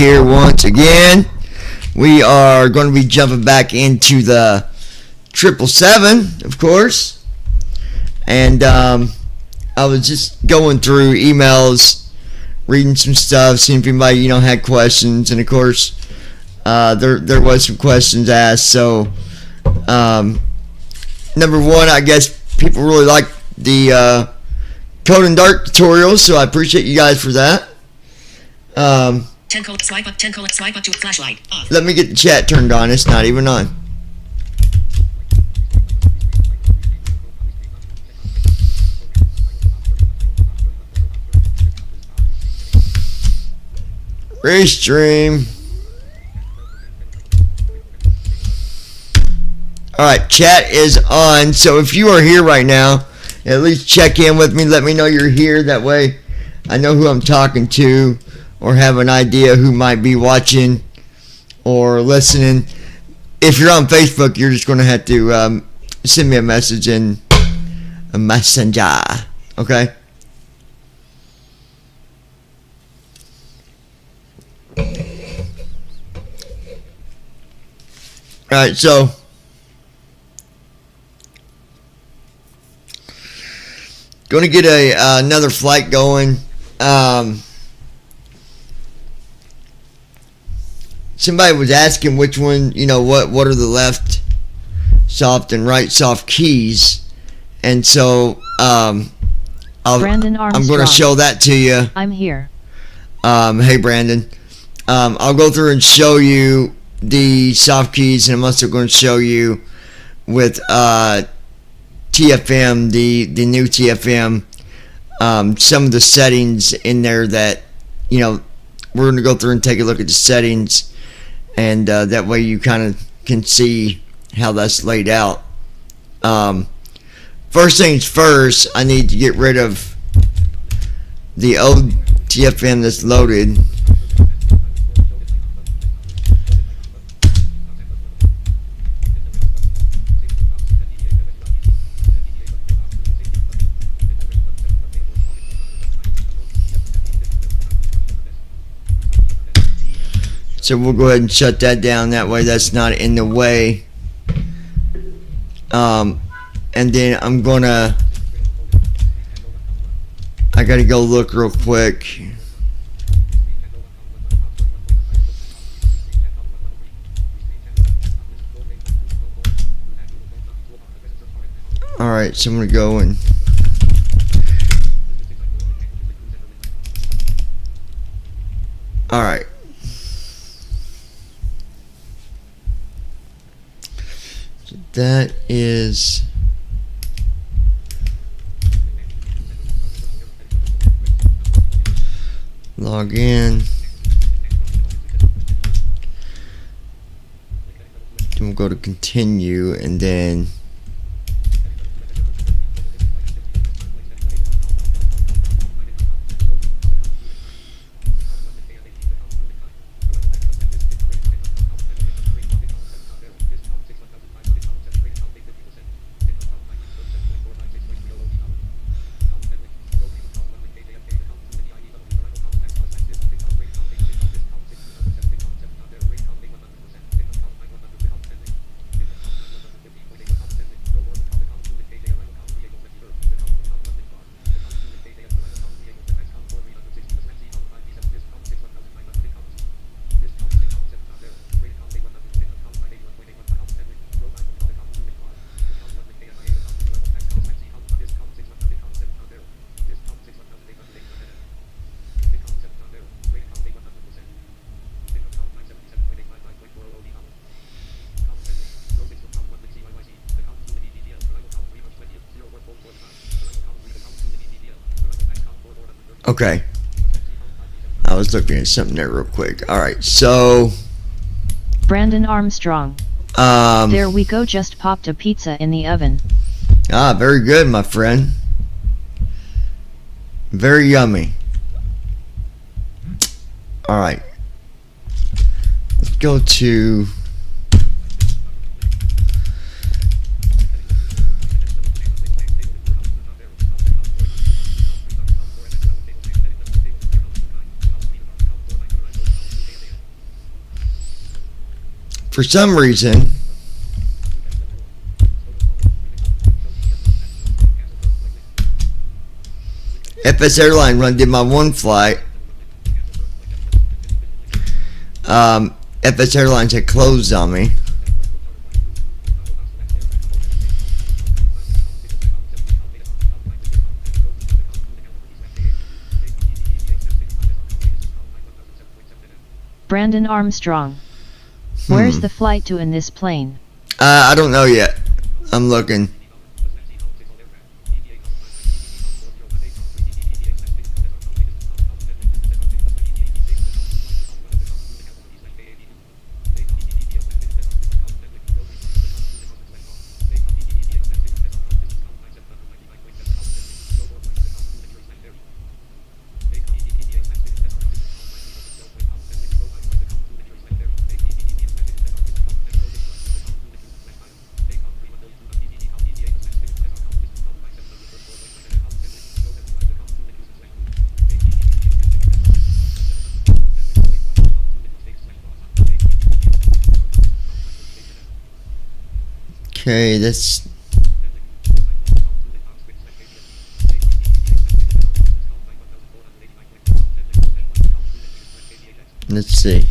here once again. We are going to be jumping back into the 777, of course. And I was just going through emails, reading some stuff, seeing if anybody, had questions. And of course, there was some questions asked. So, number one, I guess people really like the Code and Dark tutorials, so I appreciate you guys for that. Swipe up to flashlight. Let me get the chat turned on. It's not even on. Restream. Alright, chat is on. So if you are here right now, at least check in with me. Let me know you're here. That way I know who I'm talking to, or have an idea who might be watching or listening. If you're on Facebook, you're just going to have to send me a message in a messenger. Okay? Alright, so going to get another flight going. Somebody was asking which one, what are the left soft and right soft keys, and so I'm going to show that to you. I'm here. Hey Brandon, I'll go through and show you the soft keys, and I'm also going to show you with TFM, the new TFM, some of the settings in there that, we're going to go through and take a look at the settings, and that way you kind of can see how that's laid out. First things first, I need to get rid of the old TFM that's loaded. So we'll go ahead and shut that down. That way that's not in the way. And then I gotta go look real quick. Alright, so I'm gonna go and alright. That is log in. Then we'll go to continue, and then okay. I was looking at something there real quick. Alright, so Brandon Armstrong. There we go, just popped a pizza in the oven. Very good, my friend. Very yummy. Alright. Let's go to for some reason, FS Airline run did my one flight. FS Airlines had closed on me. Brandon Armstrong. Where's the flight to in this plane? I don't know yet. I'm looking. Okay, let's see.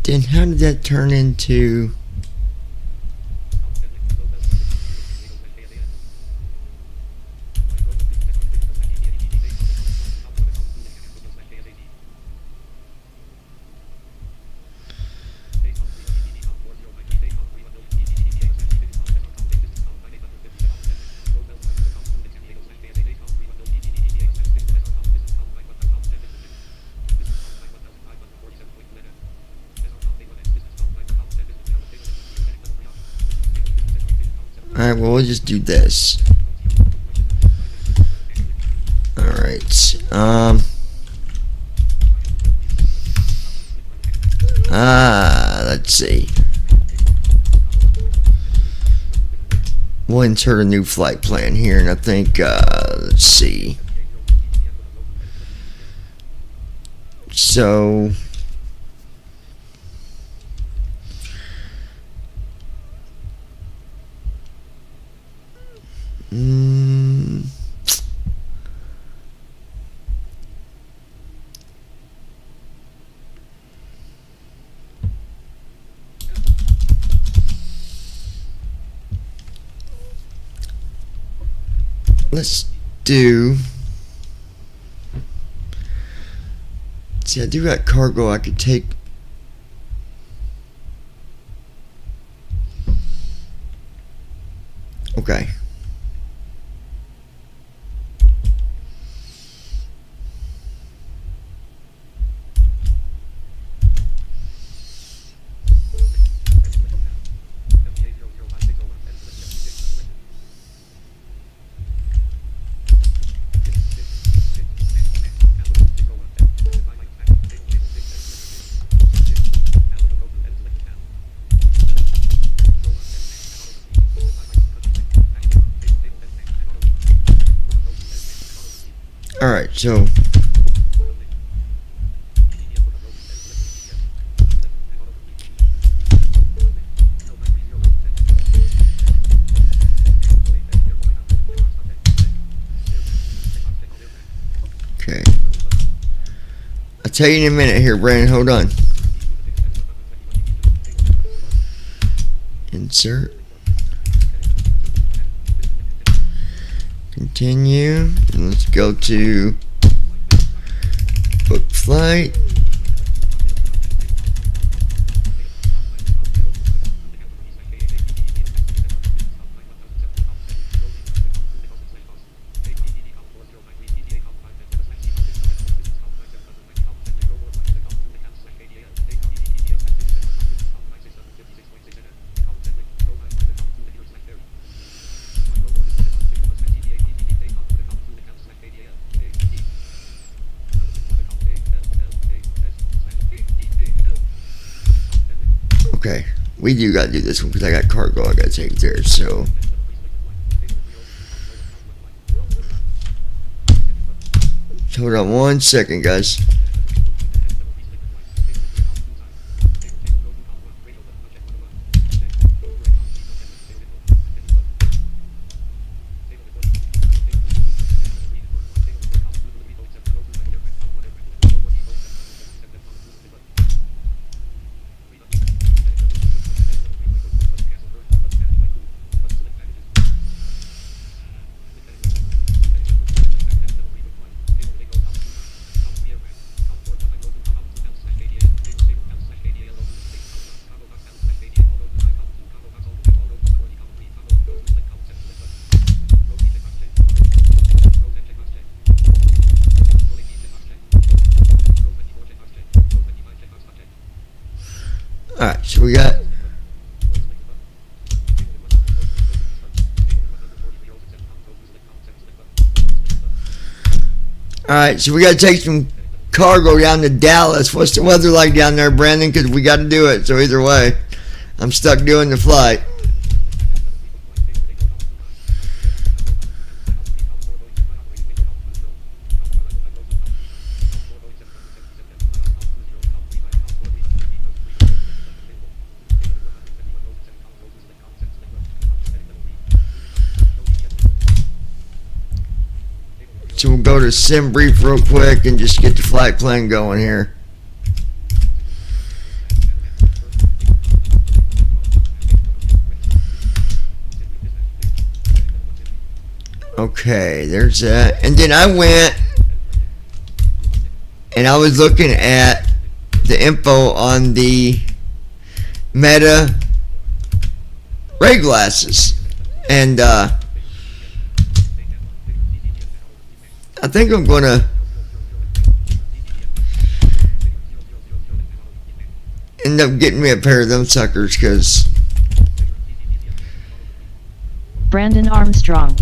Then how did that turn into... Alright, well, we'll just do this. Alright, let's see. We'll insert a new flight plan here, and I think, let's see. So... let's do... See, I do got cargo I could take. Okay. Alright, so okay. I'll tell you in a minute here, Brandon, hold on. Insert. Continue, and let's go to book flight. Okay, we do gotta do this one because I got cargo I gotta take there. So hold on 1 second, guys. Alright, so we got Alright, so we gotta take some cargo down to Dallas. What's the weather like down there, Brandon? Because we gotta do it. So either way, I'm stuck doing the flight. So we'll go to sim brief real quick and just get the flight plan going here. Okay, there's that. And then I went and I was looking at the info on the Meta Ray glasses. And I think I'm gonna end up getting me a pair of them suckers because Brandon Armstrong.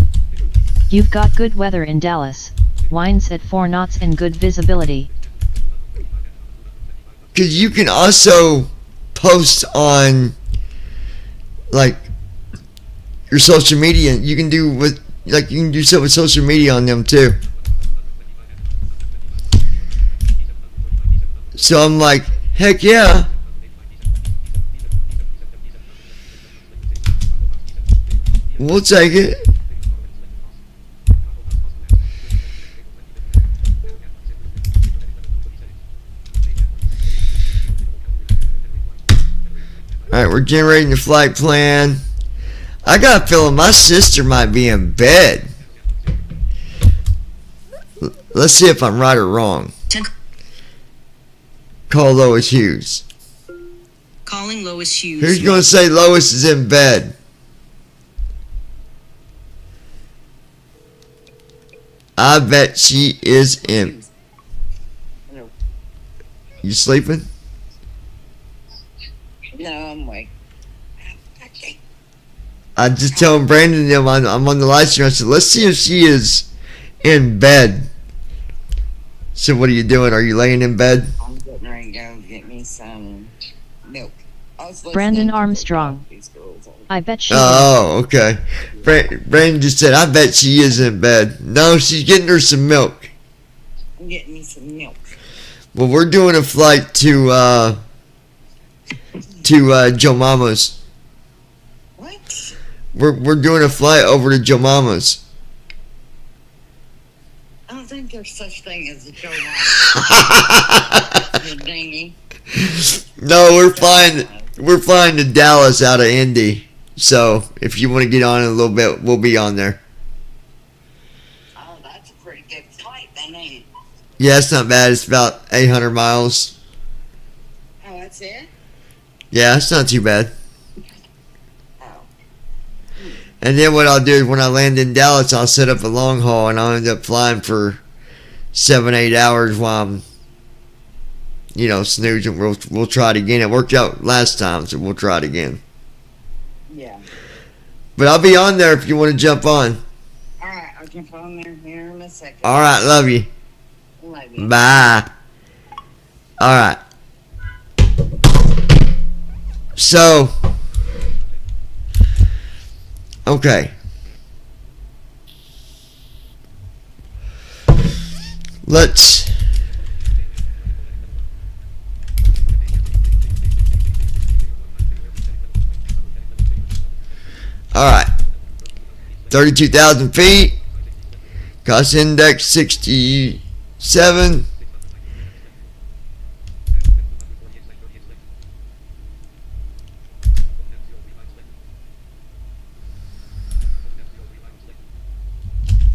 You've got good weather in Dallas. Winds at 4 knots and good visibility. because you can also post on like your social media. You can do with like you can do stuff with social media on them too. So I'm like, heck yeah. We'll take it. Alright, we're generating the flight plan. I got a feeling my sister might be in bed. Let's see if I'm right or wrong. Call Lois Hughes. Calling Lois Hughes. Who's going to say Lois is in bed? I bet she is in. You sleeping? No, I'm like, I just told Brandon and them I'm on the live stream. I said, let's see if she is in bed. So what are you doing? Are you laying in bed? I'm getting ready to go get me some milk. Brandon Armstrong. I bet she Oh, okay. Brandon just said, I bet she is in bed. No, she's getting her some milk. I'm getting me some milk. Well, we're doing a flight to Joe Mama's. What? We're doing a flight over to Joe Mama's. I don't think there's such thing as a Joe Mama. Dingy. No, we're flying to Dallas out of Indy. So if you want to get on in a little bit, we'll be on there. Oh, that's a pretty good flight, then, ain't it? Yeah, it's not bad. It's about 800 miles. Oh, that's it? Yeah, it's not too bad. Oh. And then what I'll do is when I land in Dallas, I'll set up a long haul and I'll end up flying for 7-8 hours while I'm, snoozing. We'll try it again. It worked out last time, so we'll try it again. Yeah. But I'll be on there if you want to jump on. Alright, I'll jump on there here in a second. Alright, love you. Love you. Bye. Alright. So, okay. Let's alright. 32,000 feet. Cost index 67.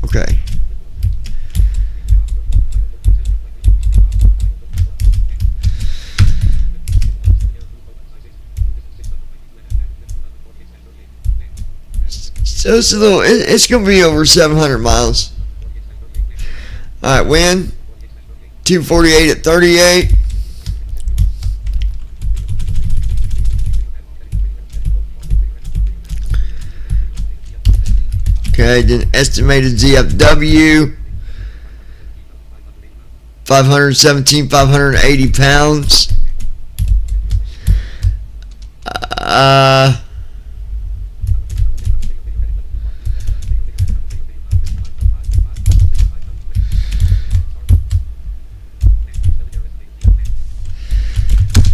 Okay. So it's a little, it's going to be over 700 miles. Alright, wind 248 at 38. Okay, then estimated ZFW 580 pounds.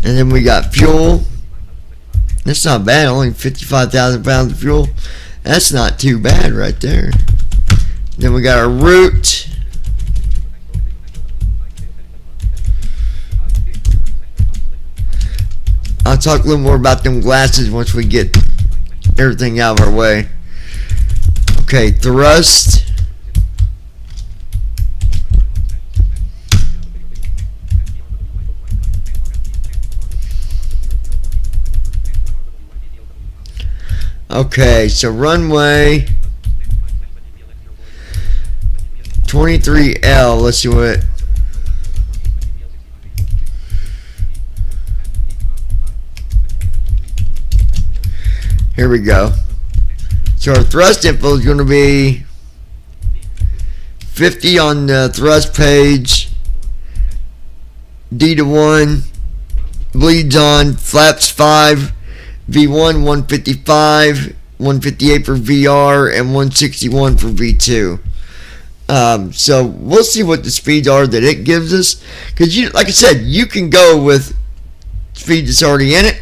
And then we got fuel. That's not bad, only 55,000 pounds of fuel. That's not too bad right there. Then we got our route. I'll talk a little more about them glasses once we get everything out of our way. Okay, thrust. Okay, so runway 23L. Let's see what. Here we go. So our thrust info is going to be 50 on the thrust page. D to 1. Bleeds on. Flaps 5. V1 155, 158 for VR, and 161 for V2. So we'll see what the speeds are that it gives us. Because, like I said, you can go with speed that's already in it,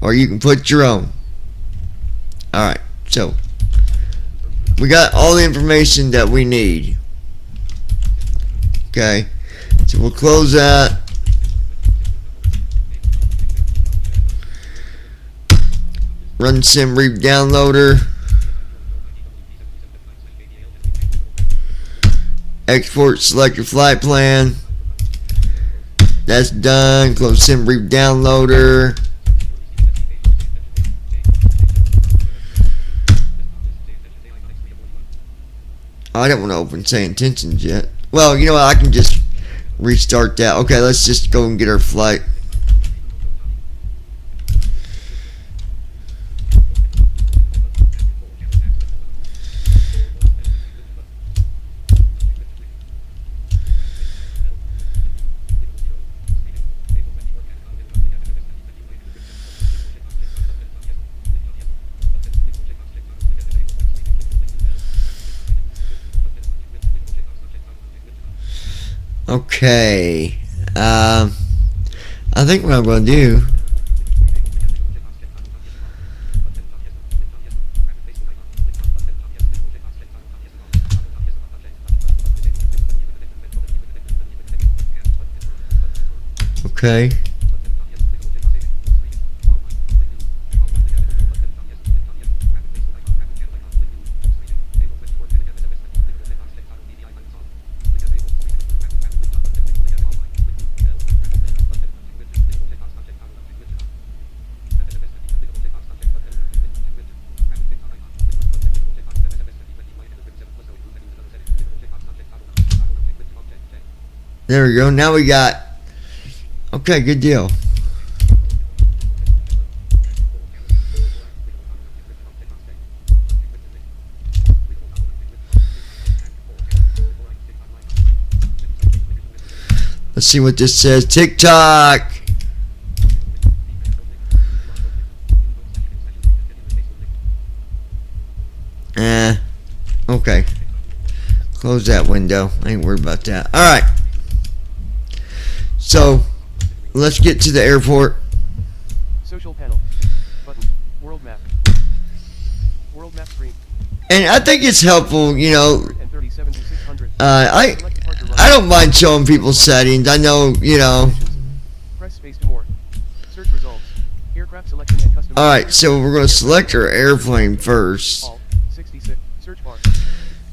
or you can put your own. Alright, so we got all the information that we need. Okay, so we'll close that. Run SimReap downloader. Export, select your flight plan. That's done. Close SimReap downloader. I don't want to open say intentions yet. Well, you know what? I can just restart that. Okay, let's just go and get our flight. Okay, I think what I'm going to do, okay, there we go. Now we got, okay, good deal. Let's see what this says. TikTok. Close that window. I ain't worried about that. Alright. So, let's get to the airport. Social panel. Button. World map. World map screen. And I think it's helpful, you know. 37 to 600. I don't mind showing people settings. I know, you know. Press space to more. Search results. Aircraft selection and custom. Alright, so we're going to select our airplane first. Alt 66. Search bar.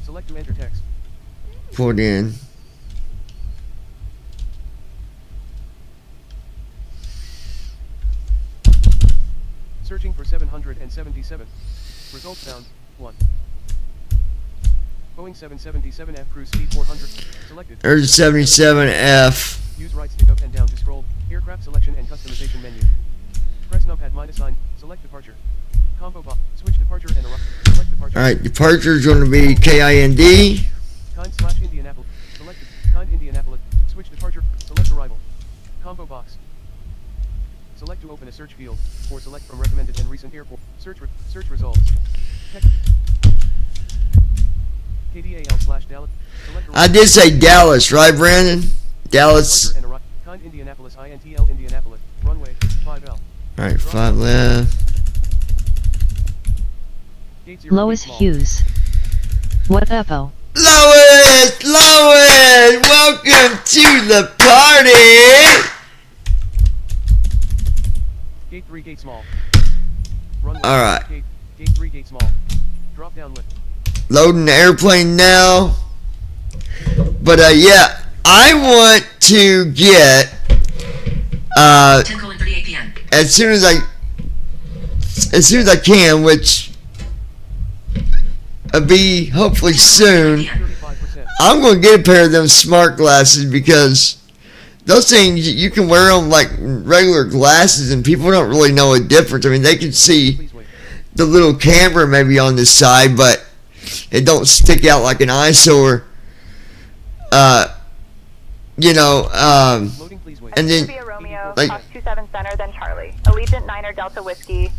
Select to enter text. Put in. Searching for 777. Results found. 1. Boeing 777F cruise speed 400. Selected. There's a 77F. Use right stick up and down to scroll. Aircraft selection and customization menu. Press numpad -9. Select departure. Combo box. Switch departure and arrival. Select departure. Alright, departure is going to be KIND. Kind/Indianapolis. Selected. Kind Indianapolis. Switch departure. Select arrival. Combo box. Select to open a search field, or select from recommended and recent airport. Search results. Text. KDAL/Dallas. I did say Dallas, right, Brandon? Dallas. Kind Indianapolis INTL Indianapolis. Runway 5L. Alright, 5 left. Gate 0 Lois small. Hughes. What up-o? Lois! Lois! Welcome to the party! Gate 3 gate small. Runway. Alright. Gate 3 gate small. Drop down lift. Loading the airplane now. But yeah, I want to get 10:38 p.m. as soon as I can, which will be hopefully soon. 35%. I'm going to get a pair of them smart glasses because those things, you can wear them like regular glasses and people don't really know a difference. I mean, they can see Please wait. the little camera maybe on this side, but it don't stick out like an eyesore. You know, Loading, please wait. and then Via Romeo, like- Fox 27 Center, then Charlie. Allegiant 9er Delta Whiskey.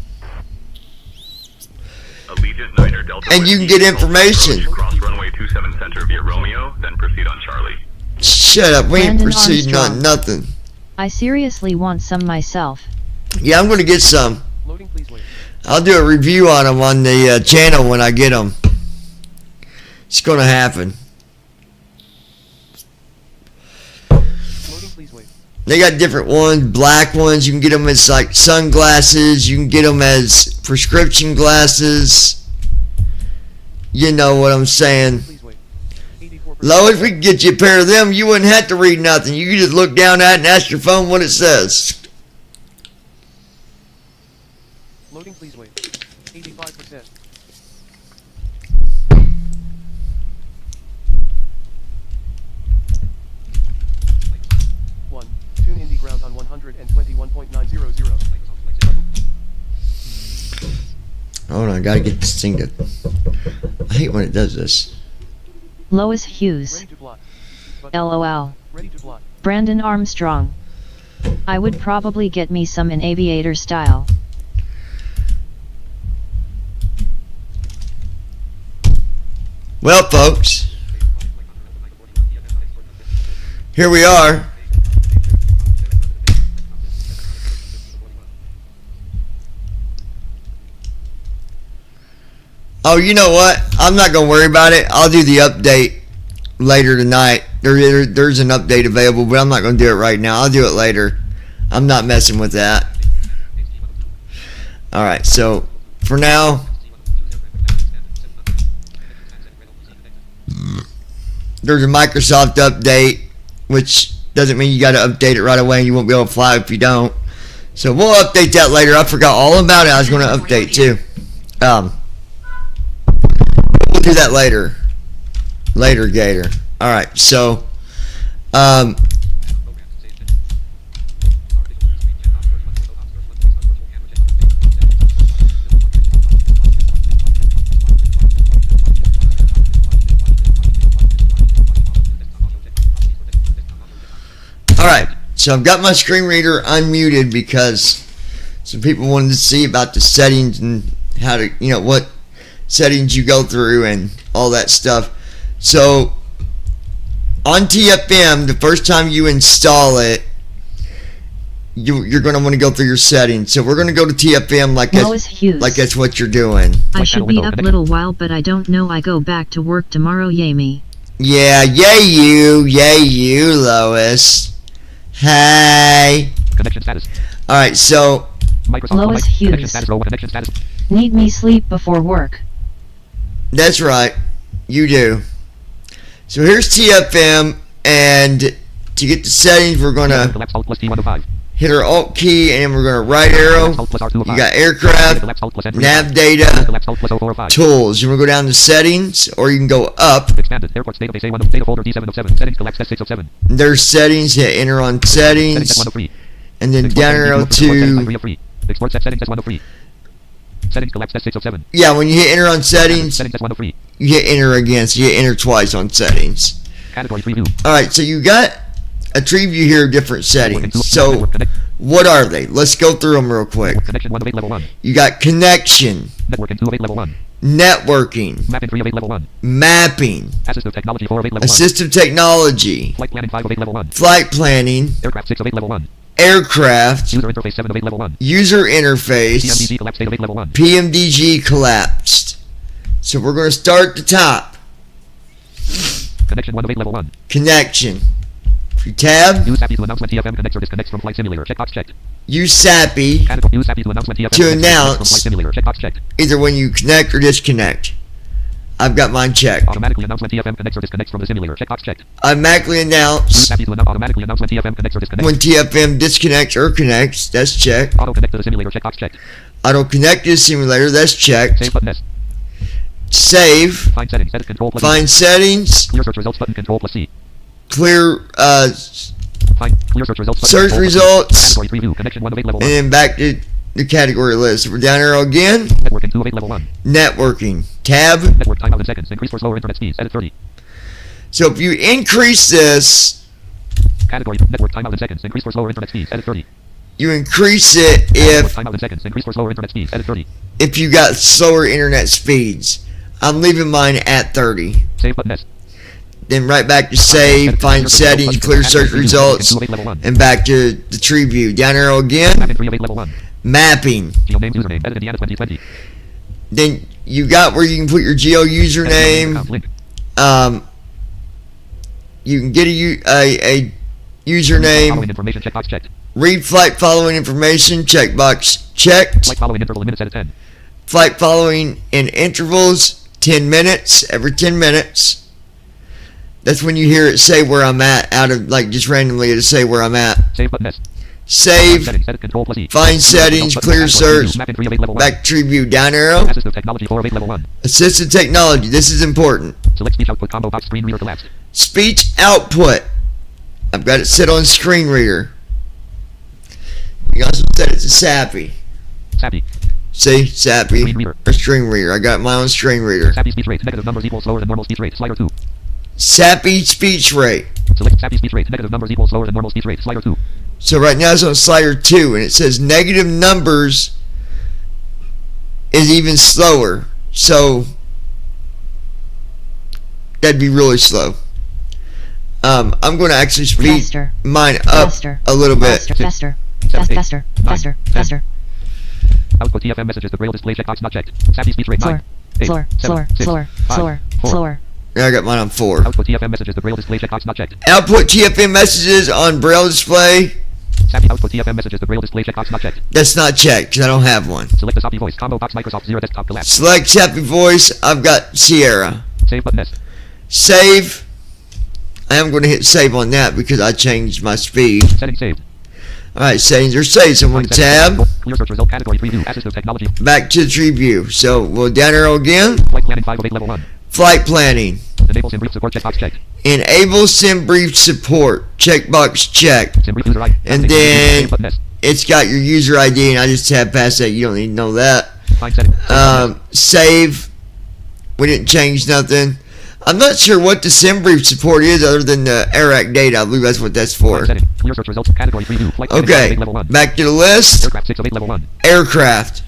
Allegiant 9er Delta And you can Whiskey, get information. Cross runway 27 center via Romeo, then proceed on Charlie. shut up, we ain't Brandon proceeding on Armstrong. nothing. I seriously want some myself. Yeah, I'm going to get some. Loading, please wait. I'll do a review on them on the channel when I get them. It's going to happen. Loading, please wait. They got different ones, black ones. You can get them as like sunglasses. You can get them as prescription glasses. You know what I'm saying. Please wait. 84%. Lois, we could get you a pair of them. You wouldn't have to read nothing. You could just look down at it and ask your phone what it says. Loading, please wait. 85%. One. Tune indie ground on 121.900. Button. Hold on, I gotta get this thing to. I hate when it does this. Lois Hughes. Ready to plot. Button. LOL. Ready to plot. Brandon Armstrong. I would probably get me some in aviator style. Well, folks, here we are. Oh, you know what? I'm not going to worry about it. I'll do the update later tonight. There's an update available, but I'm not going to do it right now. I'll do it later. I'm not messing with that. All right, so for now, there's a Microsoft update, which doesn't mean you got to update it right away and you won't be able to fly if you don't. So we'll update that later. I forgot all about it. I was going to update too. We'll do that later. Later, Gator. All right. So, alright, so I've got my screen reader unmuted because some people wanted to see about the settings and how to, what settings you go through and all that stuff. So on TFM, the first time you install it, you're going to want to go through your settings. So we're going to go to TFM like Lois Hughes. that's what you're doing. I should be up little while, but I don't know. I go back to work tomorrow. Yay me. Yeah, yay you, Lois. Hey. Connection status. All right, so Microsoft Lois Connection Hughes. status. Row connection status. Need me sleep before work. that's right, you do. So here's TFM, and to get the settings, we're gonna Collapse Alt plus T105. hit our Alt key, and then we're gonna right arrow. Alt plus R205. You got aircraft, Collapse Alt plus N35. nav data, Collapse Alt plus 0405. tools. You wanna go down to settings, or you can go up. Expanded. Airports database A1 of data folder D7 of 7. Settings collapse S607. There's settings. Hit enter on Settings settings, S103. and then Export down settings arrow equal export to 3 of 3. Export set settings S103. Settings collapse S607. yeah. When you hit enter on settings, Settings S103. you hit enter again. So you hit enter twice on settings. Category preview. All right, so you got a tree view here of different settings. So Network connect. what are they? Let's go through them real quick. Connection 1 of 8 level 1. You got connection, Networking 2 of 8 level 1. networking, Mapping 3 of 8 level 1. mapping, Assistive technology 4 of 8 level 1. assistive technology, Flight planning 5 of 8 level 1. flight planning, Aircraft 6 of 8 level 1. aircraft, User interface 7 of 8 level 1. user interface, PMDG collapse 8 of 8 level 1. PMDG collapsed. So we're going to start at the top. Connection 1 of 8 level 1. Connection. If you tab, Use SAPI to announce when TFM connects or disconnects from flight simulator. Checkbox checked. use SAPI Category. Use SAPI to announce when TFM To connects or disconnects from announce. flight simulator. Checkbox checked. either when you connect or disconnect. I've got mine checked. Automatically announce when TFM connects or disconnects from the simulator. Checkbox checked. Automatically Use announce SAPI to automatically announce when TFM connects or disconnects. when TFM disconnects or connects. That's checked. Auto connect to the simulator. Checkbox checked. Auto connect to the simulator. That's checked. Save button S. Save. Find settings. Edit control plus E. Find settings. Clear search results button control plus C. Clear Find clear search results button. search control plus C. results. Category preview. Connection 1 of 8 level 1. And then back to the category list. We're down arrow again. Networking 2 of 8 level 1. Networking. Tab. Network timeout in seconds. Increase for slower internet speeds. Edit 30. So if you increase this, Category. Network timeout in seconds. Increase for slower internet speeds. Edit 30. you increase it Network if timeout in seconds. Increase for slower internet speeds. Edit 30. you got slower internet speeds. I'm leaving mine at 30. Save button S. Then right back to save, find settings, clear search results, and back to the tree view. Down arrow again. Mapping 3 of 8 level 1. Mapping. Geo name username. Edit Indiana 2020. Then you got where you can put your geo username. Account link. You can get a Following username. information. Checkbox checked. Read flight following information. Checkbox checked. Flight following interval in minutes. Edit 10. Flight following in intervals. 10 minutes. Every 10 minutes. That's when you hear it say where I'm at. Out of like just randomly it'll say where I'm at. Save button S. Save. Settings. Edit control plus E. Find settings. Clear search. Mapping 3 of 8 level 1. Back to tree view. Down arrow. Assistive technology 4 of 8 level 1. Assistive technology. This is important. Select speech output combo box screen reader collapsed. Speech output. I've got it set on screen reader. We also set it to SAPI. SAPI. See, SAPI Screen reader. or screen reader. I got my own screen reader. SAPI speech rate. Negative numbers equals slower than normal speech rate. Slider 2. SAPI speech rate. Select SAPI speech rate. Negative numbers equals slower than normal speech rate. Slider 2. So right now it's on slider 2, and it says negative numbers is even slower. So that'd be really slow. I'm going to actually speed Faster. mine up Faster. a little bit. Faster. Faster. 7, 8, Faster. 9, Faster. 10. Faster. Output TFM messages. The braille display checkbox not checked. SAPI speech rate 9. Slower. 8, Slower. 7, Slower. 6, Slower. 5, Slower. 4. Slower. Yeah, I got mine on 4. Output TFM messages. The braille display checkbox not checked. Output TFM messages on braille display. SAPI output TFM messages. The braille display checkbox not checked. That's not checked because I don't have one. Select the SAPI voice combo box Microsoft Zero desktop collapse. Select SAPI voice. I've got Sierra. Save button S. Save. I am going to hit save on that because I changed my speed. Settings saved. Alright, settings are saved. So I'm going to Find settings. tab Clear search result category preview. Assistive technology. back to the tree view. So we'll down arrow again. Flight planning 5 of 8 level 1. Flight planning. Enable sim brief support checkbox checked. Enable sim brief support. Checkbox checked. Sim brief user ID. And Save then button S. it's got your user ID, and I just tab past that. You don't need to know that. Find settings. Save. We didn't change nothing. I'm not sure what the sim brief support is other than the AirAct data. I believe that's what that's for. Find setting. Clear search results category preview. Flight planning 5 of Okay, 8 level 1. back to the list. Aircraft 6 of 8 level 1. Aircraft.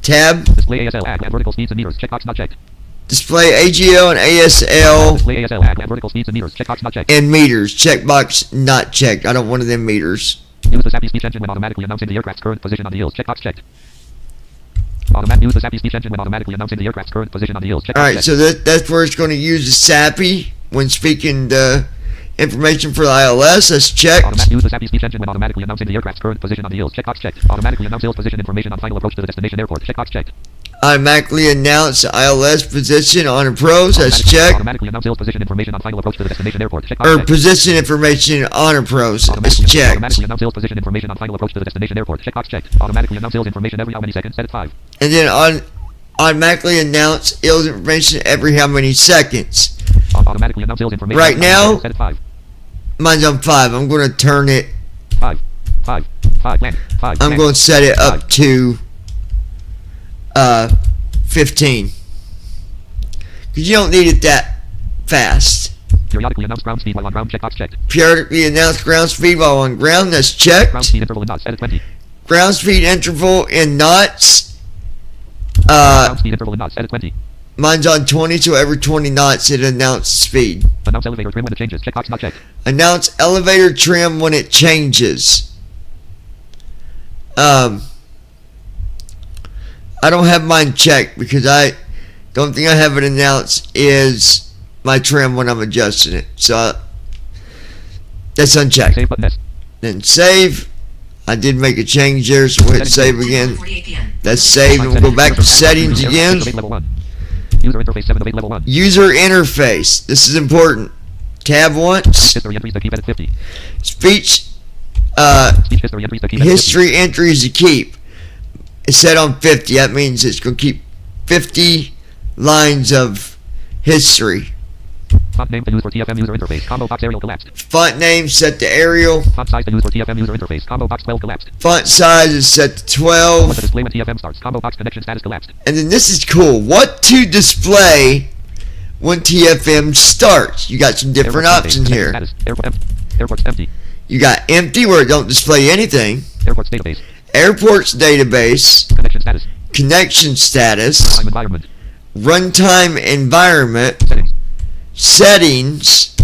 Tab. Display ASL add vertical speeds and meters. Checkbox not checked. Display AGL and ASL Display ASL at vertical speeds and meters. Checkbox not checked. and meters. Checkbox not checked. I don't want them meters. Use the SAPI speech engine when automatically announcing the aircraft's current position on the hills. Checkbox checked. Use the SAPI speech engine when automatically announcing the aircraft's current position on the hills. Checkbox Alright, checked. so that's where it's going to use the SAPI when speaking the information for the ILS. That's checked. Use the SAPI speech engine when automatically announcing the aircraft's current position on the hills. Checkbox checked. Automatically announce hills position information on final approach to the destination airport. Checkbox checked. Automatically announce the ILS position on approach. That's checked. Automatically announce hills position information on final approach to the destination airport. Checkbox Or checked. position information on approach. That's checked. Automatically announce hills position information on final approach to the destination airport. Checkbox checked. Automatically announce hills information every how many seconds? Set at 5. And then automatically announce hills information every how many seconds. Automatically announce hills information Right every how many now- seconds? Set at 5. Mine's on 5. I'm going to turn it. 5. Land. 5. I'm land. going to set it up to 15. Because you don't need it that fast. Periodically announce ground speed while on ground. Checkbox checked. Periodically announce ground speed while on ground. That's checked. Ground speed interval in knots. Set at 20. Ground speed interval in knots. Ground speed interval in knots. Set at 20. Mine's on 20, so every 20 knots it announces speed. Announce elevator trim when it changes. Checkbox not checked. Announce elevator trim when it changes. I don't have mine checked because I don't think I have it announced is my trim when I'm adjusting it. So that's unchecked. Save button S. Then save. I did make a change there, so we'll hit save again. 48 p.m. That's saved, and we'll go back to settings again. Level 1. User interface 7 of 8 level 1. User interface. This is important. Tab once. History entries to keep at 50. Speech Speech history entries to keep at 50. history entries to keep. It's set on 50. That means it's going to keep 50 lines of history. Font name to use for TFM user interface. Combo box Arial collapsed. Font name set to Arial. Font size to use for TFM user interface. Combo box 12 collapsed. Font size is set to 12. What to display when TFM starts. Combo box connection status collapsed. And then this is cool. What to display when TFM starts. You got some different Airport options database. here. Status. Airport's empty. You got empty where it don't display anything. Airport's database. Airports database. Connection status. Connection status. Time environment. Runtime environment. Settings. Settings.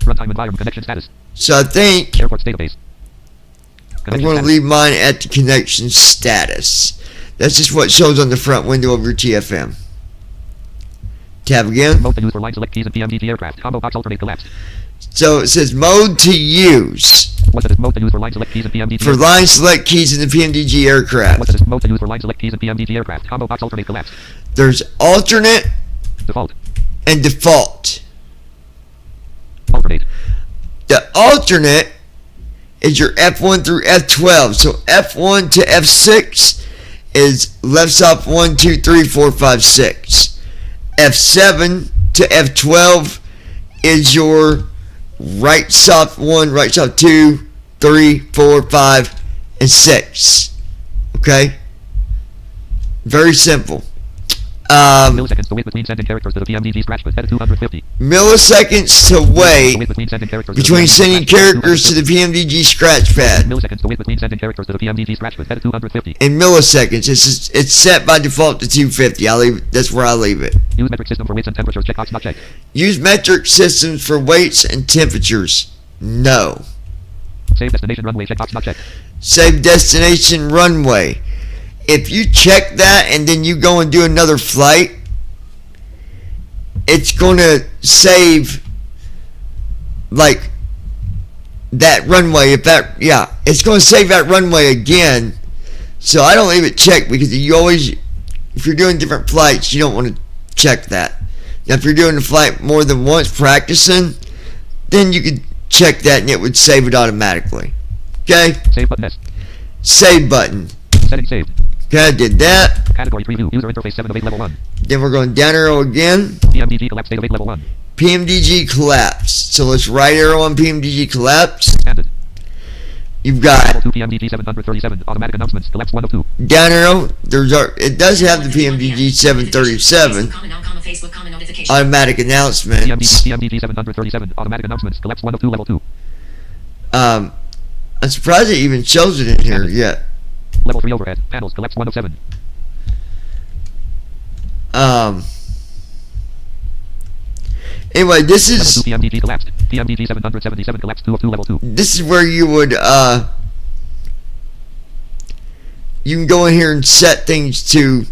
Runtime environment. Connection status. So I think Airport's database. I'm Connection going to status. leave mine at the connection status. That's just what shows on the front window of your TFM. Tab again. Mode to use for line select keys and PMDG aircraft. Combo box alternate collapsed. So it says mode to use What's the mode to use for line select keys and PMDG for line select keys in the PMDG aircraft. What's the mode to use for line select keys and PMDG aircraft? Combo box alternate collapsed. There's alternate Default. and default. Alternate. The alternate is your F1 through F12. So F1 to F6 is left stop 1, 2, 3, 4, 5, 6. F7 to F12 is your right stop 1, right stop 2, 3, 4, 5, and 6. Okay? Very simple. Milliseconds to wait between sending characters to the PMDG scratch pad. Headed 250. Milliseconds to wait Wait between sending characters to the between PMDG sending scratch pad. characters to the PMDG scratch pad. Milliseconds to wait between sending characters to the PMDG scratch pad. Headed 250. In milliseconds, it's set by default to 250. That's where I leave it. Use metric system for weights and temperatures. Checkbox not checked. Use metric systems for weights and temperatures. No. Save destination runway. Checkbox not checked. Save destination runway. If you check that and then you go and do another flight, it's going to save like that runway. It's going to save that runway again. So I don't leave it checked because if you're doing different flights, you don't want to check that. Now, if you're doing the flight more than once practicing, then you could check that and it would save it automatically. Okay? Save button S. Save button. Settings saved. Okay, I did that. Category preview. User interface 7 of 8 level 1. Then we're going down arrow again. PMDG collapse state of 8 level 1. PMDG collapsed. So let's right arrow on PMDG collapse. Expanded. You've got Level 2 PMDG 737. Automatic announcements. Collapse 1 of 2. down arrow. It does have the PMDG 737 Comment now, comment Facebook, comment notification. automatic announcements. PMDG 737. Automatic announcements. Collapse 1 of 2 level 2. I'm surprised it even shows it in here yet. Level 3 overhead. Panels. Collapse 1 of 7. Anyway, this Level is 2 PMDG collapsed. PMDG 777 collapsed 2 of 2 level 2. this is where you would you can go in here and set things to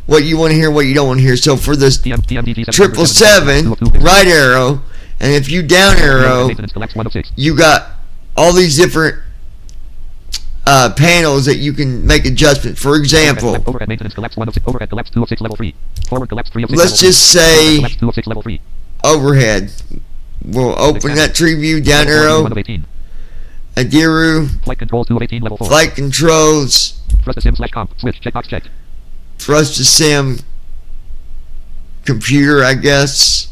what you want to hear, what you don't want to hear. So for this PMDG 777, right arrow, and if you down arrow, Maintenance collapsed 1 of 6. you got all these different panels that you can make adjustments. For example, Overhead maintenance collapsed 1 of 6. Overhead collapsed 2 of 6 level 3. Forward collapsed 3 of 6 let's level just 3. Overhead say collapsed 2 of 6 level 3. overhead. We'll open that tree view, down Level 4, arrow, 1 of 18. Adiru, Flight controls 2 of 18 level 4. flight controls, Thrust to sim slash comp. Switch. Checkbox checked. thrust to sim, computer, I guess.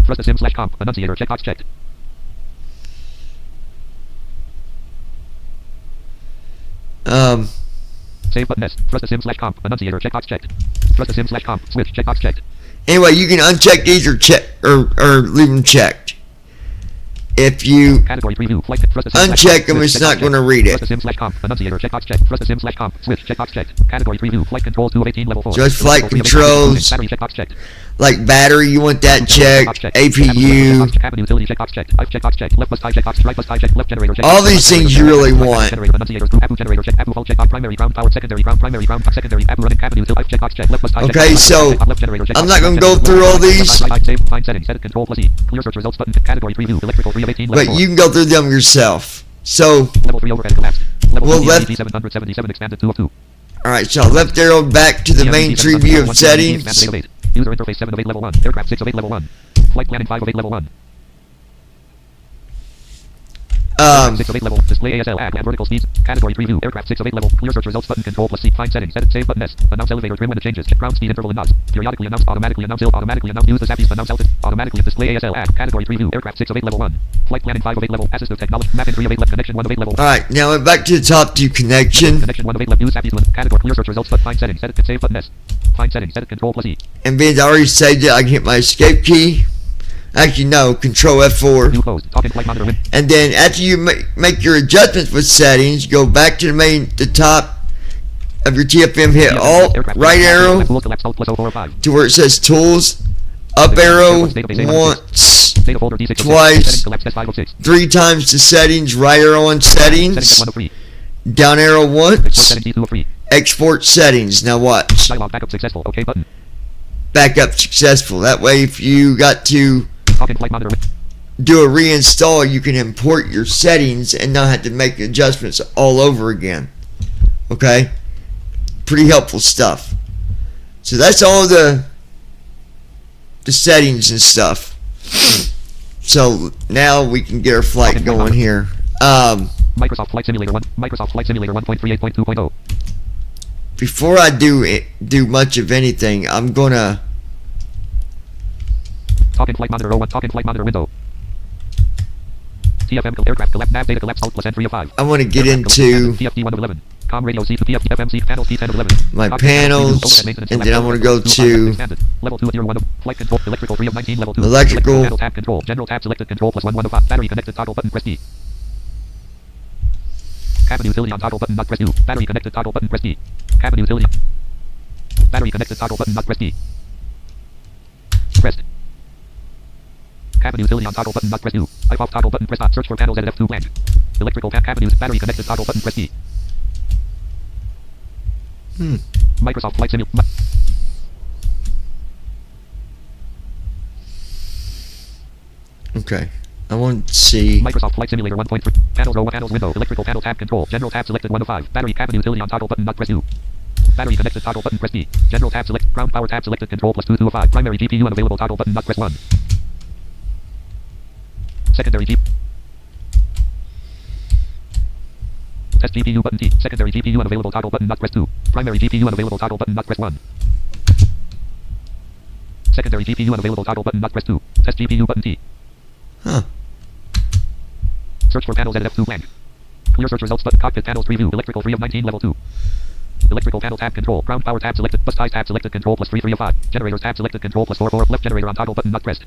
Thrust to sim slash comp. Annunciator. Checkbox checked. Save button S. Thrust to sim slash comp. Annunciator. Checkbox checked. Thrust to sim slash comp. Switch. Checkbox checked. Anyway, you can uncheck these or check or leave them checked. If you Category preview. Flight. Thrust to sim slash uncheck comp. them, Switch, it's checkbox not checked. going to read Thrust it. to sim slash comp. Annunciator. Checkbox checked. Thrust to sim slash comp. Switch. Checkbox checked. Category preview. Flight controls 2 of 18 level 4. Just Level flight 3 of 18 controls. Battery checkbox checked. Like battery, you want that checked. APU. Cabin utility checkbox checked. I've checkbox checked. Left must tie checkbox. Right must tie checked. Left generator checked. All these things you really want. Generator annunciators. Abu generator check. Abu volt check. Primary ground power. Secondary ground. Primary ground. Secondary. Abu running cabin utility. I've checkbox checked. Left must tie checked. Okay, so Left generator check. I'm not going to go through all these, Save. Find settings. Edit control plus E. Clear search results button. Category preview. Electrical 3 of 18. but you can go through them yourself. So, Level 3 overhead collapsed. Level Well, 2 left- PMDG 777 expanded 2 of 2. alright, so left arrow back to the main tree view of settings. User interface 7 of 8 level 1. Aircraft 6 of 8 level 1. Flight planning 5 of 8 level 1. 6 of 8 level. Display ASL add vertical speeds. Category preview. Aircraft 6 of 8 level. Clear search results button. Control plus C. Find settings. Edit save button S. Announce elevator trim when it changes. Check ground speed interval and NOS. Periodically announce. Automatically announce. Automatically announce. Use the zappies. Announce altitude. Automatically display ASL add. Category preview. Aircraft 6 of 8 level 1. Flight planning 5 of 8 level. Assistive technology. Mapping 3 of 8 left. Connection 1 of 8 level. Alright, now back to the top to connection. Connection 1 of 8 left. Use zappies. Category clear search results. But find settings. Edit save button S. Find settings. Edit control plus E. And being I already saved it, I can hit my escape key. Actually, no, control F4. View closed. Talking flight monitor win. And then after you make your adjustments with settings, go back to the top of your TFM, hit Alt, right arrow to where it says Tools, up arrow once, twice, 3 times to settings, right arrow on settings, down arrow once, export settings. Now watch. Dialog backup successful. OK button. Backup successful. That way if you got to Talking flight monitor win. do a reinstall, you can import your settings and not have to make adjustments all over again. Okay? Pretty helpful stuff. So that's all the settings and stuff. So now we can get our flight going here. Microsoft Flight Simulator 1. Microsoft Flight Simulator 1.38.2.0. Before I do much of anything, I'm gonna Talking flight monitor 01. Talking flight monitor window. TFM aircraft collapse. Nav data collapse. Alt plus N3 of 5. I want to get into TFD 1 of 11. Com radio C to TF FMC panels T10 of 11. my panels, and then I'm gonna go to level 2 of 1 of flight control. Electrical 3 of 19. Level 2. Electrical. Panel tab control. General tab selected. Control plus 1 of 5. Battery connected. Toggle button. Press D. Cabin utility on toggle button. Not press U. Battery connected. Toggle button. Press D. Cabin utility. Battery connected. Toggle button. Not press D. Pressed. Cabin utility on toggle button. Not press U. Wipe off toggle button. Press dot. Search for panels. Edit F2 blank. Electrical cabin use. Battery connected. Toggle button. Press D. Microsoft Flight Simulator. okay. I want to see Microsoft Flight Simulator 1.3. Panels row. Panels window. Electrical panel tab control. General tab selected 1 of 5. Battery cabin utility on toggle button. Not press U. Battery connected. Toggle button. Press D. General tab select. Ground power tab selected. Control plus 2 of 5. Primary GPU unavailable. Toggle button. Not press 1. Secondary GPU. Test GPU button T. Secondary GPU unavailable. Toggle button. Not press 2. Primary GPU unavailable. Toggle button. Not press 1. Secondary GPU unavailable. Toggle button. Not press 2. Test GPU button T. Huh. Search for panels. Edit F2 blank. Clear search results button. Cockpit panels preview. Electrical 3 of 19. Level 2. Electrical panel tab control. Ground power tab selected. Bus ties tab selected. Control plus 3 of 5. Generators tab selected. Control plus 4 4. Left generator on toggle button. Not pressed.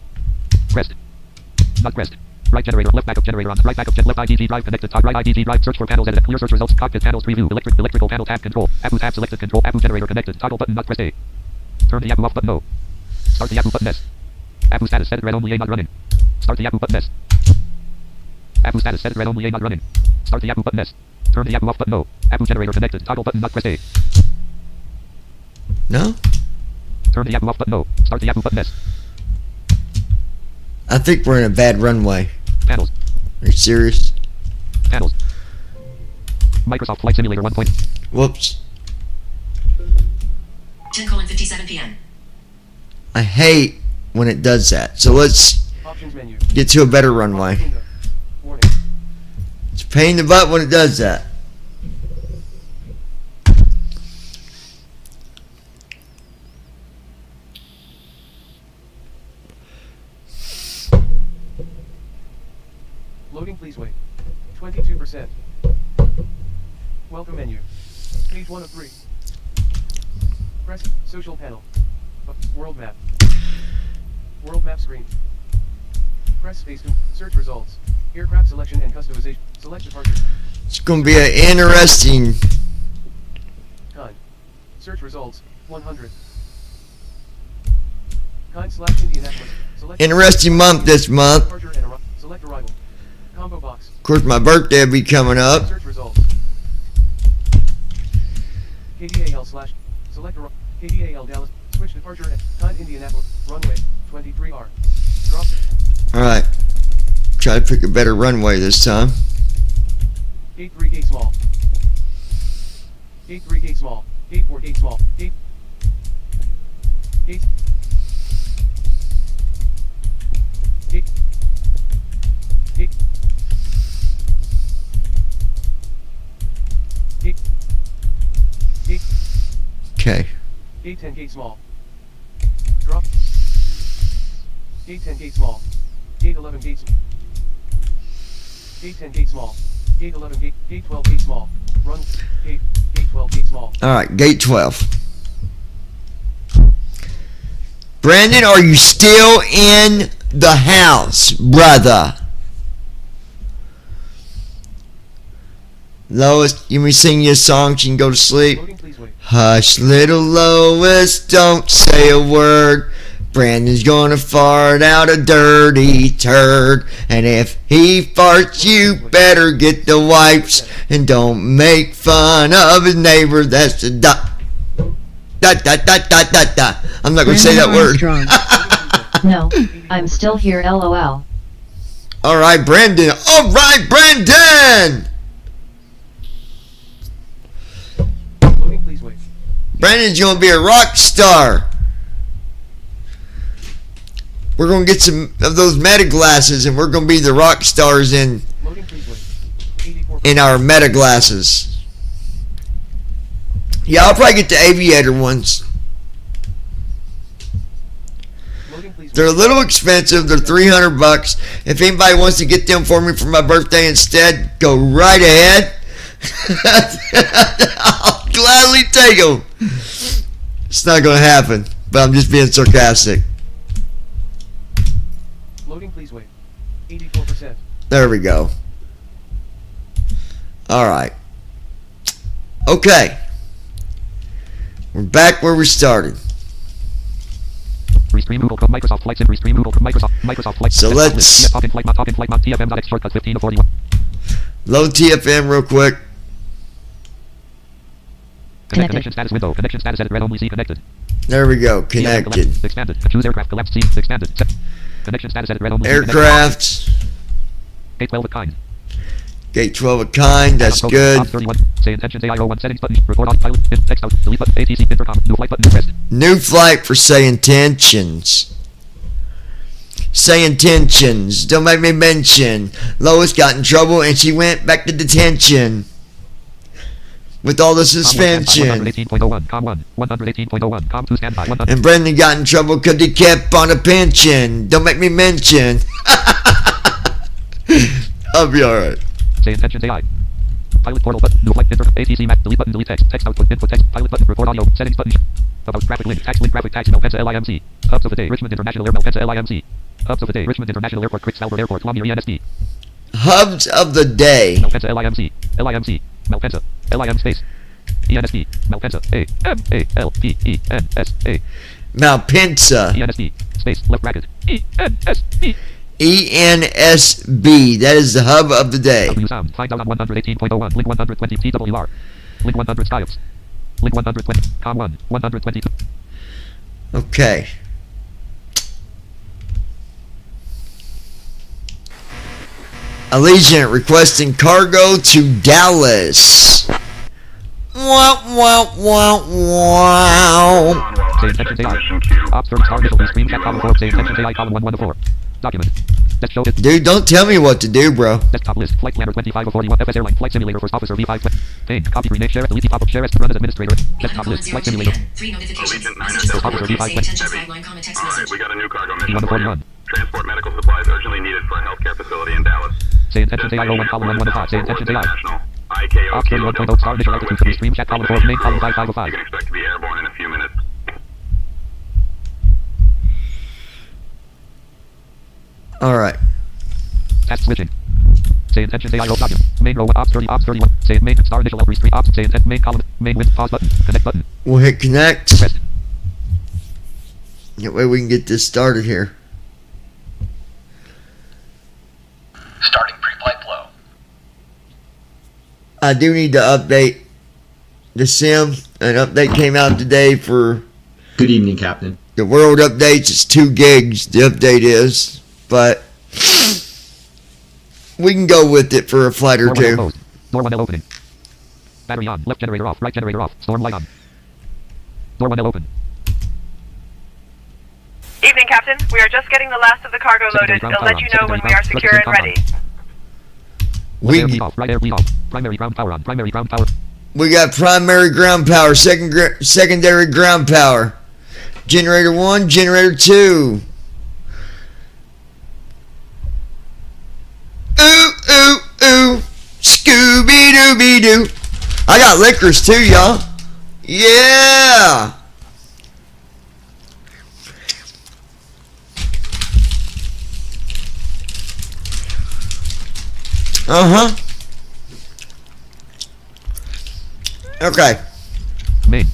Pressed. Not pressed. Right generator. Left backup generator on. Right backup gen. Left IDG drive connected. Top right IDG drive. Search for panels. Edit. Clear search results. Cockpit panels preview. Electrical panel tab control. Abu tab selected. Control. Abu generator connected. Toggle button. Not pressed A. Turn the Abu off button. No. Start the Abu button S. Apu status set red only A not running. Start the Apu button S. Apu status set red only A not running. Start the Apu button S. Turn the Apu off button no. Apu generator connected. Toggle button not press A. No? Turn the Apu off button no. Start the Apu button S. I think we're in a bad runway. Panels. Are you serious? Panels. Microsoft Flight Simulator 1. Whoops. 10:57 p.m. I hate when it does that. So let's Options menu. get to a better runway. Window. Warning. It's a pain in the butt when it does that. Loading, please wait. 22%. Welcome menu. Page 1 of 3. Press social panel. World map. World map screen. Press space to search results. Aircraft selection and customization. Select departure. It's going to be an interesting. Kind. Search results. 100. Kind/Indianapolis. Select Interesting month this month. departure and select arrival. Combo box. Of course, my birthday will be coming up. Search results. KDAL slash. Select KDAL Dallas. Switch departure at Kind Indianapolis. Runway 23R. Drop. Alright. Try to pick a better runway this time. Gate 3 gate small. Gate 3 gate small. Gate 4 gate small. Gate. Gate. Gate. Gate. Gate. Gate. Okay. Gate 10 gate small. Drop. Gate 10 gate small. Gate 11 gate small. Gate 10 gate small. Gate 11 gate 12 gate small. Run. Gate 12 gate small. Alright, gate 12. Brandon, are you still in the house, brother? Lois, you me sing you a song so you can go to sleep? Loading, please wait. Hush, little Lois, don't say a word. Brandon's gonna fart out a dirty turd. And if he farts, you better get the wipes. And don't make fun of his neighbor. That's the da. Da da da da da da. I'm not gonna say that word. No, I'm still here LOL. Alright, Brandon. Alright, Brandon! Loading, please wait. Brandon's gonna be a rock star. We're gonna get some of those meta glasses and we're gonna be the rock stars in Loading, please wait. 84%. in our meta glasses. Yeah, I'll probably get the aviator ones. Loading, please They're a wait. little expensive. They're $300. If anybody wants to get them for me for my birthday instead, go right ahead. I'll gladly take them. It's not gonna happen, but I'm just being sarcastic. Loading, please wait. 84%. There we go. Alright. Okay. We're back where we started. Restream Google Chrome Microsoft Flight Sim. Restream Google Chrome Microsoft Flight. So let's Talk in flight mod TFM.x shortcut 15 to 41. load TFM real quick. Connected. Connection status window. Connection status edit red only C connected. There we go. TFM Connected. collapsed. Expanded. Choose aircraft collapsed C expanded. Set. Connection status edit red only C connected. Aircraft. Gate 12 of kind. Gate 12 of kind. That's Ops good. 31. Say intentions AIO1 settings button. Record on pilot. Text out. Delete button. ATC intercom. New flight button. Pressed. New flight for say intentions. Say intentions. Don't make me mention. Lois got in trouble and she went back to detention. With all the suspension. 118.01. Com 1. 118.01. Com 2 standby. 100. And Brendan got in trouble because he kept on a pension. Don't make me mention. I'll be alright. Say intentions AI. Pilot portal button. New flight intercom. ATC map. Delete button. Delete text. Text output. Input text. Pilot button. Record audio. Settings button. About graphic link. Tax link graphic taxi. Malpensa LIMC. Hubs of the day. Richmond International Airport. Malpensa LIMC. Hubs of the day. Richmond International Airport. Crick Albert Airport. Longyear ENSD. Hubs of the day. Malpensa LIMC. LIMC. Malpensa. LIM space. ENSD. Malpensa. A. M. A. L. P. E. N. S. A. Malpensa. ENSD. Space. Left bracket. ENSB. ENSB. That is the hub of the day. W sound. Find out on 118.01. Link 120 TWR. Link 100 styles. Link 120. Com 1. 122. Okay. Allegiant requesting cargo to Dallas. Wow, wow, wow, wow. Say intentions AI. Ops 30 star initial screen chat column 4. Say intentions AI column 114. Document. Let's show it. Dude, don't tell me what to do, bro. Desktop list. Flight planner 2541. FS Airline Flight Simulator First Officer V5. Pane. Copy. Rename. Share it. Delete. Pop-up. Share it. Run as administrator. Desktop list. Flight Simulator. 3 notifications. Allegiant 9 Messages Delta coming Whiskey. to say attention flag line text Alright, message. we got a new cargo mission P1 for you. 41. Transport medical supplies urgently needed for a healthcare facility in Dallas. Say intentions AI 01 column 115. Say intentions AI. International. IKO Ops 31.0 star initial altitude 3. Stream chat column 4. Main column 5505. You can expect to be airborne in a few minutes. Alright. Task switching. Say intentions AI document. Main row ops 30 ops 31. Say main star initial L3 3 ops. Say intent main column. Main with pause button. Connect button. We'll hit connect. Press. That way we can get this started here. Starting pre-flight flow. I do need to update the sim. An update came out today for Good evening, Captain. the world updates. It's 2 gigs. The update is, but we can go with it for a flight or Door 1 L two. closed. Door 1 L opening. Battery on. Left generator off. Right generator off. Storm light on. Door 1 L open. Evening, Captain. We are just getting the last of the cargo loaded. They'll let you know when we are secure and ready. Left air We bleed off. Right air bleed off. Primary ground power on. Primary ground power. we got primary ground power, secondary ground power. Generator 1, generator 2. Ooh, ooh, ooh. Scooby-Dooby-Doo. I got liquors too, y'all. Yeah. Uh-huh. Okay. Main.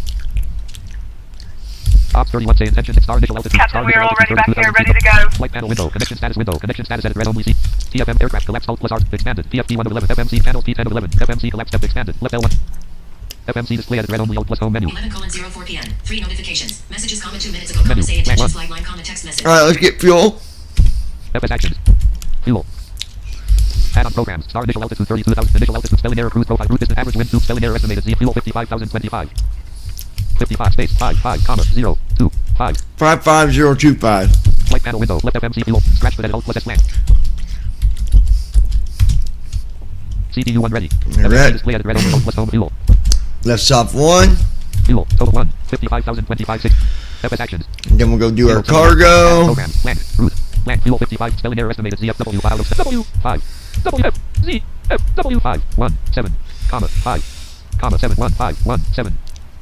Ops 31 say intention star initial altitude. Captain, Star we are initial already altitude back here, 32,000 ready to go. Flight panel window. Connection status window. Connection status edit red only C. TFM aircraft collapse alt plus art expanded. PFP 1 of 11. FMC panel P10 of 11. FMC collapse step expanded. Left L1. FMC display edit red only alt plus home menu. 11:04 p.m. 3 notifications. Messages comment 2 minutes ago. Menu. Say attention One. flag line comment text message. Alright, let's get fuel. FS actions. Fuel. Add-on programs. Star initial altitude 32,000. Initial altitude spelling error cruise profile route distance average wind tube spelling error estimated Z fuel 55,025. 55 space 5 comma 0 2 5. 55025. Flight panel window. Left FMC fuel. Scratch with edit alt plus S flank. CDU 1 ready. Alright. FMC display edit red only alt plus home fuel. Left soft 1. Fuel. Total 1. 55,025 6. FS actions. And then we'll go do our Add cargo. program. Blank. Route. Blank. Fuel 55. Spelling error estimated ZFW file of W5. WF. Z. F. W5. 1. 7. Comma. 5. Comma. 7. 1. 5. 1. 7.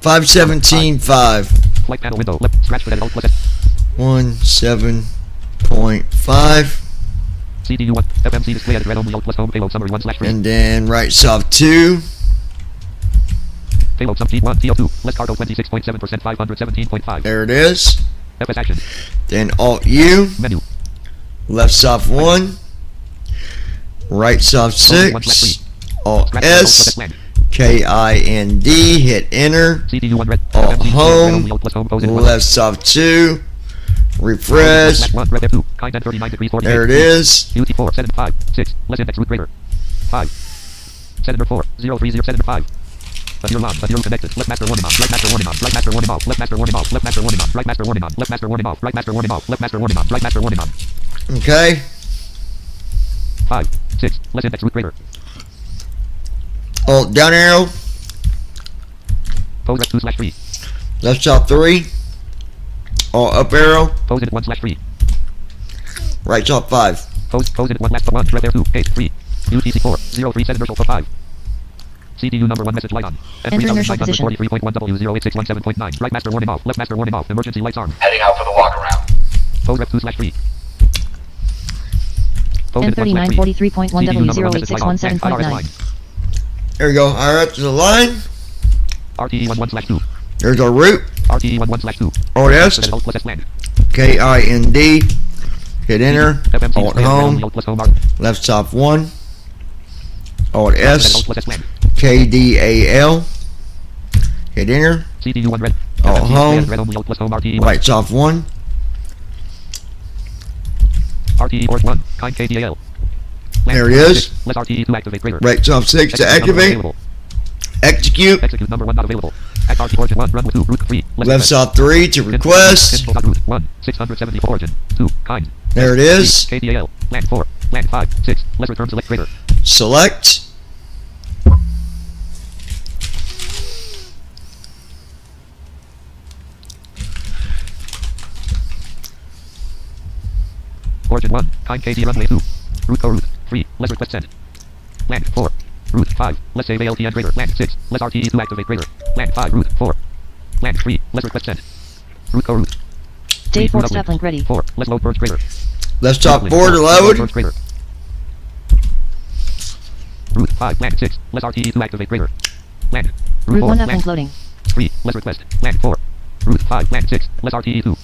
517.5. Flight panel window. Left. Scratch with edit alt plus S. 17.5. CDU 1. FMC display edit red only alt plus home payload summary 1/3. And then right soft 2. Payload sum T1. TO2. Less cargo 26.7%. 517.5. There it is. FS action. Then Alt U. Menu. Left soft 1. Right soft 6. Alt Scratch with edit alt plus S S. blank. KIND. Hit enter. CDU 1 red. Alt FMC display edit red home. only alt plus home pose in 1. Left soft 2. Refresh. Slash 1. Red F2. Kind and 39 degrees 48. There it is. UT4. 7 5 6. Less index root greater. 5. Senator 4. 030 Senator 5. Adhere on. Adhere connected. Left master warning off. Right master warning off. Right master warning off. Left master warning off. Left master warning off. Right master warning on. Left master warning off. Right master warning off. Left master warning on. Right master warning on. Okay. 5 6. Less index root greater. Alt down arrow. Pose rep 2/3. Left soft 3. Alt up arrow. Pose in 1/3. Right soft 5. Pose in 1 last 1. Red there 2 8 3. UTC 4 03 Senator 5. CDU number 1 message light on. Enter inertial position. 3943.1 W08617.9. Right master warning off. Left master warning off. Emergency lights on. Heading out for the walk around. Pose rep 2/3. Pose in 3943.1 W08617.9. There we go. Alright, to the line. RTE 11/2. There's our route. RTE 11/2. Alt S. Alt plus S land. KIND. Hit enter. FMC Alt square, home. Alt plus home R. Left soft 1. Alt S. Alt plus S land. KDAL. Hit enter. CPU 1 red. Alt FMC home. square, red only, Alt plus home RTE 1. Right soft 1. RTE port 1. Kind KDAL. Land There it is. 6. Less RTE to activate greater. Right soft 6 to Execute number activate. unavailable. Execute. Execute number 1 not available. Act RT origin 1 run with 2 root 3. Left soft 3 to request. Root 1 674 origin 2 kind. There it is. KDAL. Land 4. Land 5 6. Let's return select greater. Select. Origin 1. Kind KD runway 2. Root co root 3. Let's request send. Land 4. Root 5. Let's save ALT and greater. Land 6. Let's RTE to activate greater. Land 5 root 4. Land 3. Let's request send. Root co root. Day 4 root step link ready. 4. Let's load purge greater. Left top Link 4 to Purge load. greater. Root 5. Land 6. Let's RTE to activate greater. Land. Route 4. 1 Land uplink loading. 3. Let's request. Land 4. Root 5. Land 6. Let's RTE 2.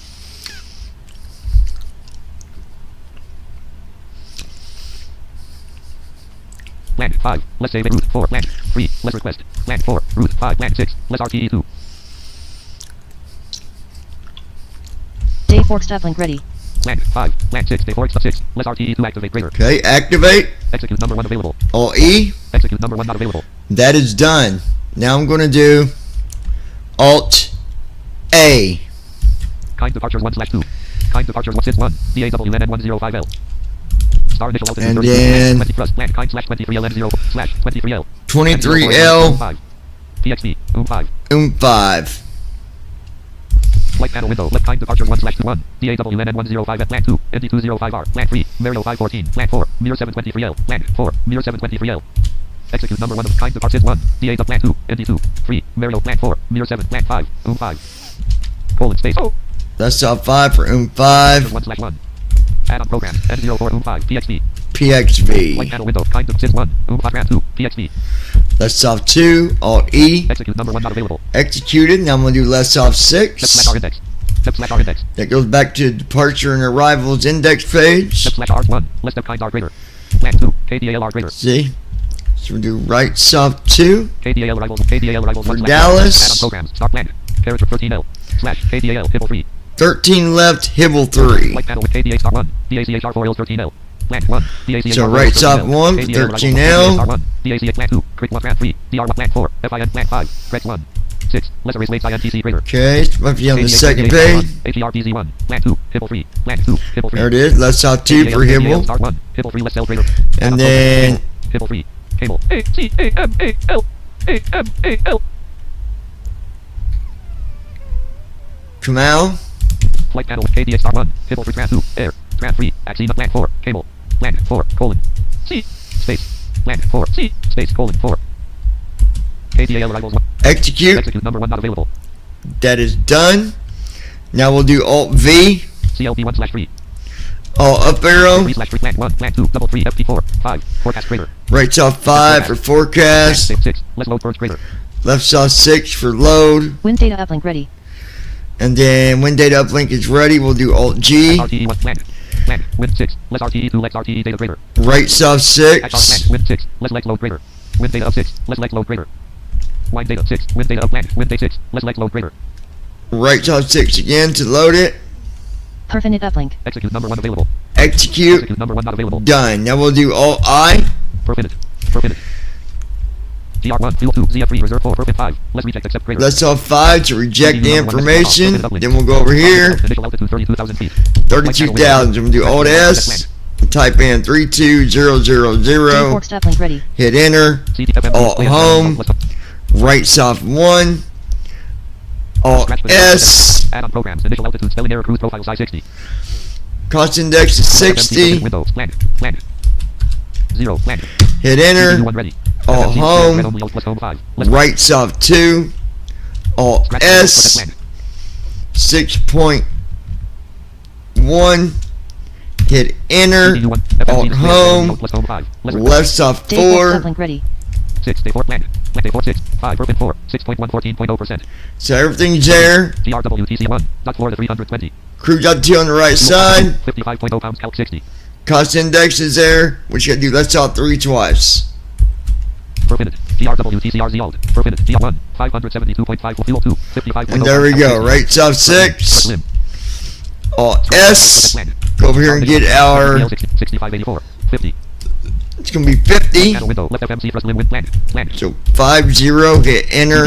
Land 5. Let's save it. Root 4. Land 3. Let's request. Land 4. Root 5. Land 6. Let's RTE 2. Day 4 step link ready. Land 5. Land 6. Day 4. Step 6. Let's RTE to activate greater. Okay, activate. Execute number 1 available. Alt E. Execute number 1 not available. That is done. Now I'm going to do Alt A. Kind departures 1/2. Kind departures 1 since 1. DAWNN 105L. Star initial altitude And 32, then 20 thrust. Land kind /23LN0 /23L. 23L 5. PXB. 5. 5. Flight panel window. Left kind departure 1/1. DAWNN 105 at land 2. ND205R. Land 3. Mario 514. Land 4. Mir 723L. Land 4. Mir 723L. Execute number 1 of kind departures 1. DA of land 2. ND2. 3. Mario land 4. Mir 7. Land 5. 5. Colon space. Oh. That's top 5 for 5. 1/1. Add-on program. N04 5. PXB. Flight PXV. panel window. Kind of sys 1. 5 ram 2. PXB. That's top 2. Alt E. Execute number 1 not available. Executed. Now I'm going to do left soft Left 6. /R index. Left /R index. That goes back to departure and arrivals index page. Left /R1. Left of kind R greater. Land 2. KDAL greater. See? So we'll do right soft 2. KDAL arrivals. KDAL arrivals. For 1/1. Dallas. Add-on programs. Start land. Character 13L. /KDAL Hibble 3. 13 left, Hibble 3. Flight panel with KDA star 1. DACHR 4 L 13L. Land 1. DACHR So right soft 1, 13L. 1. DACH land 2. Crit 1 land 3. DR 1 land 4. FIN land 5. Threat 1. 6. Lesser race weights INTC greater. Okay, it's might be on the second page. HERPZ 1. Land 2. Hibble 3. Land 2. Hibble 3. There it is, left soft 2 for Hibble. Star 1. Hibble 3 less L greater. And then Hibble 3. Cable. ACAMAL. AMAL. Kamal. Flight panel with KDA star 1. Hibble 3 tran 2. Air. Tran 3. Axie not land 4. Cable. Land 4. Colon. C. Space. Land 4. C. Space colon 4. KDAL arrivals 1. Execute. Execute number 1 not available. That is done. Now we'll do Alt V. CLB 1/3. Alt up arrow. 3/3 land 1. Land 2. Double 3 FT4. 5. Forecast greater. Right soft 5 for Land forecast. 6. Let's load purge greater. Left soft 6 for load. Wind data uplink ready. And then when data uplink is ready, we'll do Alt G. RTE 1 land. Land. Wind 6. Let's RTE 2. Let's RTE data greater. Right soft Land. 6. Wind 6. Let's let load greater. Wind data of 6. Let's let load greater. Wind data 6. Wind data of land. Wind day 6. Let's let load greater. Right soft 6 again to load it. Perfinite uplink. Execute number 1 available. Execute. Execute number 1 not available. Done. Now we'll do Alt I. Perfinite. Perfinite. GR1. Fuel 2. ZF3. Reserve 4. Perfect 5. Let's reject except greater. Left soft 5 to reject the information. Then we'll go over here. Initial altitude 32,000 feet. 32,000. We'll do Alt S. Type in 32000. Day 4 step link ready. Hit enter. Alt home. Right soft 1. Alt S. Add-on programs. Initial altitude. Spelling error. Cruise profile size 60. Cost index is 60. Windows. Land. Land. 0. Land. Hit enter. One ready. Alt home. Red only, Alt plus home 5. Right soft 2. Alt S. 6.1. Hit enter. Alt home. Left soft Day 4 step 4. link ready. 6. Day 4. Land. Land day 4. 6. 5. Perpin 4. 6.1 14.0%. So everything's there. GRWTC 1. Dot Florida 320. Cruise altitude on the right side. 55.0 pounds, calc 60. Cost index is there. What you gotta do? Let's off 3 twice. Per minute. TRW TCRZ alt. Per minute. DR1. 572.5 fuel 2. 55.0. And there we go. Rates off 6. Alt S. Go over here and get our. 6584. 50. It's gonna be 50. Channel window. Left FMC thrust limb with blank. Blank. So 50. Hit enter.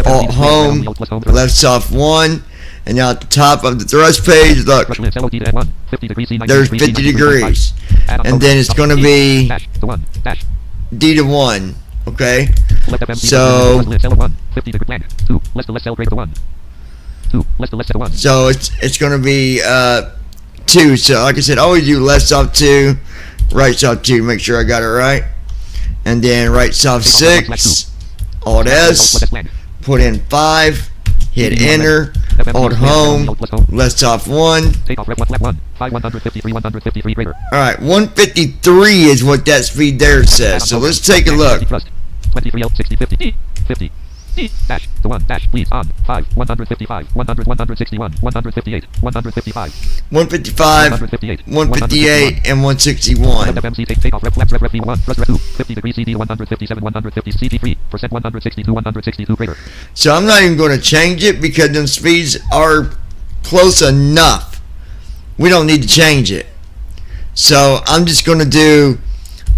Alt home. Left off 1. And now at the top of the thrust page, look. There's 50 degrees. And then it's gonna be D to 1. Okay. So. So it's gonna be 2. So like I said, always do left off 2, right off 2. Make sure I got it right. And then right off 6. Alt S. Put in 5. Hit enter. Alt home. Left off 1. Alright, 153 is what that speed there says. So let's take a look. 23 60 50 50 dash the 1 dash please on 5 155 100 161 158 155 155 158 and 161. FMC take off rep 1 thrust 2 50 degrees CD 157 150 CD3 percent 162 162 greater. So I'm not even going to change it because them speeds are close enough. We don't need to change it. So I'm just going to do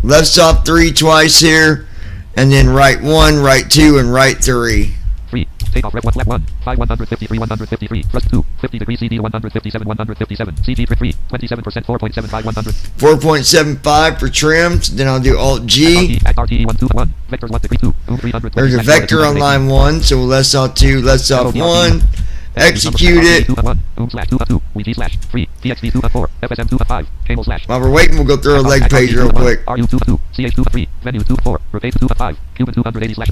left off 3 twice here. And then right 1, right 2, and right 3. 3. Take off rep 1 5 153 153 thrust 2 50 degrees CD 157 157 CD 3 27% 4.75 100 4.75 for trims. Then I'll do Alt G. RTE 1 2 1 vectors 1 degree 2 300. There's a vector on line 1, so left off 2, left off 1. Execute it. While we're waiting, we'll go through our leg page real quick. CH2-3, venue 2-4, rotate 2-5, Cuban 280 slash.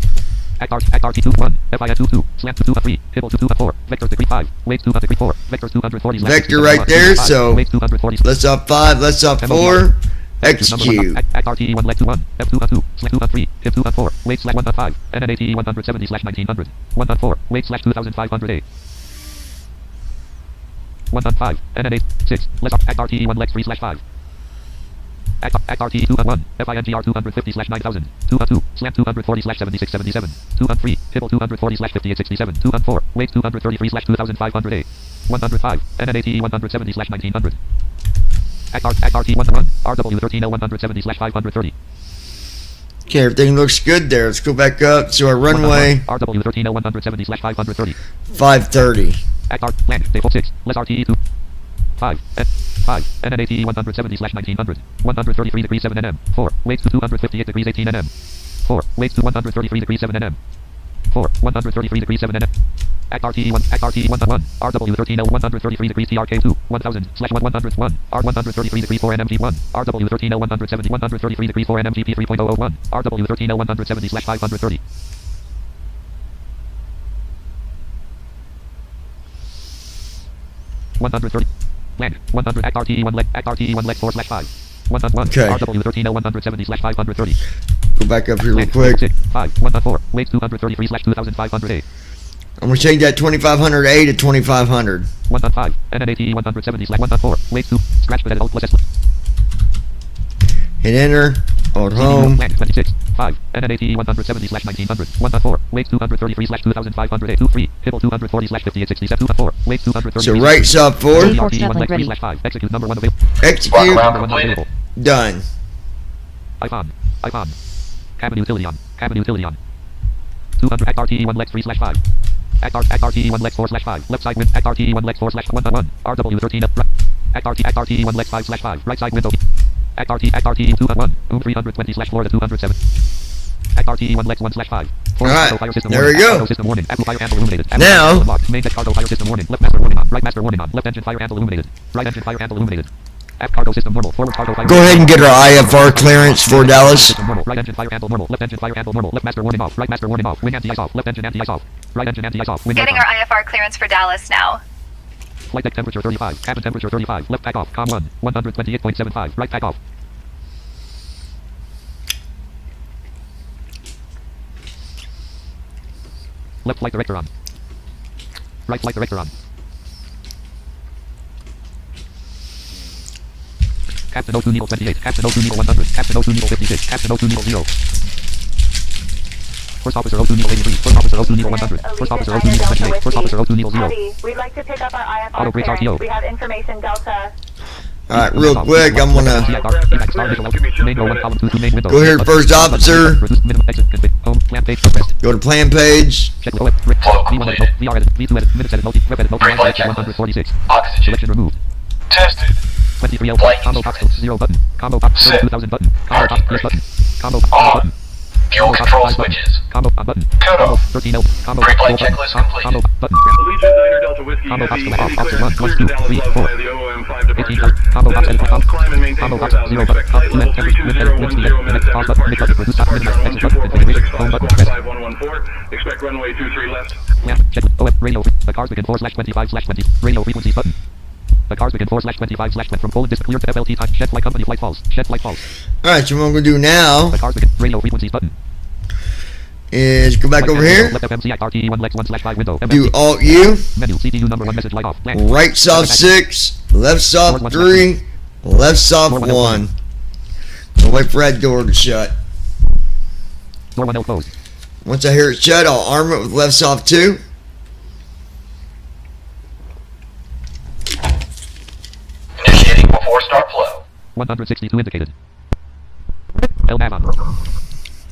ACT-RT 2-1, FIS 2-2, slant 2-3, Hibble 2-4, vector 3-5, weights 2-4, vectors 240 slash. Vector right there, so let's off 5, let's off 4. Execute. ACT-RT 1 leg 2-1, F2-2, slant 2-3, hip 2-4, weight slash 1-5, NNATE 170 slash 1900, 1-4, weight slash 2500 1-5, NNA 6, let's up ACT-RT 1 leg 3 slash 5. ACT-RT 2-1, FINGR 250 slash 9000, 2-2, slant 240 slash 7677, 2-3, Hibble 240 slash 5867, 2-4, weight 233 slash 2500 105, NNATE 170 slash 1900. ACT-RT 1-1, RW13L 170 slash 530. Okay, everything looks good there. Let's go back up to our runway. RW13L 170 slash 530. 530. ACT land, default 6, less RTE 2. 5, 5, NNATE 170 slash 1900, 133 degrees 7 nm, 4, weights to 258 degrees 18 nm, 4, weights to 133 degrees 7 nm, 4, 133 degrees 7 nm. ACT-RTE 1, ACT-RTE 1-1, RW13L 133 degrees TRK2, 1000, slash 101, R133 degrees 4 NMG1, RW13L 170, 133 degrees 4 NMGP 3.001, RW13L 170 slash 530. Land 100 ACT-RTE 1 leg ACT-RTE 1 leg 4 slash 5 1-1 Okay. RW13L 170 slash 530. Go back up here real quick. 5 1-4 weights 233 slash 2500 I'm gonna change that 2500A to 2500. 1.5 NNATE 170 slash 1.4 weights 2 scratch pedal alt plus S. Hit enter. Alt home. 26 5 NNATE 170 slash 1900 1.4 weights 233 slash 2500 23 Hibble 240 slash 5867 2.4 weights 230. So right sub 4. Ready. 5 execute number 1 available. Execute. Number 1 available. Done. Icon. Cabin utility on. 200 ACT-RTE 1 leg 3 slash 5. ACT-RTE 1 leg 4 slash 5. Left side wind. ACT-RTE 1 leg 4 slash 1-1. RW13 up. ACT-RTE 1 leg 5 slash 5. Right side window. ACT-RTE 2-1. 320 slash Florida 207. ACT-RTE 1 leg 1 slash 5. Alright, there we go. Now, main deck cargo fire system warning. Left master warning on. Right master warning on. Left engine fire handle illuminated. Right engine fire handle illuminated. App cargo system normal. Forward cargo fire. go ahead and get our IFR clearance for Dallas. Right engine fire handle normal. Left engine fire handle normal. Left master warning off. Right master warning off. Wing anti-ice off. Left engine anti-ice off. Right engine anti-ice off. Getting our IFR clearance for Dallas now. Flight deck temperature 35. Cabin temperature 35. Left pack off. Com 1. 128.75. Right pack off. Left flight director on. Right flight director on. Captain 02 needle 28. Captain 02 needle 100. Captain 02 needle 56. Captain 02 needle 0. First Officer 02 needle 83. First Officer 02 needle 100. First Officer 02 needle 28. First Officer 02 needle 0. We'd like to pick up our IFR Auto brakes clearance. RTO. We have information Delta. Alright, real quick, I'm gonna go here to first officer. Go to plan page. Flow completed. Pre-flight checklist. Oxygen. Selection removed. Tested. 23L. Flight Combo box instruments. 0 button. Combo box Set. 2000 button. Combo box yes button. Combo box On. button. Fuel control switches. Combo on button. Cut Combo off. 13L. Combo Pre-flight button. checklist completed. Combo button. Allegiant Niner Delta Whiskey Combo box Heavy, select off. Heavy Officer 1, clearance 1, 2, cleared to 3, Dallas 4. Love by the OOM 5 18 departure. Combo box Descend edit files, off. climb and maintain Combo box 4000. 0 button. Expect flight level 320 minutes Pause after button. Mix departure. button. Reduce Departure minimum exit button. 124.6, Configuration. Home button. squawk Press. 5114. Expect runway 23 left. Lamp. Check. OF. Radio. The cars begin 4/25/20. Radio frequencies button. The cars begin 4/25/20 from Poland. Clear to FLT time. Shed flight company flight false. Shed flight false. Alright, so what I'm gonna do now The cars begin. Radio frequencies button. is go back over here. Left FMCI RTE 1 Lex 1/5 window. Do Alt U. Menu. CPU number 1 message light off. Blank. Right soft 6. Left soft 3. Left soft 1. So wait for that door to shut. Door 1L closed. Once I hear it shut, I'll arm it with left soft 2. Initiating before start flow. 162 indicated. L nav on.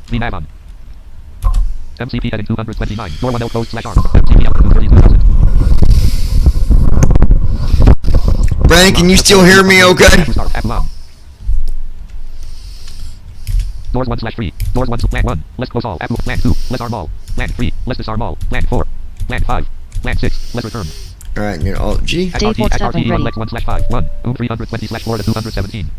V nav on. MCP heading 229. Door 1L closed /arm. MCP altitude 32,000. Brandon, can you still hear me okay? Start. Apple on. Doors 1/3. Doors 1 plan 1. Let's close all. Apple plan 2. Let's arm all. Plan 3. Let's disarm all. Plan 4. Plan 5. Plan 6. Let's return. Alright, get Alt G. Default stuff and RTE 1 ready. Lex 1/5. 1. 320/Florida 217.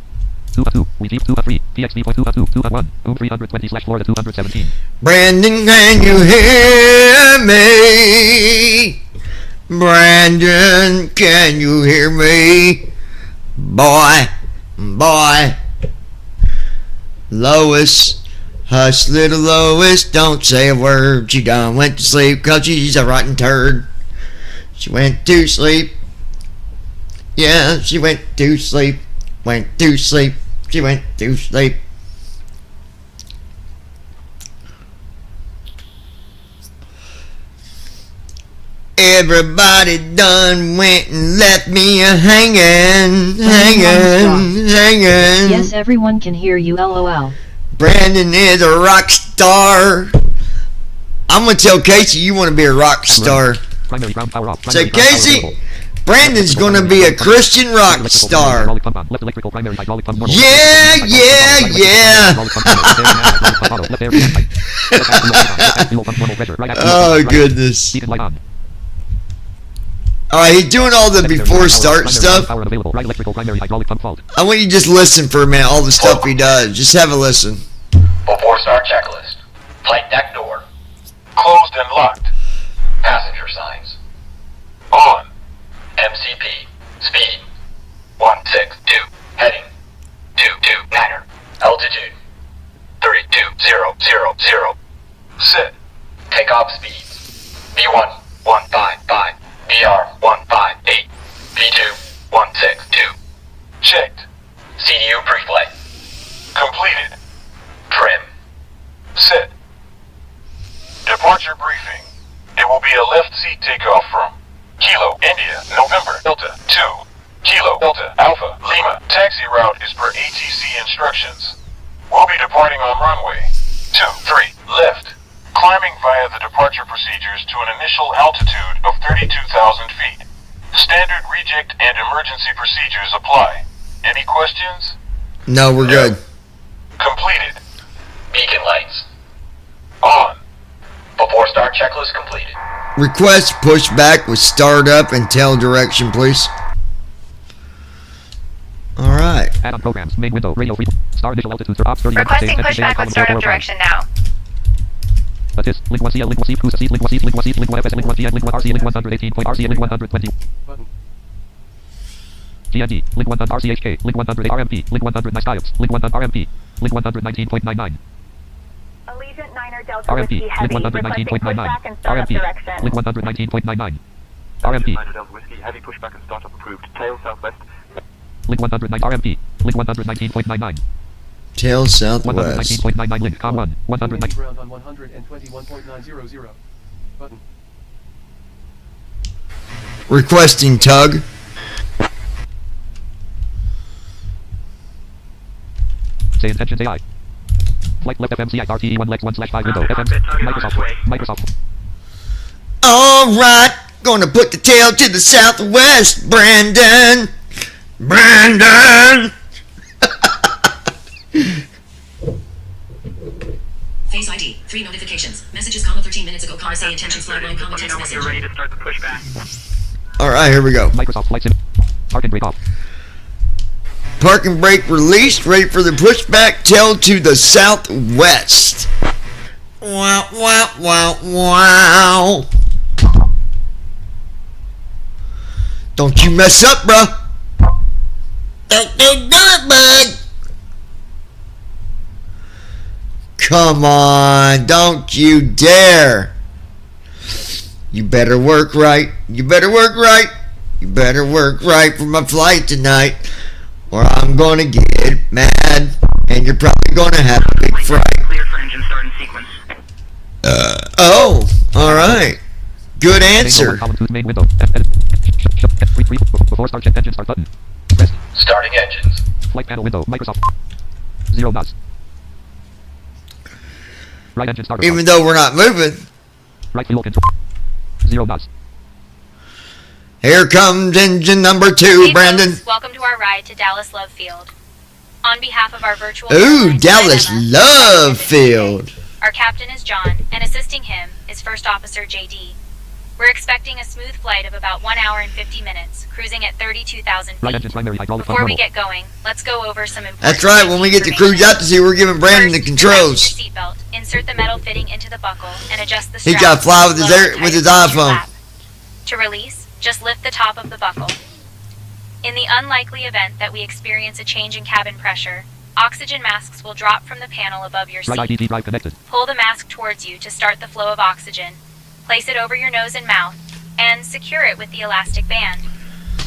2 we keep 2-3. PXB.2 2-1. 320/Florida 217. Brandon, can you hear me? Brandon, can you hear me? Boy, boy. Lois, hush little Lois, don't say a word. She done went to sleep 'cause she's a rotten turd. She went to sleep. Yeah, she went to sleep. Went to sleep. She went to sleep. Everybody done went and left me a hanging. Yes, everyone can hear you, lol. Brandon is a rock star. I'm gonna tell Casey you want to be a rock star. Primary ground power off. Say, Primary ground power Casey, available. Brandon's gonna be a Christian rock Electrical star. hydraulic pump on. Left electrical primary hydraulic pump normal. Yeah, Hydraulic yeah, pump, hydraulic pump, left air gas, hydraulic pump, auto. Left air gas pipe. Left air fuel pump normal pressure. Right air fuel Oh pump, right air. goodness. Beacon light on. Alright, he's doing all the Secondary before power, start primary stuff. power available. Right electrical primary hydraulic pump fault. I want you to just listen for a minute, all the stuff he does. Just have a listen. Before start checklist. Flight deck door. Closed and locked. Passenger signs. On. MCP. Speed. 162. Heading. 229er. Altitude. 32000. Set. Takeoff speeds. B1 155. BR 158. B2 162. Checked. CDU pre-flight. Completed. Trim. Set. Departure briefing. It will be a left seat takeoff from Kilo, India, November, Delta, 2. Kilo, Delta, Alpha, Lima. Taxi route is per ATC instructions. We'll be departing on runway 23 left. Climbing via the departure procedures to an initial altitude of 32,000 feet. Standard reject and emergency procedures apply. Any questions? No, we're good. Completed. Beacon lights. On. Before start checklist completed. Request pushback with start up and tail direction, please. Alright. Add-on programs. Main window. Radio free. Star initial altitude. Ops 31. Requesting Stage, pushback column with startup 445. direction now. Assist. Link 1 CL. Link 1 C. Cruise seat. Link 1 seat. Link 1 seat. Link 1 FS. Link 1 TN. Link 1 RC. Link 118. RC. Link 120. Button. GND. Link 100 RCHK. Link 100 RMP. Link 100 nice dials. Link 100 RMP. Link 119.99. Allegiant Niner Delta RMP. Whiskey Link Heavy, requesting 119.99. pushback and startup RMP. direction. Link 119.99. RMP. Delta Whiskey Heavy pushback and startup approved. Tail southwest. Link 109 RMP. Link 119.99. Tail southwest. 119.99 link. Com 1. 119. Ground on 121.900. Button. Requesting tug. Say intentions AI. Flight left FMCI RTE1 Lex 1/5 window. FM. Microsoft. Alright, gonna put the tail to the southwest, Brandon. Brandon! Face ID. 3 notifications. Messages, 13 minutes ago, say intentions, flatline, text message. Ready to start the pushback. Alright, here we go. Microsoft Flight Sim. Park and brake off. Park and brake released, ready for the pushback, tail to the southwest. Wow, wow, wow, wow. Don't you mess up, bruh. Don't do it, bud. Come on, don't you dare. You better work right. You better work right. You better work right for my flight tonight, or I'm gonna get mad, and you're probably gonna have a big fright. Clear for engine start in sequence. Oh, alright. Good answer. Column 2 main window. Before start, check engine start button. Rest. Starting engines. Flight panel window. Microsoft. 0 knots. Right engine starter. Even though we're not moving. Right fuel control. 0 knots. Here comes engine number 2, Hey Brandon. folks, welcome to our ride to Dallas Love Field. On behalf of our virtual Ooh, airlines, Dallas Emma, Love Field. our captain is John, and assisting him is First Officer JD. We're expecting a smooth flight of about 1 hour and 50 minutes, cruising at 32,000 Right feet. engine primary hydraulic pump Before we normal. get going, let's go over some important That's right, when we get the cruise out to sea, we're giving Brandon the First, controls. fasten your seatbelt, insert the metal fitting into the buckle, and adjust the He's strap. gotta fly with his slow and with his tight against your iPhone. lap. To release, just lift the top of the buckle. In the unlikely event that we experience a change in cabin pressure, oxygen masks will drop from the panel above your Right seat. IDT drive connected. Pull the mask towards you to start the flow of oxygen. Place it over your nose and mouth, and secure it with the elastic band.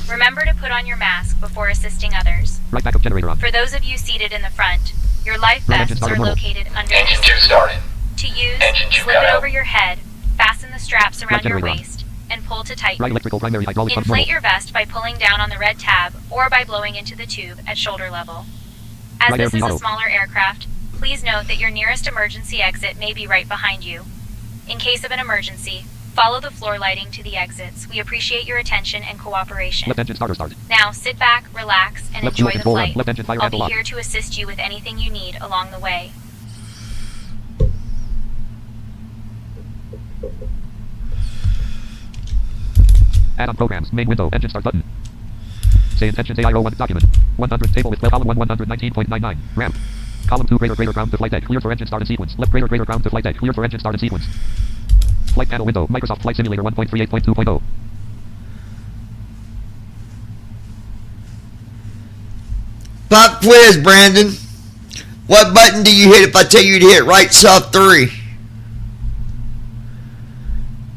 Remember to put on your mask before assisting others. Right backup generator on. For those of you seated in the front, your life Right engine vests are started normal. located under Engine the 2 seat. started. To use, Engine 2 slip cut it out. over your head, fasten the straps around your generator on. waist, and pull to tighten. Right electrical primary hydraulic pump Inflate normal. your vest by pulling down on the red tab or by blowing into the tube at shoulder level. As Right this is air a auto. smaller aircraft, please note that your nearest emergency exit may be right behind you. In case of an emergency, follow the floor lighting to the exits. We appreciate your attention and cooperation. Left engine starter start. Now sit back, relax, and Left fuel enjoy the control on. flight. Left engine fire I'll handle be lock. here to assist you with anything you need along the way. Add-on programs. Main window. Engine start button. Say intentions AI01 document. 100 table with column 1 119.99. Ramp. Column 2 greater ground to flight deck. Clear for engine start and sequence. Left greater ground to flight deck. Clear for engine start and sequence. Flight panel window. Microsoft Flight Simulator 1.38.2.0. Pop quiz, Brandon. What button do you hit if I tell you to hit right soft 3?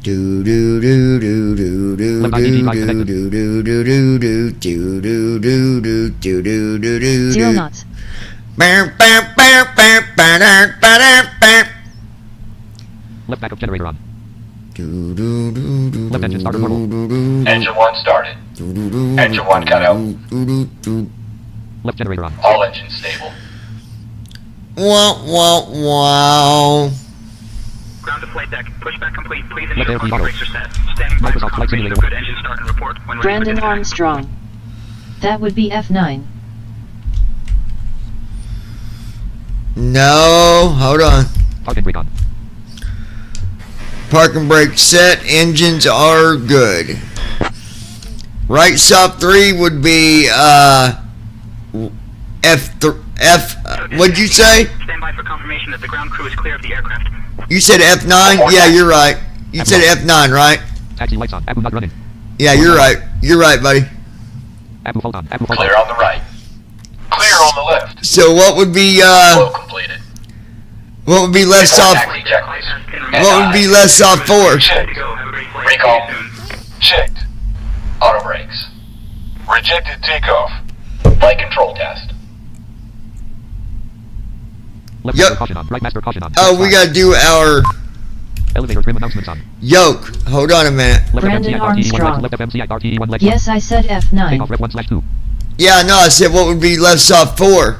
Do do do do do do Left do IDT do drive do connected. do do do do do do do do do do do do 0 do. knots. Bam, bam, bam, bam, bam, bam, bam. Left backup generator on. Do do do do Left engine starter normal. do do Engine 1 started. do do do. Engine 1 cut out. Do do do. Left generator on. All engines stable. Wow, wow, wow. Ground to flight deck. Pushback complete. Please Left ensure air parking auto. brakes are set. Standing by for Microsoft Flight confirmation Simulator. of good engine start and report when ready for Brandon dispatch. Armstrong. That would be F9. No, hold on. Park and brake on. Park and brake set. Engines are good. Right soft 3 would be what'd you say? Stand by for confirmation that the ground crew is clear of the aircraft. You said F9? Yeah, you're right. You said F9, right? Taxi lights on. Abu not running. Yeah, you're right. You're right, buddy. Abu hold on. Abu hold Clear on. on the right. Clear on the left. So what would be Flow completed. what would be left soft Taxi checklist. what would be left soft 4? Checked. Go. Have a great flight. Recall. See you soon. Checked. Auto brakes. Rejected takeoff. Flight control test. Left Yep. master caution on. Right master caution on. Oh, we gotta do our Elevator trim announcements on. yoke. Hold on a minute. Left Brandon FMCI RTE1 Armstrong. left FMCI RTE1 leg. Yes, I said Take off F9. rep 1/2. Yeah, no, I said what would be left soft 4.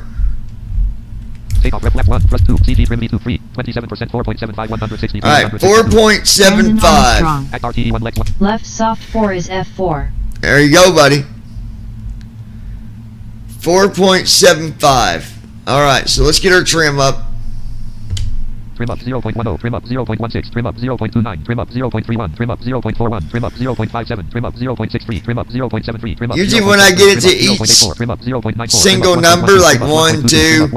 Take off rep left 1 thrust 2 CG trim V2 free 27% 4.75 160. All right, Brandon 4.75. Armstrong. Act RTE1 leg 1. Left soft 4 is F4. There you go, buddy. 4.75. All right, so let's get our trim up. Trim up 0.10, trim up 0.16, trim up 0.29, trim up 0.31, trim up 0.41, trim up 0.57, trim up 0.63, trim up 0.73, trim up. Usually when I get it to each single number, like 1, 2,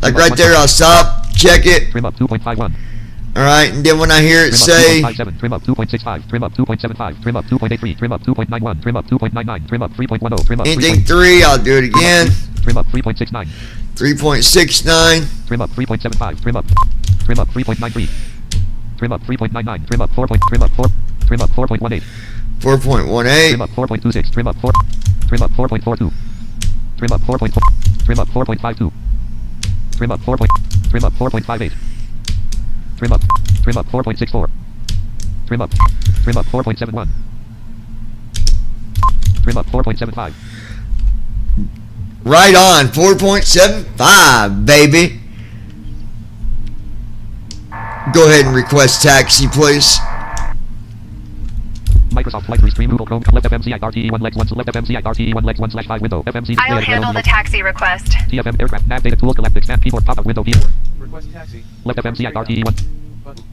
like right there, I'll stop, check it. Trim up 2.51. All right, and then when I hear it say, trim up 2.65, trim up 2.75, trim up 2.83, trim up 2.91, trim up 2.99, trim up 3.10, trim up anything 3, I'll do it again. Trim up 3.69. 3.69. Trim up 3.75. Trim up 3.93. Trim up 3.99. Trim up 4. Trim up 4. Trim up 4.18. 4.18. Trim up 4.26. Trim up 4. Trim up 4.42. Trim up 4.4. Trim up 4.52. Trim up 4. Trim up 4.58. Trim up 4.64. Trim up 4.71. Trim up 4.75. Right on, 4.75, baby. Go ahead and request taxi, please. Microsoft Flight Restream Google Chrome left FMCI RTE1 legs 1 left FMCI RTE1 legs 1/5 window FMC I'll handle the taxi request. TFM aircraft nav data tool collect expand keyboard pop up window view Request taxi. left FMCI RTE1 Button.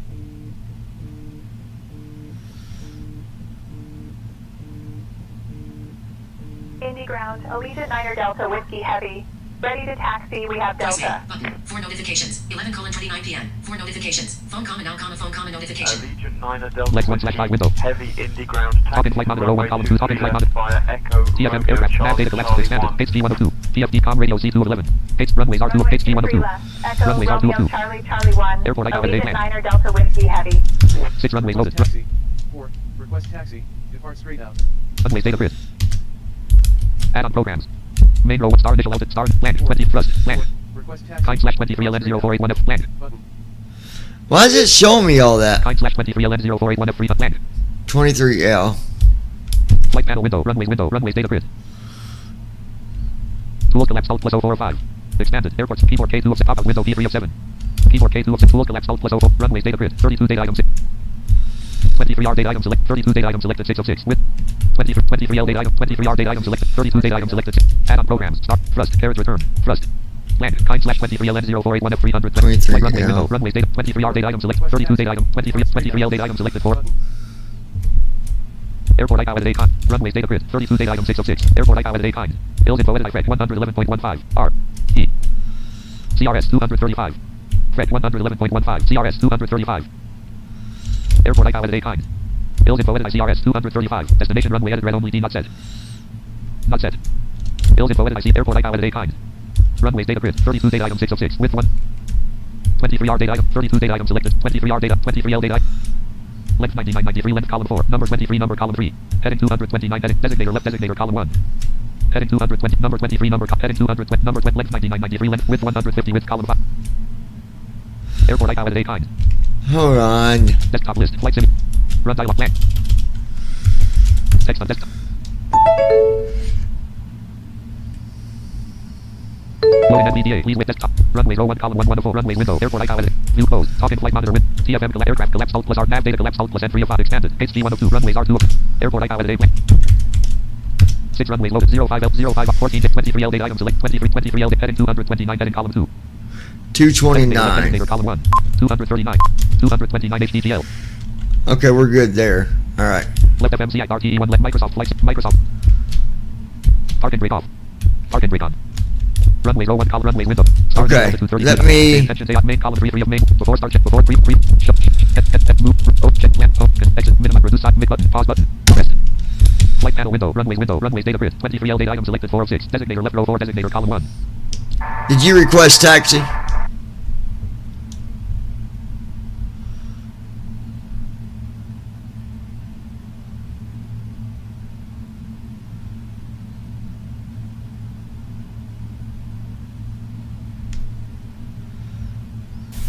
Indy ground, Allegiant 9 Delta Whiskey Heavy. Ready to taxi, we have Voicemail Delta. button. 4 notifications. 11:29 p.m. 4 notifications. Phone comma now comma phone comma notification. Allegiant 9 Delta legs 1/5 window Heavy Indy ground top in flight monitor 01 column 2 top in flight monitor via Echo TFM aircraft nav data collapse expanded HG102 PFD com radio C211 H runways R2 Runway 23 HG102 left. Echo Runways Romeo R202 Charlie Charlie 1. Airport ICAO Allegiant at 9 Delta Whiskey Heavy. 6 runways loaded Request taxi. 4. Request taxi. Depart straight out. runways data grid add-on programs main row 1 star initial output star land 20 thrust land Request taxi. kind /23 LN0481F land Button. Why is it showing me all that? kind /23 LN0481F3 land 23L. flight panel window runways data grid tool collapse alt plus 0405 expanded airports keyboard K2 of pop up window P3 of 7 keyboard K2 of tool collapse alt plus 04 runways data grid 32 date item 6 23R date item select 32 date item selected 6 of 6 with 23L date item 23R date item selected 32 date item selected add-on programs start thrust carriage return thrust land kind /23LN0481F300 23 runway L. window runways data 23R date item select 32 date item 23L date item selected 4 airport ICAO at a kind runways data grid 32 date item 6 of 6 airport ICAO at a kind ills info edit Fred 111.15 R E CRS 235 Fred 111.15 CRS 235 airport ICAO at a kind ills info edit CRS 235 destination runway edit red only D not set ills info edit IC airport ICAO at a kind runways data grid 32 date item 6 of 6 with 1 23R date item 32 date item selected 23R data 23L date item length 9993 length column 4 number 23 number column 3 heading 229 heading designator left designator column 1 heading 220 number 23 number heading 220 number 20 length 9993 length width 150 width column 5 airport ICAO at a kind Hold on. desktop list flight sim run dialog blank text on desktop load in NVDA please with desktop runways row 1 column 1 runways window airport ICAO edit view closed talking flight monitor with TFM aircraft collapse alt plus R nav data collapse alt plus N3 of 5 expanded HG102 runways R2 of airport ICAO edit blank 6 runways loaded 05L 05 14 23L date item select 23L heading 229 heading column 2 229. designator column 1 239 229 HDTL Okay, we're good there. All right. left FMCI RTE1 left Microsoft flights Microsoft parking brake off parking brake on runway row 1 column runway window start Okay, altitude 30 let feet. me- Attention say main column 3 of main before start check before pre shut move check lamp exit minimum reduce side mid button pause button rest flight panel window runways data grid 23L date item selected 4 of 6 designator left row 4 designator column 1 Did you request taxi?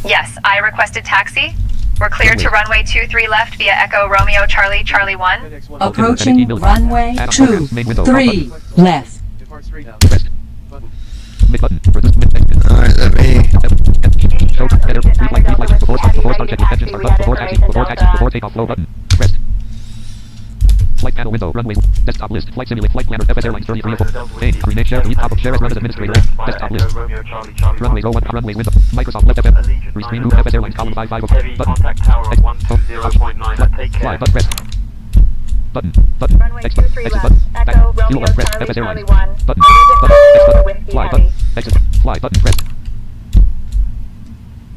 Yes, I requested taxi. We're cleared to runway 23 left via Echo Romeo Charlie Charlie 1. Approaching runway 23 left. Depart straight out. Button. Mid button. Alright, let me. Show header. Before start check engine start before taxi before takeoff flow button. Rest. Flight panel window runway desktop list flight simulate flight planner FS Airlines 3304 name rename share lead top share as run as administrator desktop list runway 01 runway window Microsoft left FM rescreen move FS Airlines column 550 button Contact tower 120.9. Take care. fly button rest button button Runway exit button 23 exit left. button Echo back fuel Romeo left rest Charlie FS Airlines Charlie 1. button Allegiant button Niner exit Delta button Whiskey fly Heavy. button exit fly button rest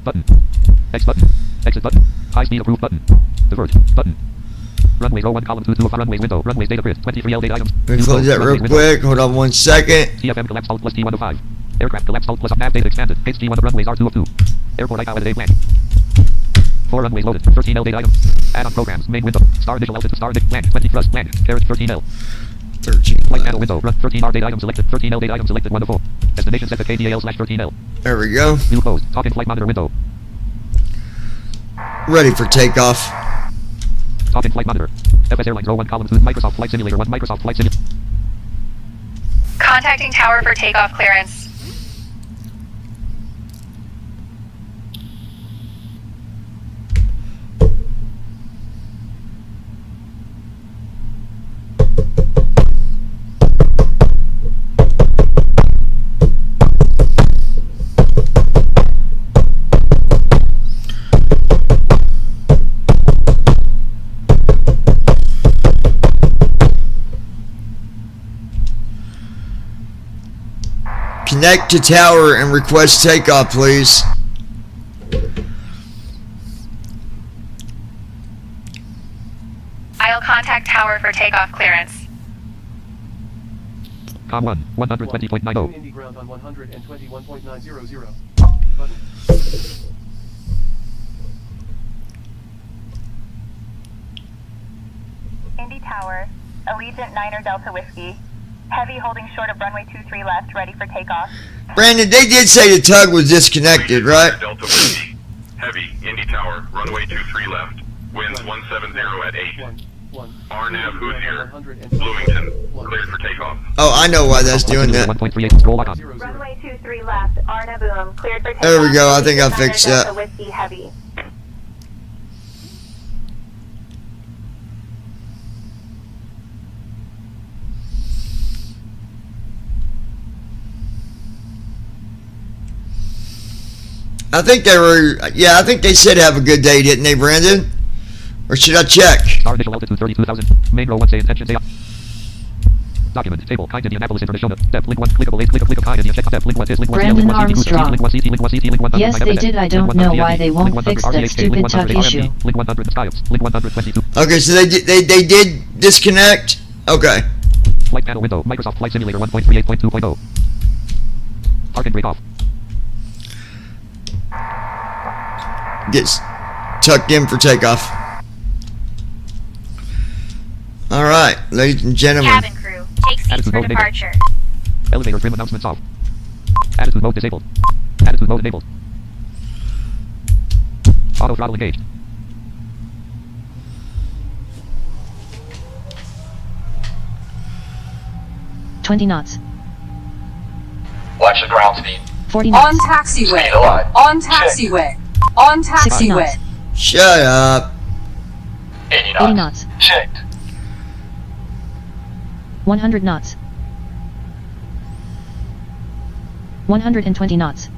button X button exit button high speed approved button divert button runways 01 column 225 runways window runways data grid 23 data items Let me close that real quick. Hold on 1 second. CFM collapsed alt plus T105 aircraft collapsed alt plus nav data expanded gates G1 runways R2 of 2 airport ICAO at a blank 4 runways loaded 13L data items add-on programs main window star initial altitude star blank 20 thrust blank carrot 13L 13. flight panel window run 13R data item selected 13L data item selected 1 of 4 destination set to KDAL/13L There we go. view closed talking flight monitor window Ready for takeoff. talking flight monitor FS Airlines 01 column 2 Microsoft Flight Simulator 1 Microsoft Flight Simulator Contacting tower for takeoff clearance. Connect to tower and request takeoff, please. I'll contact tower for takeoff clearance. Com 1 120.90 Indy ground on 121.900. Button. Indy Tower, Allegiant Niner Delta Whiskey. Heavy holding short of runway 23 left, ready for takeoff. Brandon, they did say the tug was disconnected, right? Delta Whiskey. Heavy, Indy Tower, runway 23 left. Winds 170 at 8. RNAV, who's here? Bloomington, cleared for takeoff. Oh, I know why that's doing that. 1.38 scroll icon Runway 23 left, Arnaboom, cleared for takeoff. There we go, I think I Allegiant fixed Niner that. Delta Whiskey Heavy. I think they were, yeah, I think they said have a good day, didn't they, Brandon? Or should I check? star initial altitude 32,000 main row 1 say intention say document table kind Indianapolis international depth link 1 clickable 8 click kind India check depth link 1 is link 1 Brandon link 1 Armstrong. link 1 CT link 1 CT link 100 Yes, they did. I don't know why they won't fix that stupid tug issue. link 100 Skyos link 122 Okay, so they did disconnect? Okay. flight panel window Microsoft Flight Simulator 1.38.2.0 park and break off Gets tucked in for takeoff. Alright, ladies and gentlemen. Cabin crew, take seats Attitude for mode departure. elevator trim announcements off attitude mode disabled attitude mode enabled auto throttle engaged 20 knots. Watch the ground speed. 40 On knots. taxiway. Speed alive. On taxiway. On 60 knots. taxiway. Shut up. 80 knots. 80 knots. Checked. 100 knots. 120 knots.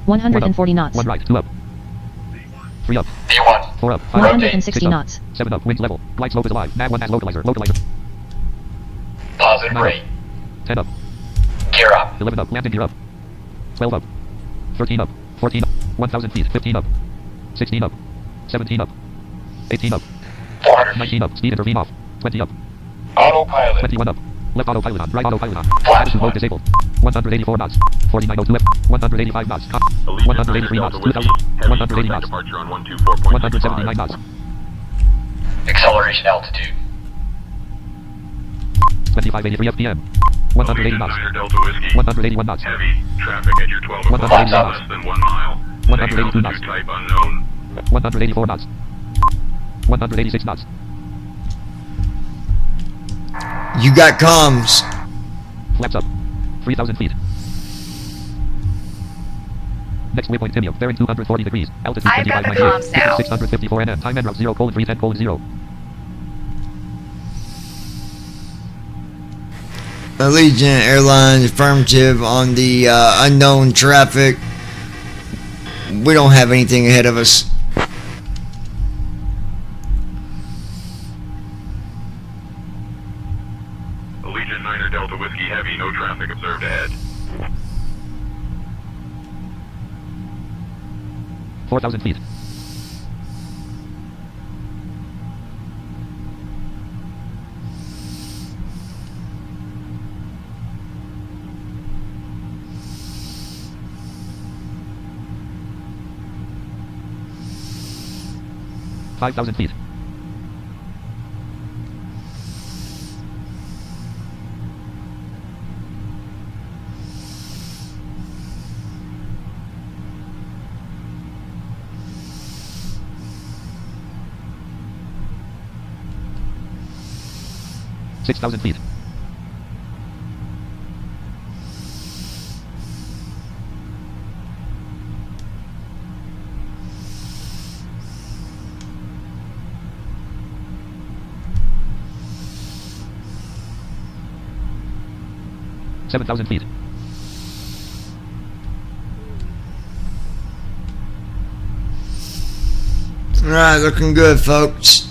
140 knots. 1 right 2 up 3 up V1. 4 up 5 up 160 6 up knots. 7 up wind level glide slope is alive nav 1 has localizer Positive 9 rate. up 10 up Gear up. 11 up landing gear up 12 up 13 up 14 up 1,000 feet 15 up 16 up 17 up 18 up 400 19 up speed intervene off 20 up Autopilot. 21 up left autopilot on right autopilot on Flash attitude mode one. disabled 184 knots 4902 f 185 knots 183 knots 2000 180 knots Departure on 124.65. 179 knots Acceleration altitude. 2583 fpm 180 knots. Niner Delta Whiskey. 181 knots. Heavy. Traffic at your 12 o'clock. 181 Less knots. than 1 mile. 182 knots. Altitude type unknown. 184 knots. 186 knots. You got comms. Flaps up. 3,000 feet. Next waypoint Timium, bearing 240 degrees. Altitude I've got 25 the comms now. 654 nm. Time en route 0:310:0. Allegiant Airlines affirmative on the unknown traffic. We don't have anything ahead of us. Allegiant Niner Delta Whiskey Heavy. No traffic observed ahead. 4,000 feet. Five thousand feet. 6,000 feet. 7,000 feet. 'Alright, looking good, folks.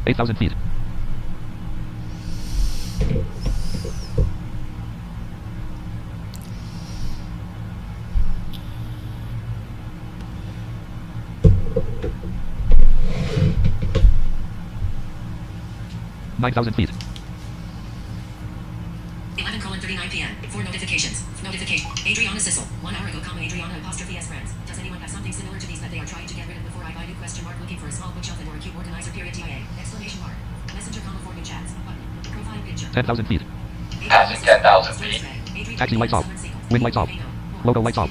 Eight thousand feet. 9,000 feet. 11:39 p.m. 4 notifications. Notification. Adriana Sissel. 1 hour ago, Adriana apostrophe S friends. Does anyone have something similar to these that they are trying to get rid of before I buy new question mark looking for a small bookshelf and or a cube organizer period TIA. Exclamation mark. Messenger comma for new chats. Button. Profile picture. 10,000 feet. Passing 10,000 feet. Taxi lights off. Wind lights off. Logo lights off.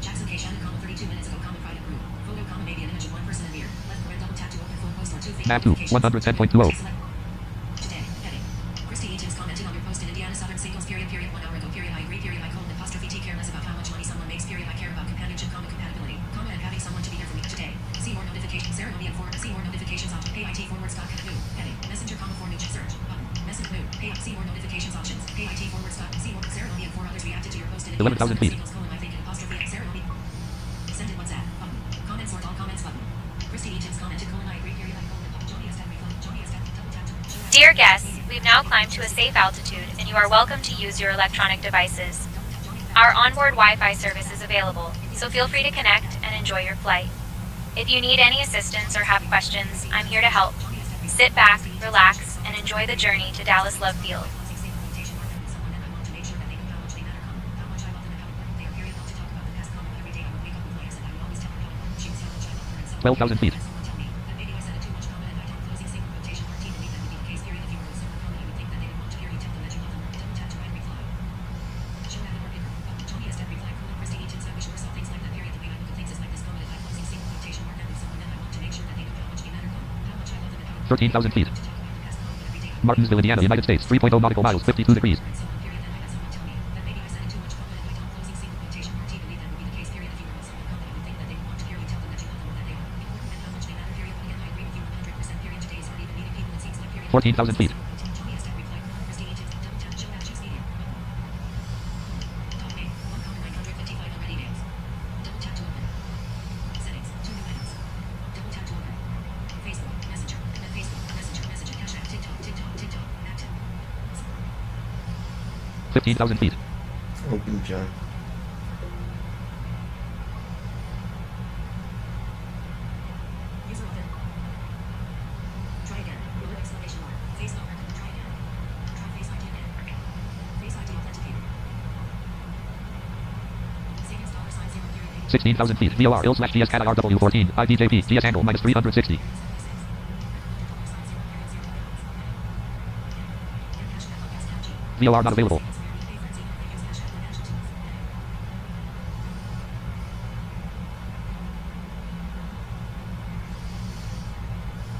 Jackson K. Shannon, 32 minutes ago, private group. Photo, maybe an image of one person in beer. Left parent double tap to open phone post or 2 Nav 2, 110.20. Today, heading. Christy Eaton's commented on your post in Indiana Southern Singles period 1 hour ago period. I agree period. I colon apostrophe T care less about how much money someone makes period. I care about companionship compatibility and having someone to be there for me today. See more notifications. Sarah Nobian for see more notifications option. PIT forward Scott Canoe. Heading. Messenger comma for new search button. Message new. Pay see more notifications options. PIT forward Scott see more Sarah Nobian for others reacted to your post in 11,000 feet. Singles colon I think apostrophe Sarah Nobian. Send in WhatsApp button. Comment sort all comments button. Christy Eaton's commented colon I agree period. I colon Jody has Jody has double tap to Dear guests, we've now climbed to a safe altitude and you are welcome to use your electronic devices. Our onboard Wi-Fi service is available, so feel free to connect and enjoy your flight. If you need any assistance or have questions, I'm here to help. Sit back, relax, and enjoy the journey to Dallas Love Field. 12,000 feet. 13,000 feet. Martinsville, Indiana, United States, 3.0 nautical miles, 52 degrees. 14,000 feet. 15,000 feet. Open, John. Try again. Exclamation mark. Face not recommended. Try again. Try face ID again. Face ID authenticated. Savings $sign 0 period. 16,000 feet. VOR IL/GS CAT IRW14. IDJP. GS angle -360. VOR not available.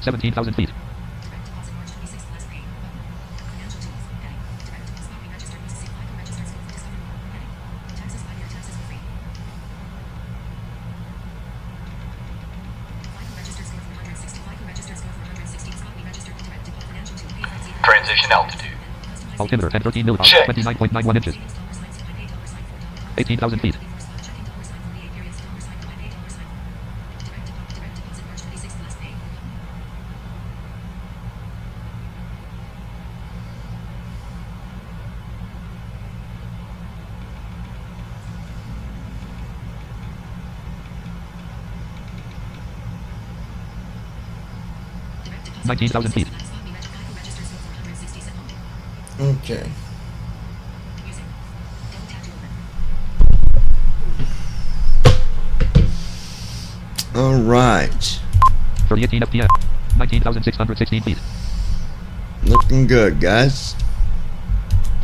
17,000 feet. Transition altitude. Altimeter at 13 millibar, 29.91 inches. 18,000 feet. $19,000 feet. Okay. All right. 3018 FPM. 19,616 feet. Looking good, guys.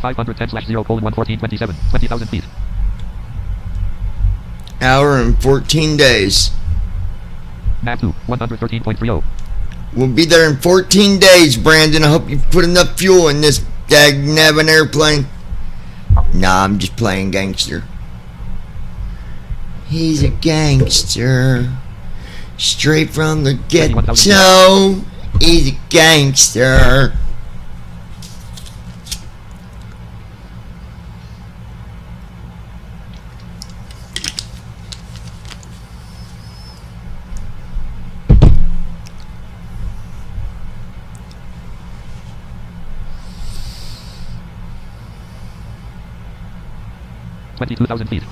510/0:11427. 20,000 feet. Hour and 14 days. Nav 2, 113.30. We'll be there in 14 days, Brandon. I hope you put enough fuel in this dag-nabbing airplane. Nah, I'm just playing gangster. He's a gangster. Straight from the ghetto. He's a gangster. $22,000 feet.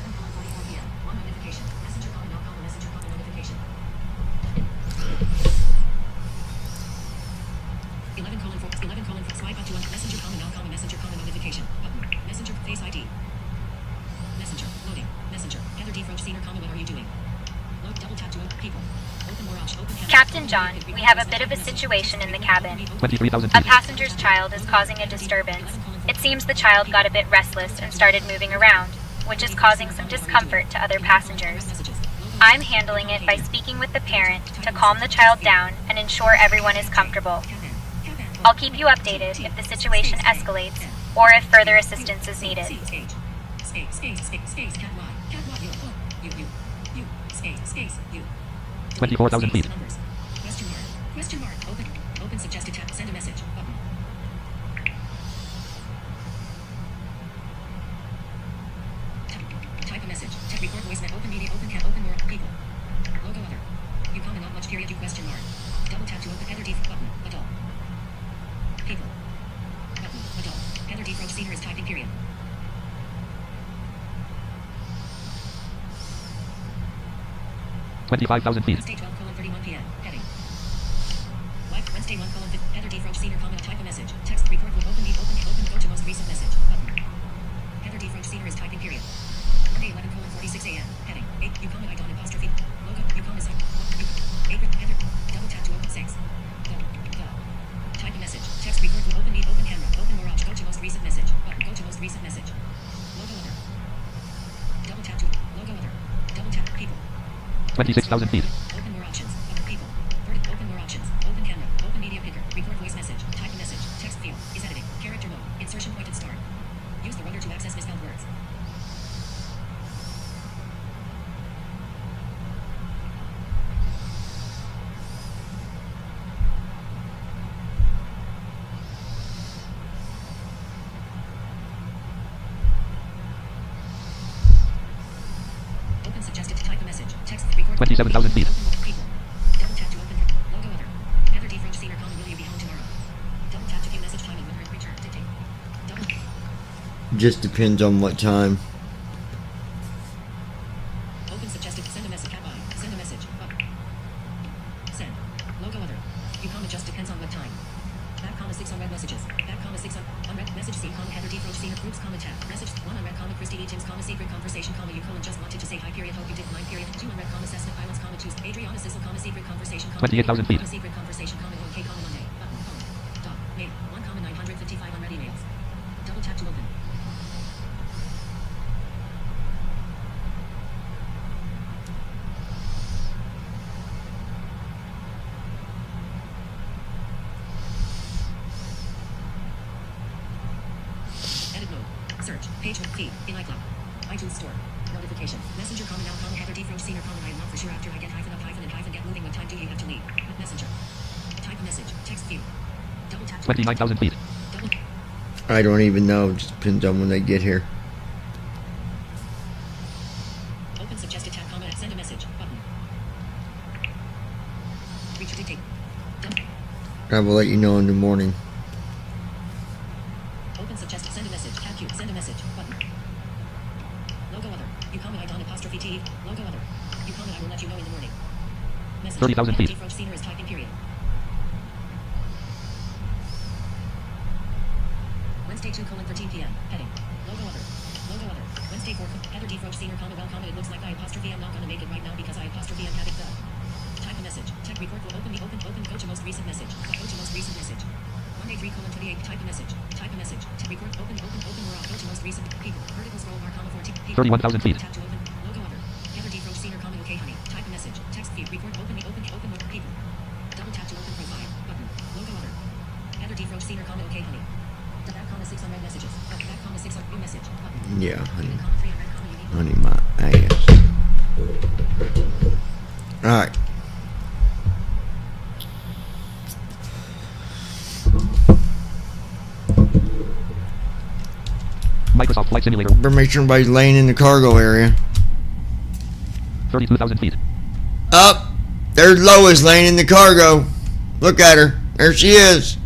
Captain John, we have a bit of a situation in the cabin. 23,000 A feet. passenger's child is causing a disturbance. It seems the child got a bit restless and started moving around, which is causing some discomfort to other passengers. I'm handling it by speaking with the parent to calm the child down and ensure everyone is comfortable. I'll keep you updated if the situation escalates or if further assistance is needed. 24,000 feet. Question mark. Open suggested tab. Send a message. Button. Type a message. Type record voice. Open media. Open cat. Open more people. Logo other. You comment not much period. You question mark. Double tap to open header def button. Adult. People. Button. Adult. Header defroach senior is typing period. $25,000 feet. Wednesday 12:31 p.m. Heading. Like Wednesday 1:50. Header defroach senior comment. Type a message. Text record with open go to most recent message. Button. Header defroach senior is typing period. Monday 11:46 a.m. Heading. 8. You comment icon apostrophe. Logo. You comment sign. 8. Header. Double tap to open 6. Go. Type a message. Text record with open camera. Open Mirage. Go to most recent message. Button. Go to most recent message. Logo other. Double tap to logo other. Double tap people. 26,000 feet. Open more options. Other people. Open more options. Open camera. Open media picker. Record voice message. Type a message. Text field. Is editing. Character mode. Insertion point and start. Use the rotor to access misspelled words. Open suggested. Type a message. Text record. 27,000 feet. People. Double tap to open. Logo other. Header defroach senior comment. Will you be home tomorrow? Double tap to view message timing when return. Dictate. Double. Just depends on what time. Open suggested. Send a message. Cat by. Send a message. Button. Send. Logo other. You comment just depends on what time. Back comma 6 on red messages. Back comma 6 on red message C comma header defroach senior groups comma tab. Message 1 on red comma Christy E. Tim's comma secret conversation comma you colon just wanted to say hi period hope you did 9 period 2 on red comma assessment islands comma choose Adriana Sissel comma secret conversation comma 28,000 feet. comma secret conversation comma OK comma Monday. Button home. Dot. Mail. 1 comma 955 on red emails. Double tap to open. Search. Page 1. Feed. In iCloud. iTunes Store. Notification. Messenger common now common header defroach senior common I am not for sure after I get hyphen up hyphen and hyphen get moving. What time do you have to leave? Messenger. Type a message. Text view. Double tap. 29,000 feet. Double. I don't even know. Just depends on when they get here. Open suggested tab comment. Send a message. Button. Reach dictate. I will let you know in the morning. Open suggested. Send a message. Tab Q. Send a message. Button. Logo other. You comment I don apostrophe T. Logo other. You comment I will let you know in the morning. Message. 30,000 feet. Defroach senior is typing period. Wednesday 2:13 p.m. Heading. Logo other. Logo other. Wednesday 4. Header defroach senior comma well comma it looks like I apostrophe I'm not gonna make it right now because I apostrophe I'm having the. Type a message. Tech report will open go to most recent message. Go to most recent message. Monday 3:28. Type a message. Type a message. Tech report open we're off. Go to most recent people. Vertical scroll bar comma 14. People. 31,000 feet. Tap to open. Logo other. Header defroach senior comma okay honey. Type a message. Text feed report open people. Double tap to open profile. Button. Logo other. Header defroach senior comma okay honey. Back comma 6 on red messages. Back comma 6 on new message. Button. Yeah, honey. Comma 3 on red comma unique. Honey, my ass. Alright. Microsoft Flight Simulator. Better make sure everybody's laying in the cargo area. 32,000 feet. Up! There's Lois laying in the cargo. Look at her. There she is.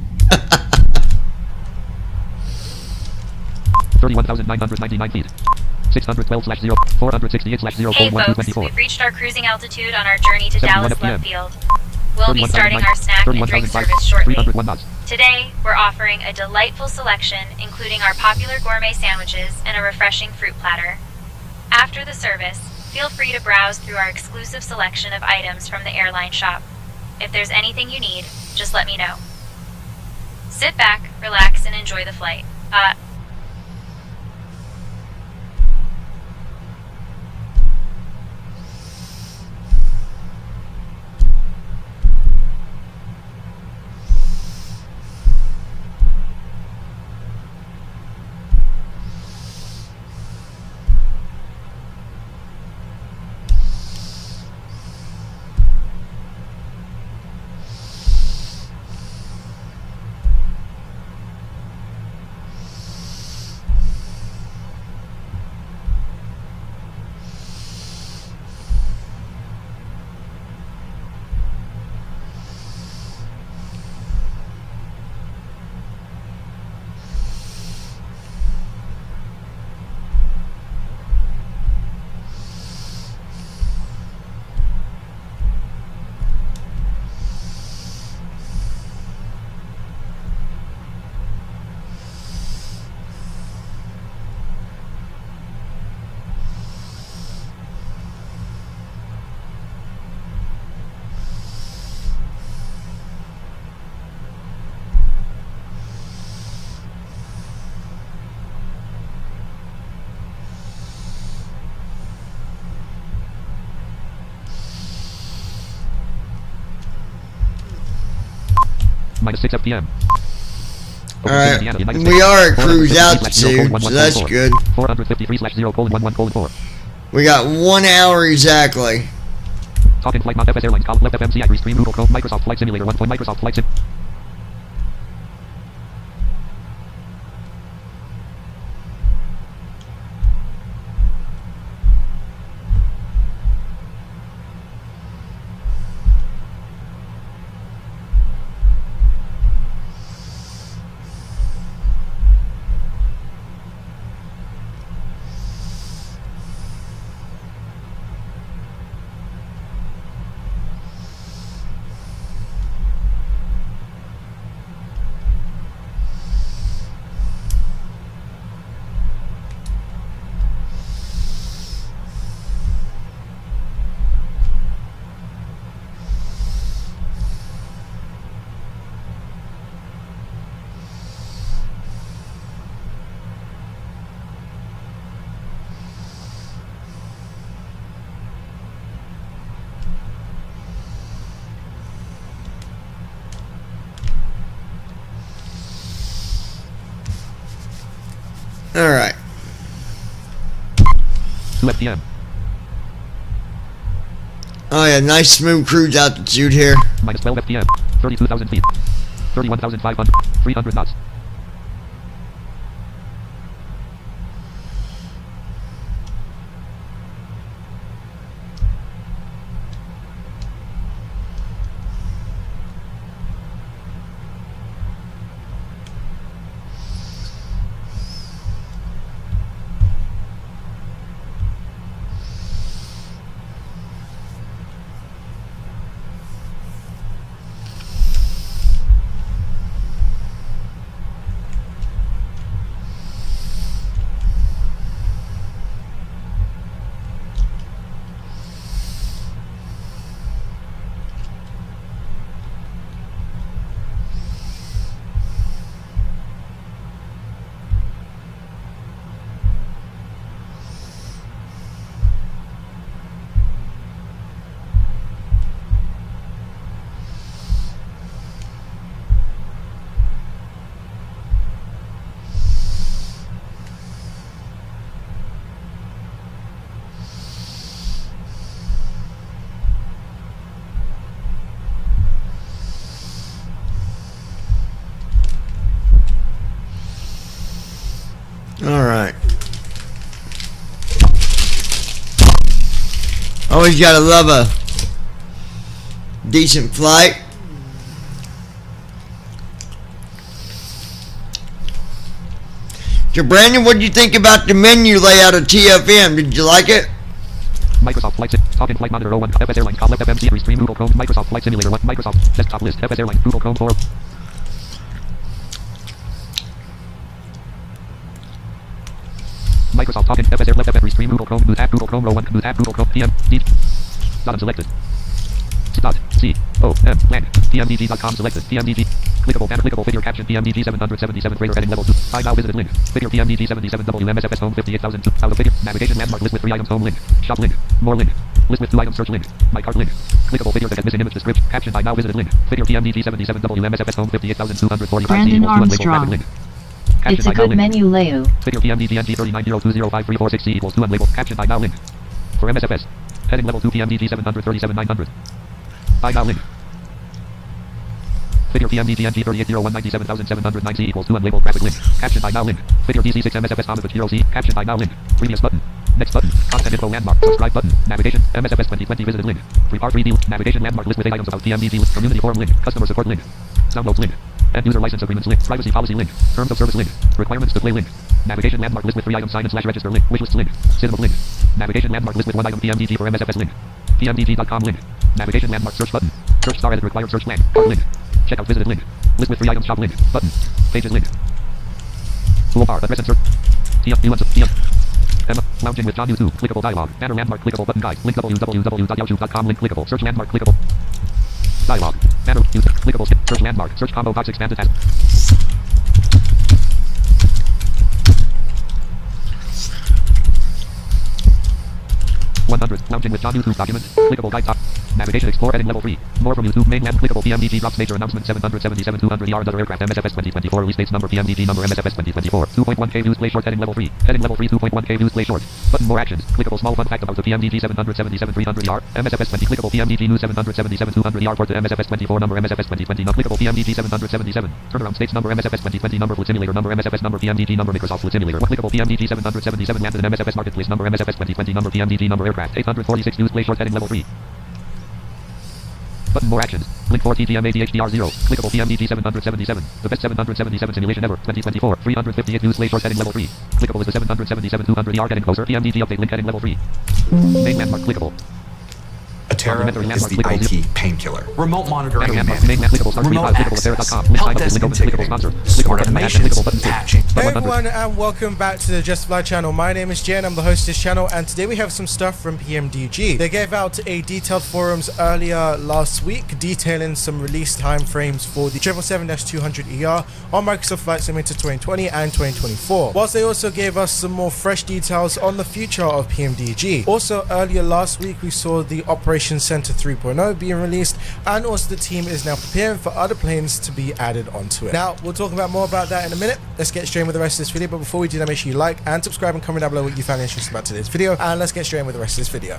31,999 feet. 612/0, 468/0, Hey 1 folks, 24. we've reached our cruising altitude on our journey to 71 Dallas PM. Love Field. We'll be 31,000 starting miles, our snack and drink 31,000 service miles, shortly. 301 knots. Today, we're offering a delightful selection, including our popular gourmet sandwiches and a refreshing fruit platter. After the service, feel free to browse through our exclusive selection of items from the airline shop. If there's anything you need, just let me know. Sit back, relax, and enjoy the flight. Minus 6 FPM. Alright, we are at cruise altitude, so that's good. 453/0:11:4. We got 1 hour exactly. Talking flight not FS Airlines, column left FMCI, Restream, Google Chrome, Microsoft Flight Simulator 1. Microsoft Flight Sim. Alright. 2 FPM. Oh yeah, nice smooth cruise altitude here. Minus 12 FPM. 32,000 feet. 31,500. 300 knots. Alright. Always gotta love a decent flight. So Brandon, what did you think about the menu layout of TFM? Did you like it? Microsoft Flight Sim, Talk in Flight Monitor 01, FS Airlines, Call Left FM Series 3, Google Chrome, Microsoft Flight Simulator 1, Microsoft Desktop List, FS Airlines, Google Chrome 4. Microsoft Talk in FS Air Left FM Series 3, Google Chrome, News app, Google Chrome row 1, News app, Google Chrome, PM, D. Dot unselected. Dot, C, O, M, land, PMDG.com selected, PMDG. Clickable banner, clickable figure caption, PMDG 777 freighter heading level 2. I now visited link. Figure PMDG 77W MSFS home 58,002. Out of figure. Navigation landmark list with 3 items home link. Shop link. More link. List with 2 items search link. My cart link. Clickable figure that missing image description. Caption I now visited link. Figure PMDG 77W MSFS home 58,245. Brandon Armstrong. It's a good menu layout. Figure PMDG NG 3902053460 equals 2 unlabeled. Caption I now link. For MSFS. Heading level 2 PMDG 737-900. I now link. Figure PMDG NG 380197,709C equals 2 unlabeled graphic link. Caption I now link. Figure DC6 MSFS Omnibus 0C. Caption I now link. Previous button. Next button. Content info landmark. Subscribe button. Navigation. MSFS 2020 visited link. Prepar 3D. Navigation landmark list with 8 items about PMDG list. Community forum link. Customer support link. Downloads link. End user license agreements link. Privacy policy link. Terms of service link. Requirements to play link. Navigation landmark list with 3 items sign and / register link. Wishlists link. Cinema link. Navigation landmark list with 1 item PMDG for MSFS link. PMDG.com link. Navigation landmark search button. Search star edit required search land. Cart link. Checkout visited link. List with 3 items shop link. Button. Pages link. Toolbar address and search. Emma. Lounging with John YouTube. Clickable dialog. Banner landmark clickable button guide. Link www.youtube.com link clickable. Search landmark clickable. Dialog. Banner. Music. Clickable skip. Search landmark. Search combo box expanded tab. Lounging with John YouTube document. Clickable guide top. Navigation explore heading level 3. More from YouTube main land. Clickable PMDG drops major announcement 777-200 yards other aircraft MSFS 2024 release dates number PMDG number MSFS 2024 2.1K views play short heading level 3. Heading level 3 2.1K views play short. Button more actions. Clickable small fun fact about the PMDG 777-300 yard. MSFS 20 clickable PMDG news 777-200 yard port to MSFS 24 number MSFS 2020 not clickable PMDG 777. Turnaround states number MSFS 2020 number flight simulator number MSFS number PMDG number Microsoft flight simulator. Clickable PMDG 777 landed in MSFS marketplace number MSFS 2020 number PMDG number aircraft 846 views play short heading level 3. Button more actions. Link 4 TGM ADHDR0. Clickable PMDG 777. The best 777 simulation ever. 2024. 358 views play short heading level 3. Clickable is the 777-200 ER getting closer. PMDG update link heading level 3. Main landmark clickable. Atera is the IT painkiller. Remote monitoring and management. Remote access. Help desk integrity. Smart automations. Patching. Hey everyone and welcome back to the Just Fly channel. My name is Jay and I'm the host of this channel, and today we have some stuff from PMDG. They gave out a detailed forums earlier last week detailing some release time frames for the 777-200ER on Microsoft Flight Simulator 2020 and 2024. Whilst they also gave us some more fresh details on the future of PMDG. Also earlier last week we saw the Operation Operations Center 3.0 being released, and also the team is now preparing for other planes to be added onto it. Now, we'll talk about more about that in a minute. Let's get straight in with the rest of this video, but before we do that, make sure you like and subscribe and comment down below what you found interesting about today's video, and let's get straight in with the rest of this video.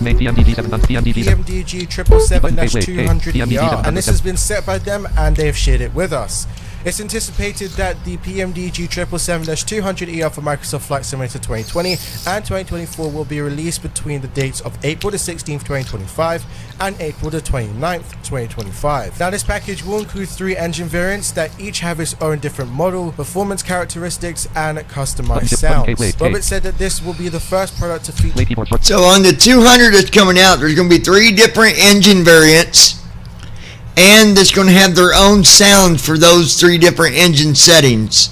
PMDG 777-200ER, and this has been set by them and they have shared it with us. It's anticipated that the PMDG 777-200ER for Microsoft Flight Simulator 2020 and 2024 will be released between the dates of April the 16th, 2025 and April the 29th, 2025. Now, this package will include 3 engine variants that each have its own different model, performance characteristics, and customized sounds. Robert said that this will be the first product to feature. So on the 200 that's coming out, there's going to be 3 different engine variants, and it's going to have their own sound for those 3 different engine settings.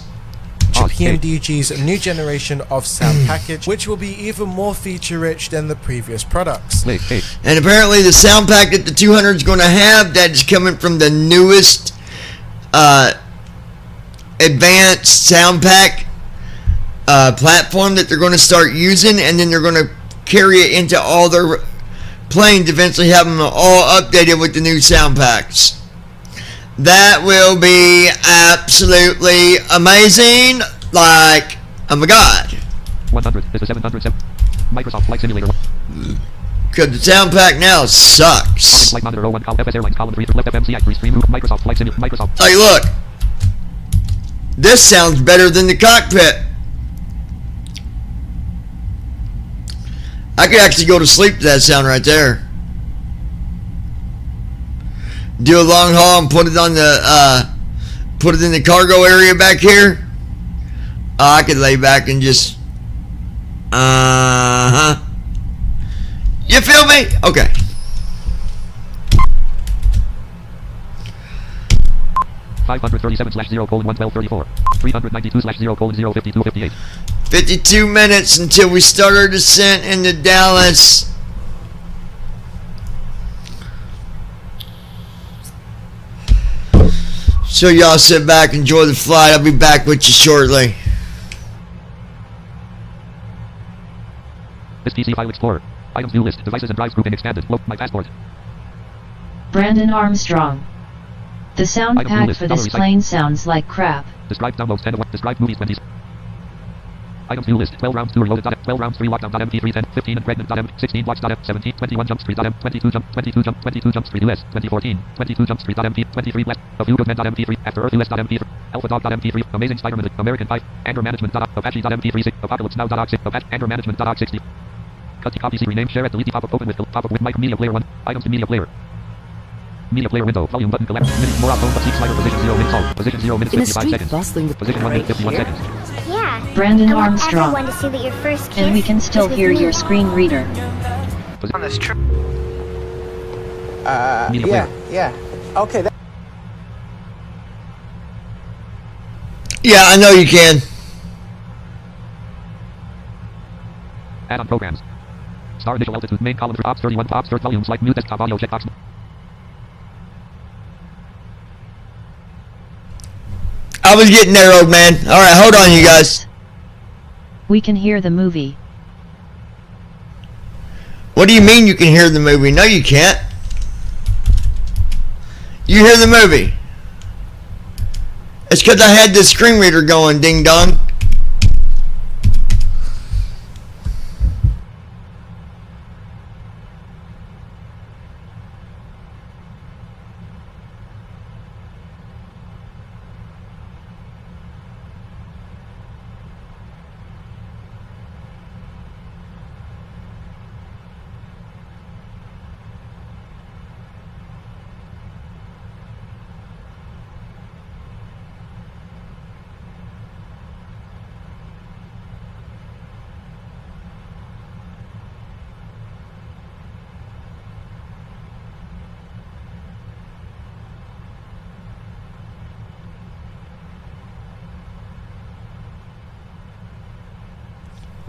PMDG's new generation of sound package, which will be even more feature-rich than the previous products. And apparently the sound pack that the 200 is going to have, that is coming from the newest advanced sound pack platform that they're going to start using, and then they're going to carry it into all their planes, eventually have them all updated with the new sound packs. That will be absolutely amazing. Like, oh my god. 100 is the 707 Microsoft Flight Simulator. Because the sound pack now sucks. Flight Monitor 01 FS Airlines column 3 left FMCI 3 stream Microsoft Flight Simulator. Microsoft. Hey, look. This sounds better than the cockpit. I could actually go to sleep to that sound right there. Do a long haul and put it on the put it in the cargo area back here. I could lay back and just You feel me? Okay. (537/0:11234) 392/0:05258. 52 minutes until we start our descent into Dallas. So y'all sit back, enjoy the flight. I'll be back with you shortly. This PC file explorer. Items view list. Devices and drives grouping expanded. My passport. Brandon Armstrong. The sound pack for this plane sounds like crap. Describe downloads 10 of 1. Describe movies 20s. Items view list. 12 rounds 2 reloaded. 12 rounds 3 lockdown.mp3 10 15 and pregnant.m 16 blocks.m 17 21 jump street.m 22 jump 22 jump street US 2014 22 jump street.mp 23 west a few good men.mp3 after earth US.mp3 alpha dog.mp3 amazing Spider-Man American 5 anger management apache.mp3 apocalypse now.ox anger management 60 cut copy C rename share at delete pop-up open with pop-up with mic media player 1 items in media player window volume button collect minutes more phone but seek slider position 0 minutes alt position 0 minutes 55 seconds position 1 minute 51 seconds. Yeah. Brandon I want Armstrong. everyone to see that your first kiss And we can still was with hear me. your screen reader. On this trip. Yeah. Okay. Yeah, I know you can. Add-on programs. Star initial altitude main column for ops 31 ops third volume select new desktop audio checkbox. I was getting there, old man. Alright, hold on, you guys. We can hear the movie. What do you mean you can hear the movie? No, you can't. You hear the movie. It's because I had the screen reader going, ding dong.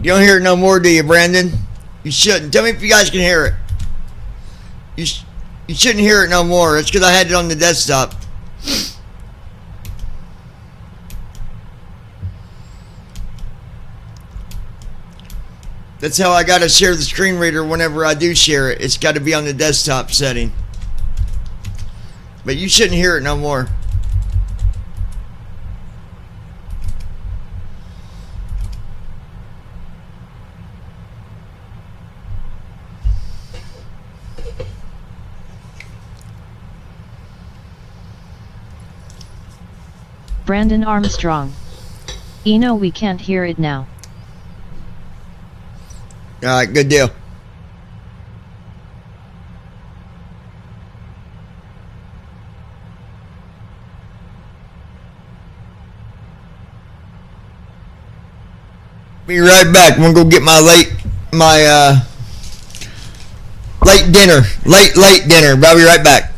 You don't hear it no more, do you, Brandon? You shouldn't. Tell me if you guys can hear it. You shouldn't hear it no more. It's because I had it on the desktop. That's how I gotta share the screen reader whenever I do share it. It's gotta be on the desktop setting. But you shouldn't hear it no more. Brandon Armstrong. Eno, we can't hear it now. Alright, good deal. Be right back. I'm gonna go get my late dinner. Late dinner. But I'll be right back.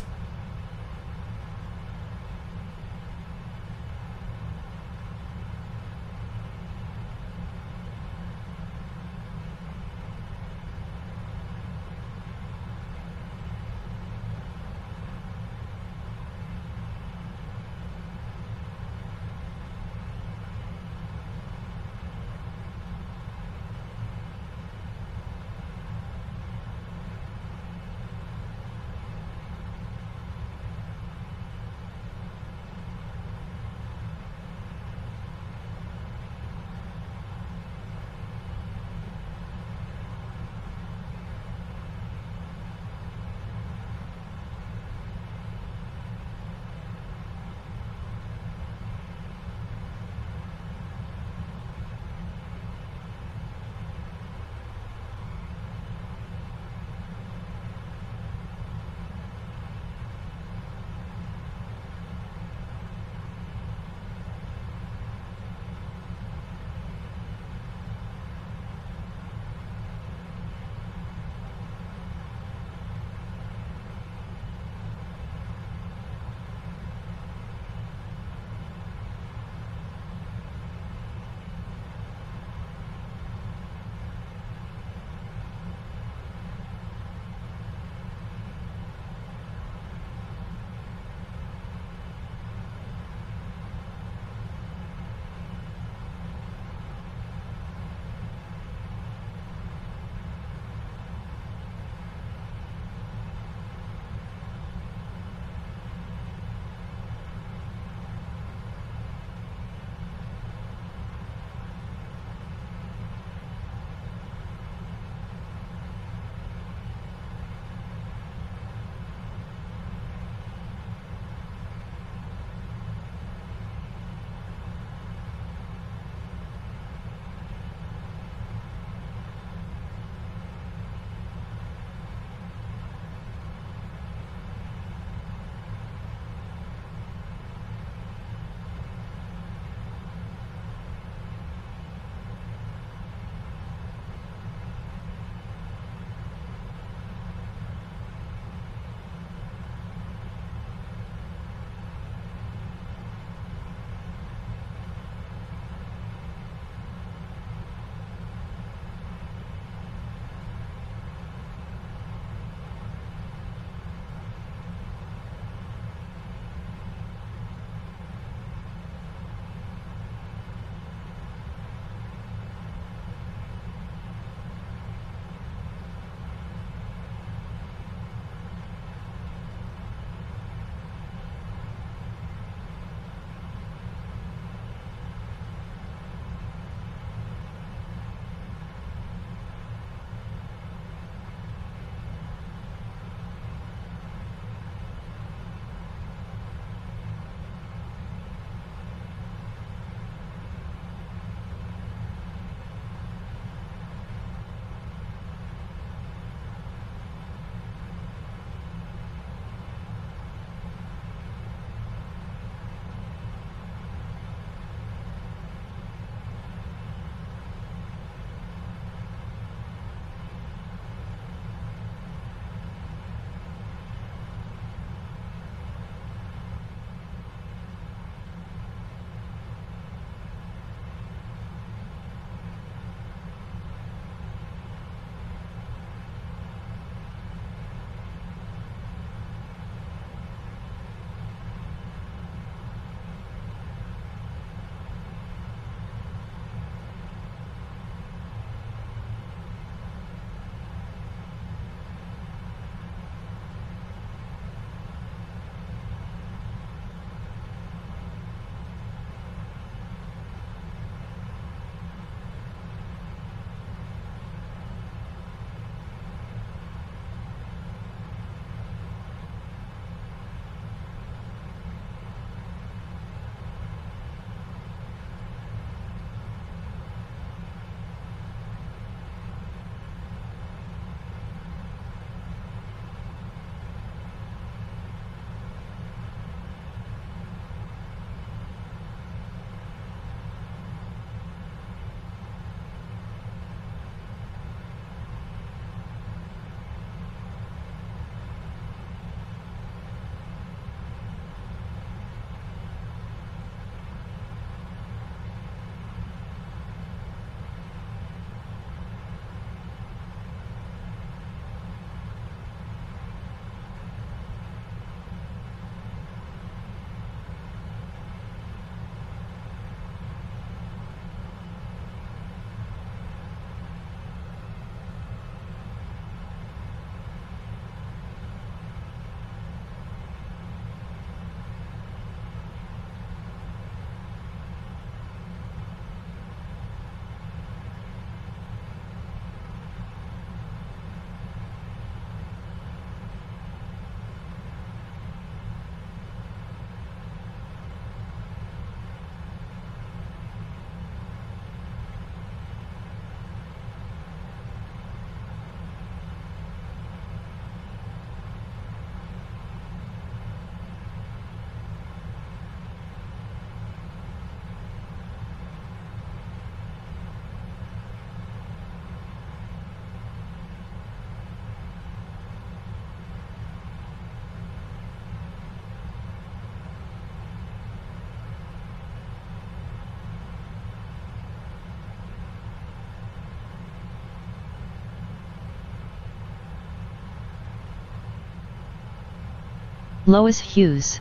Lois Hughes.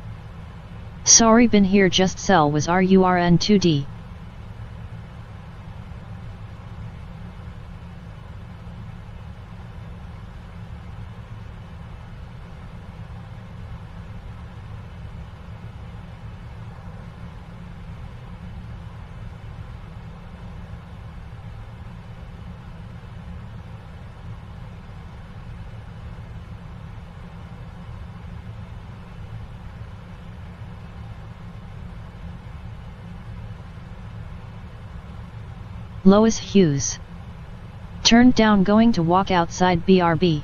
Sorry, been here, just sell was RURN2D. Lois Hughes. Turned down, going to walk outside BRB.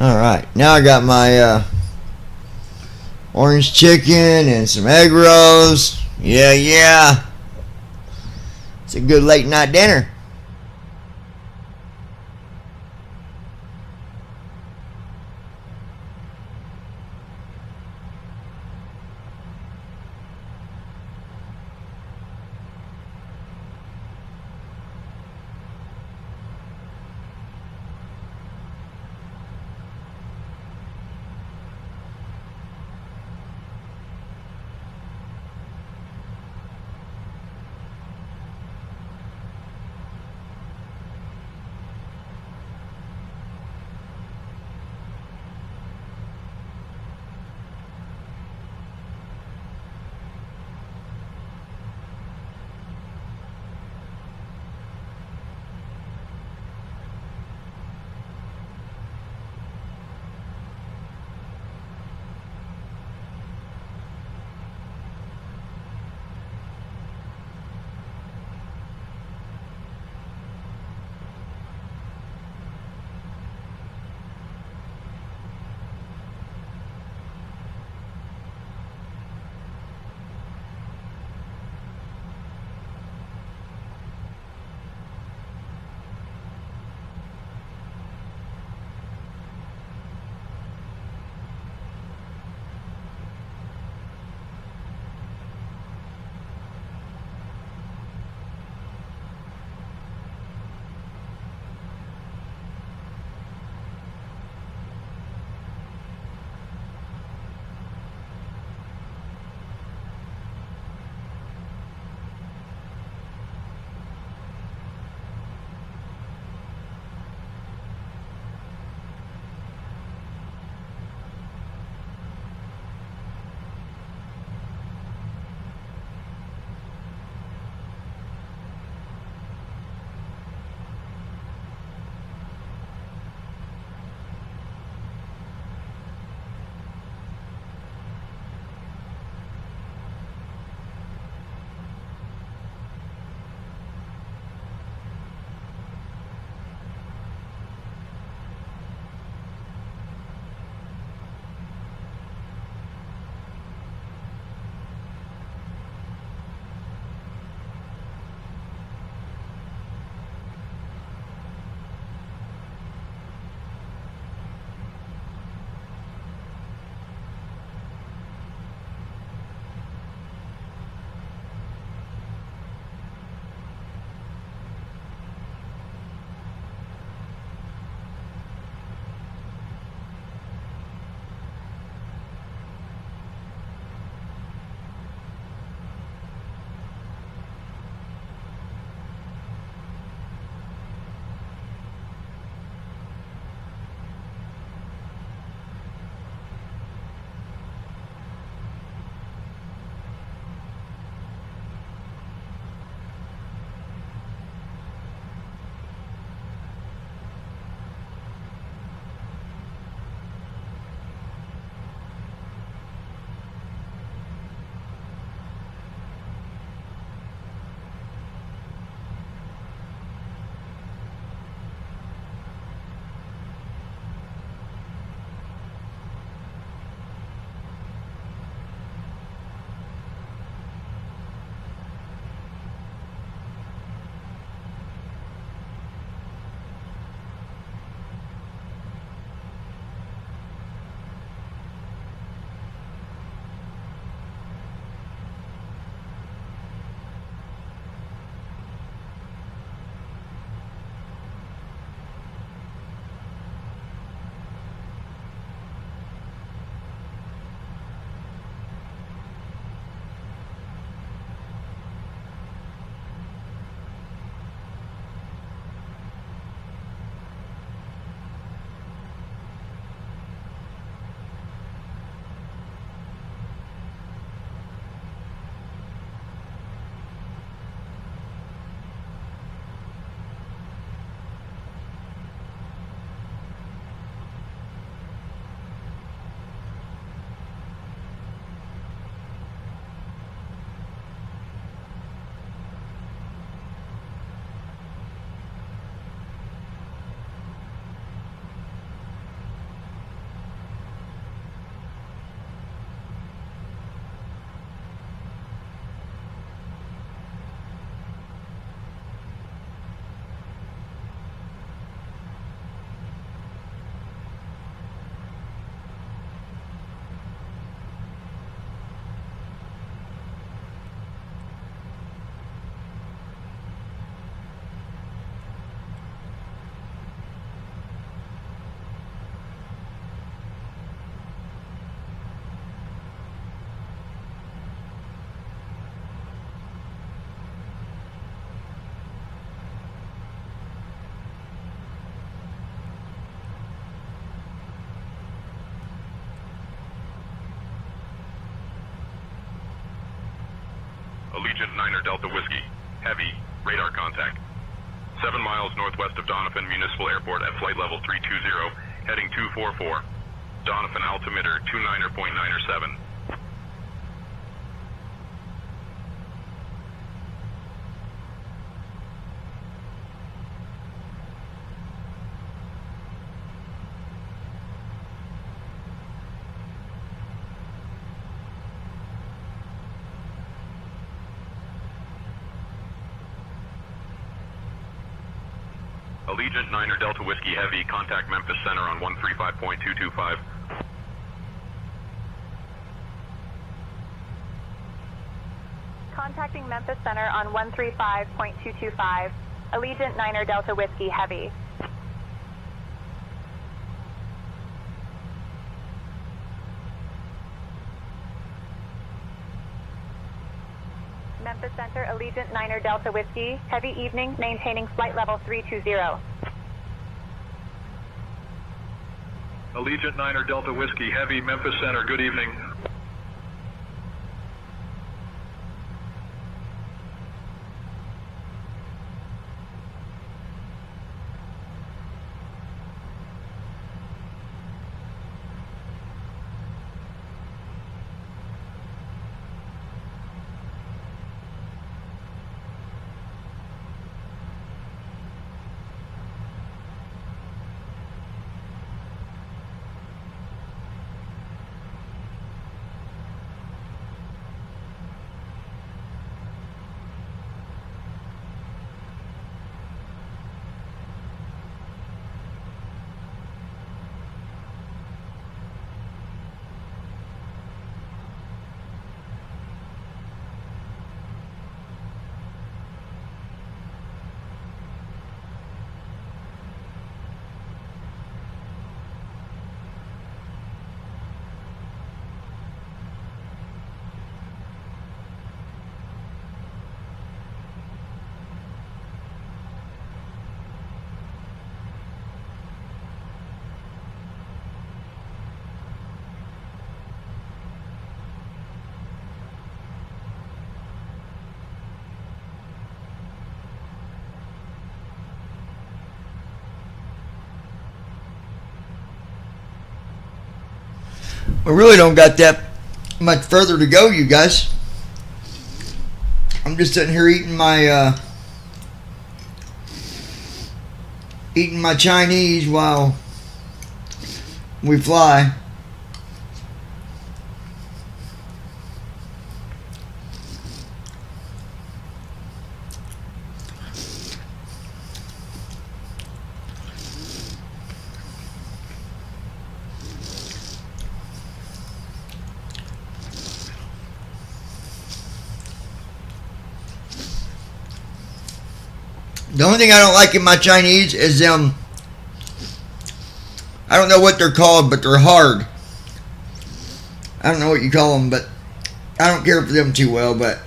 Alright, now I got my orange chicken and some egg rolls. Yeah. It's a good late night dinner. Allegiant 9er Delta Whiskey, heavy, radar contact. 7 miles northwest of Doniphan Municipal Airport at flight level 320, heading 244. Doniphan altimeter 29.907. Allegiant 9er Delta Whiskey Heavy, contact Memphis Center on 135.225. Contacting Memphis Center on 135.225. Allegiant 9er Delta Whiskey Heavy. Memphis Center, Allegiant 9er Delta Whiskey, heavy evening, maintaining flight level 320. Allegiant 9er Delta Whiskey Heavy, Memphis Center, good evening. We really don't got that much further to go, you guys. I'm just sitting here eating my Chinese while we fly. The only thing I don't like in my Chinese is them, I don't know what they're called, but they're hard. I don't know what you call them, but I don't care for them too well, but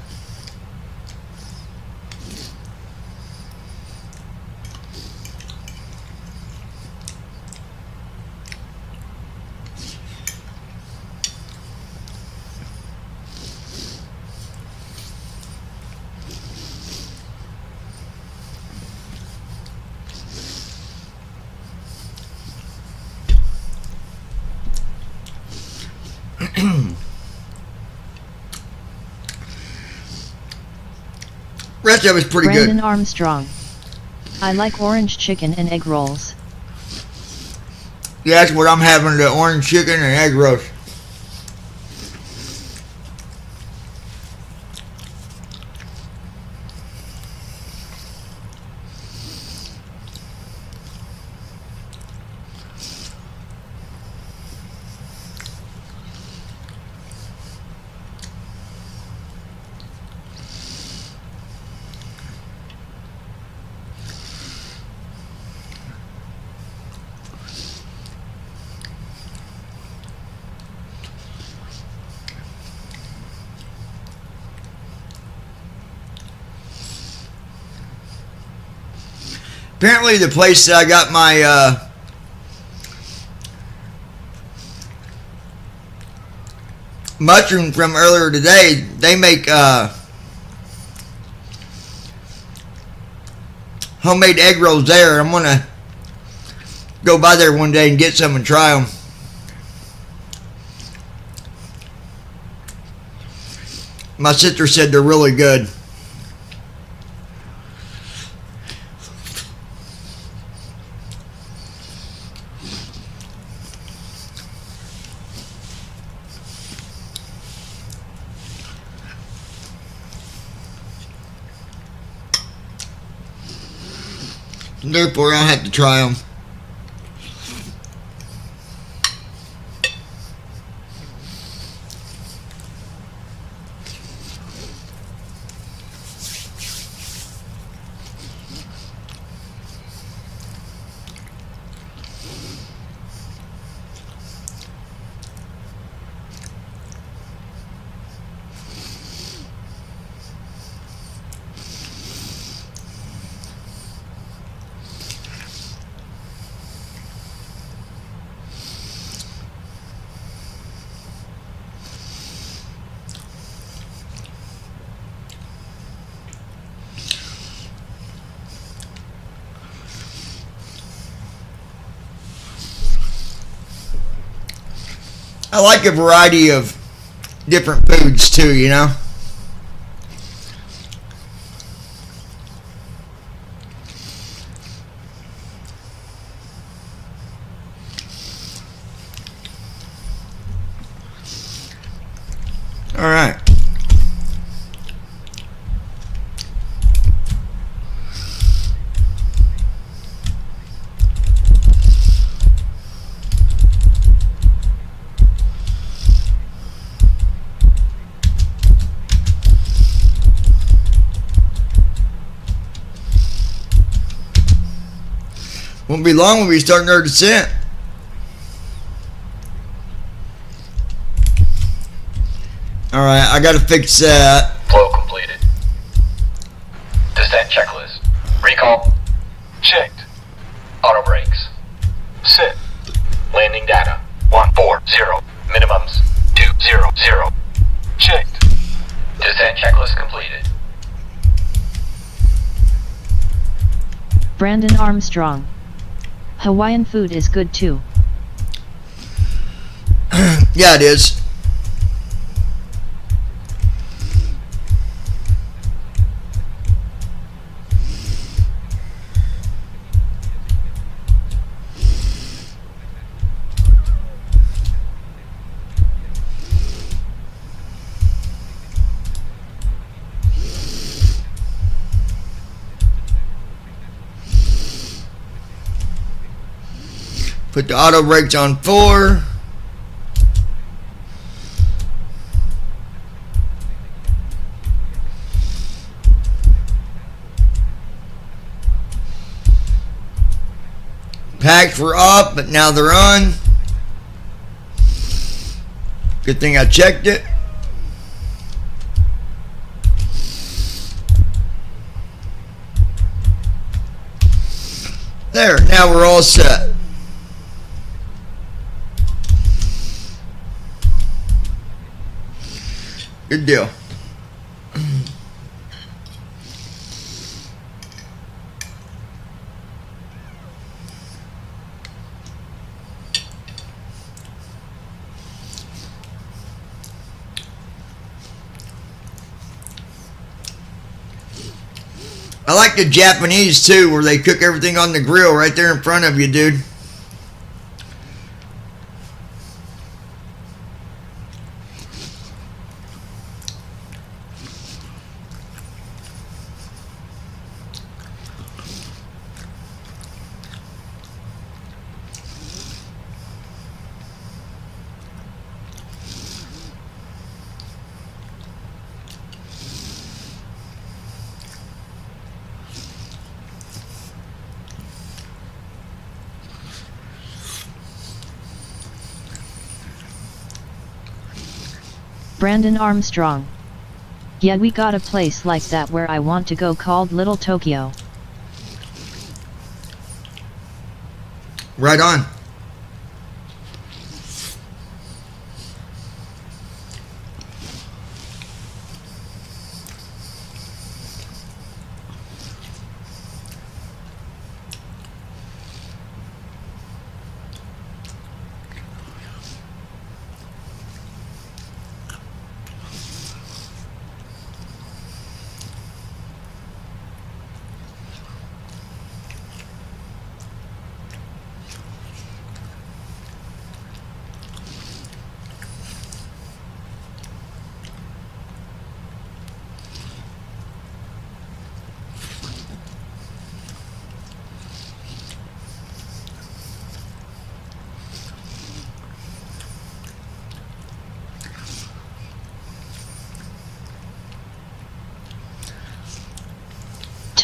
rest of it's pretty Brandon good. Armstrong. I like orange chicken and egg rolls. Yeah, that's what I'm having, the orange chicken and egg roast. Apparently the place that I got my mushroom from earlier today, they make homemade egg rolls there. I'm gonna go by there one day and get some and try them. My sister said they're really good. Therefore, I have to try them. I like a variety of different foods too, you know. All right. Won't be long when we start our descent. Alright, I gotta fix that. Flow completed. Descent checklist. Recall. Checked. Auto brakes. Set. Landing data. 140. Minimums. 200. Checked. Descent checklist completed. Brandon Armstrong. Hawaiian food is good too. Yeah, it is. Put the auto brakes on 4. Packs were off, but now they're on. Good thing I checked it. There, now we're all set. Good deal. I like the Japanese too, where they cook everything on the grill right there in front of you, dude. Brandon Armstrong. Yeah, we got a place like that where I want to go called Little Tokyo. Right on.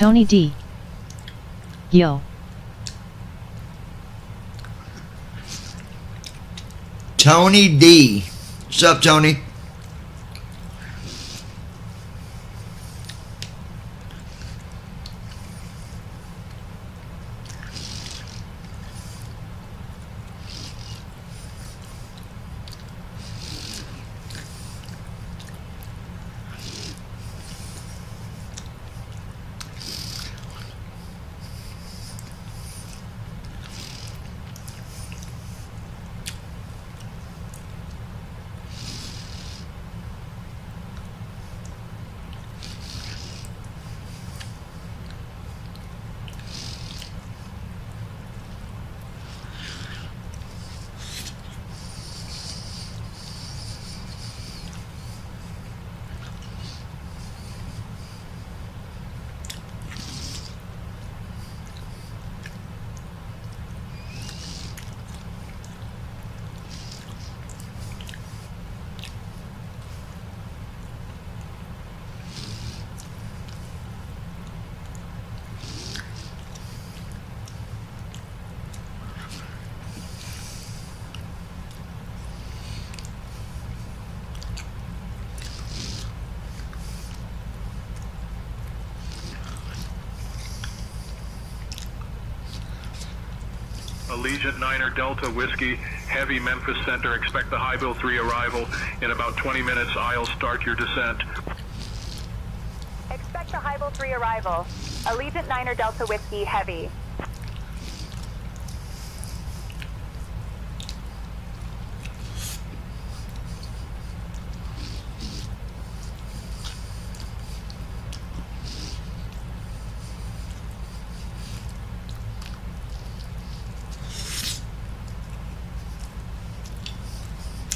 Tony D. Yo. Tony D. What's up, Tony? Allegiant Niner Delta Whiskey, Heavy Memphis Center. Expect the Highbill 3 arrival in about 20 minutes. I'll start your descent. Expect the Highbill 3 arrival. Allegiant Niner Delta Whiskey, Heavy.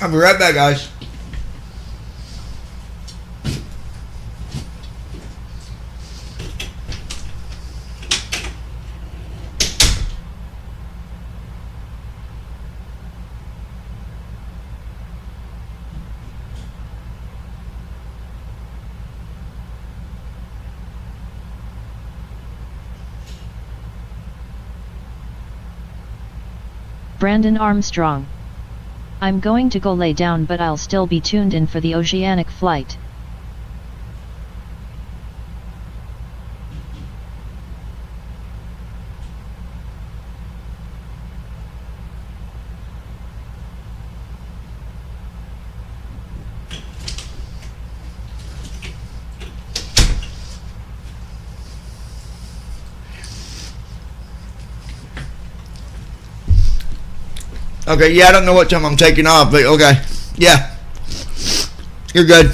I'll be right back, guys. Brandon Armstrong. I'm going to go lay down, but I'll still be tuned in for the oceanic flight. Okay, yeah, I don't know what time I'm taking off, but okay. Yeah. You're good.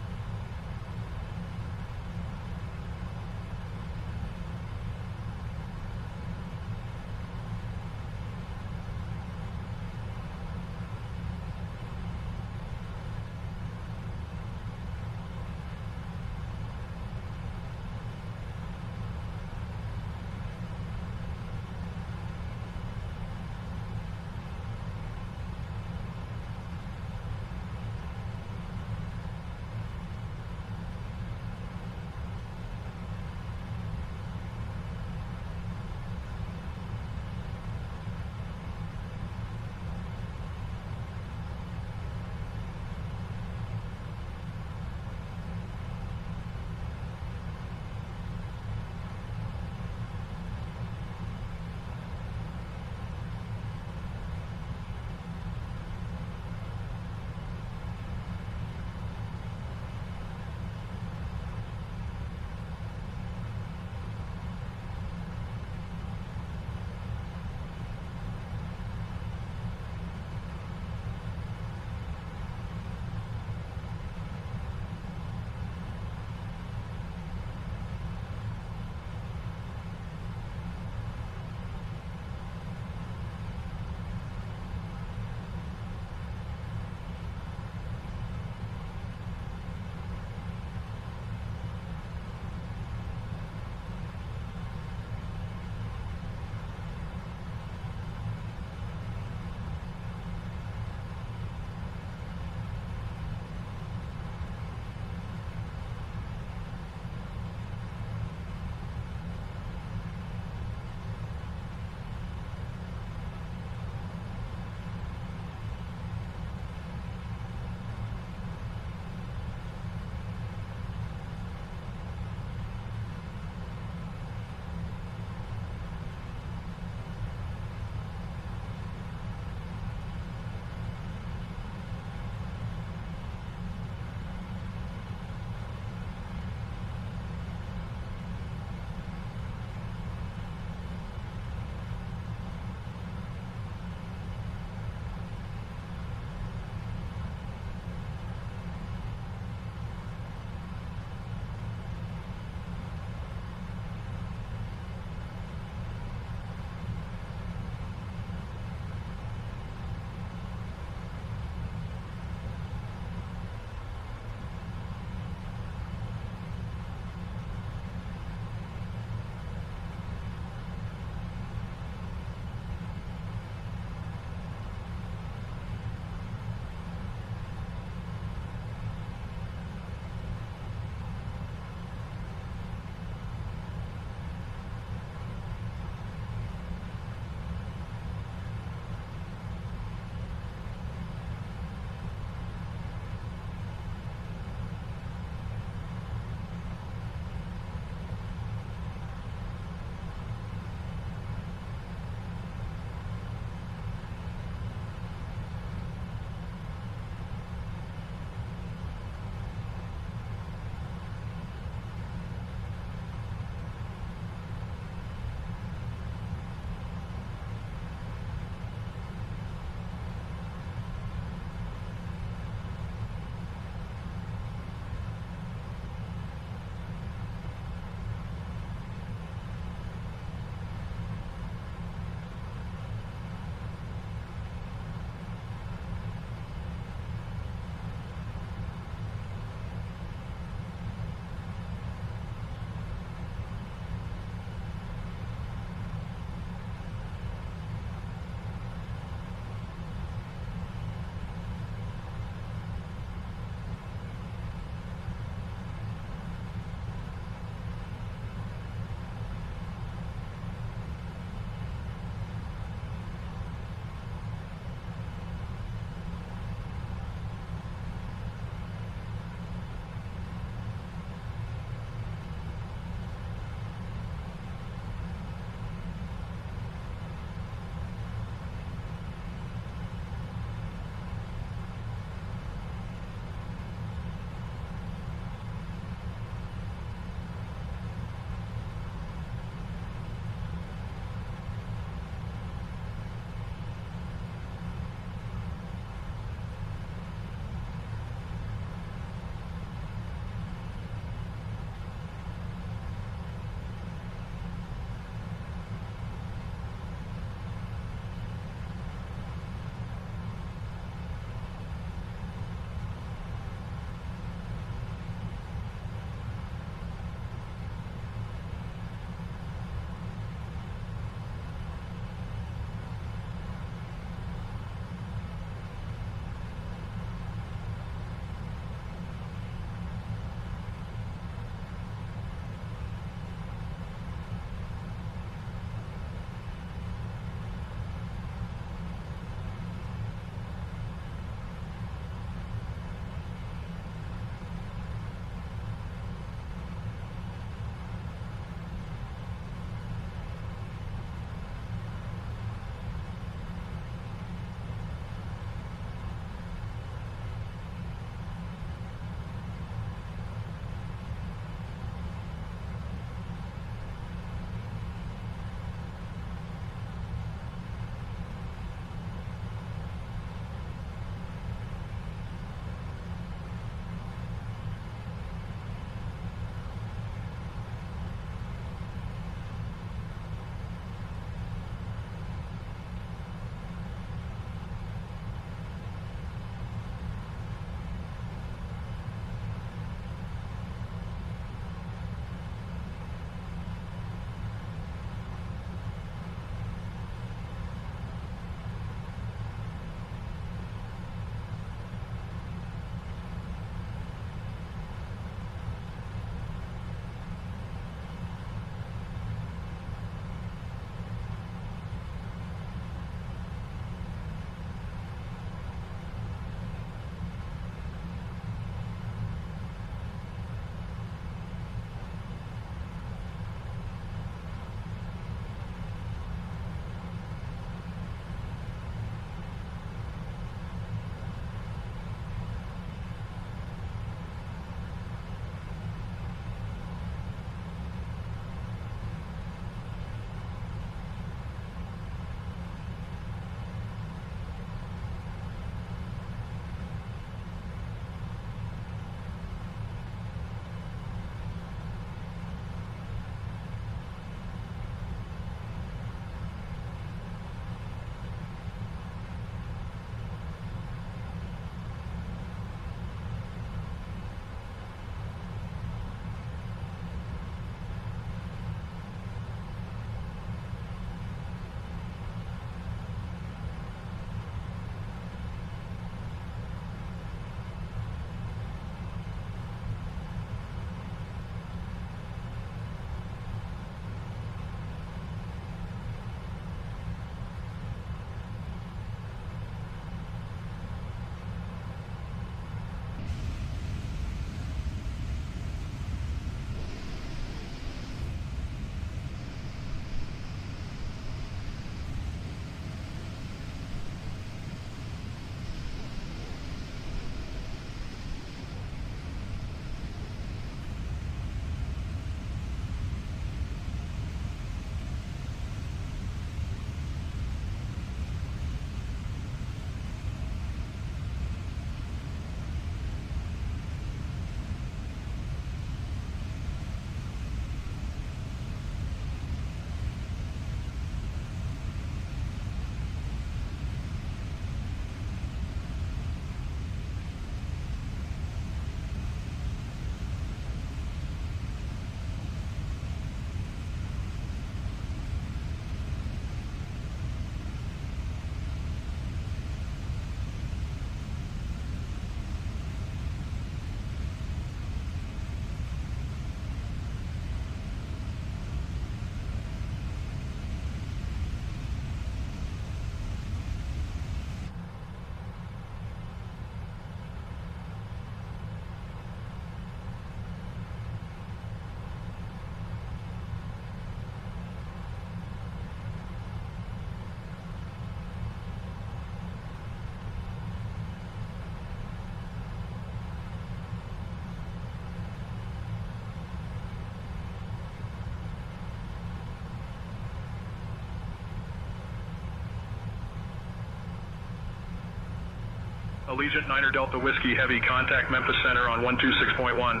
Allegiant 9er Delta Whiskey Heavy, contact Memphis Center on 126.1.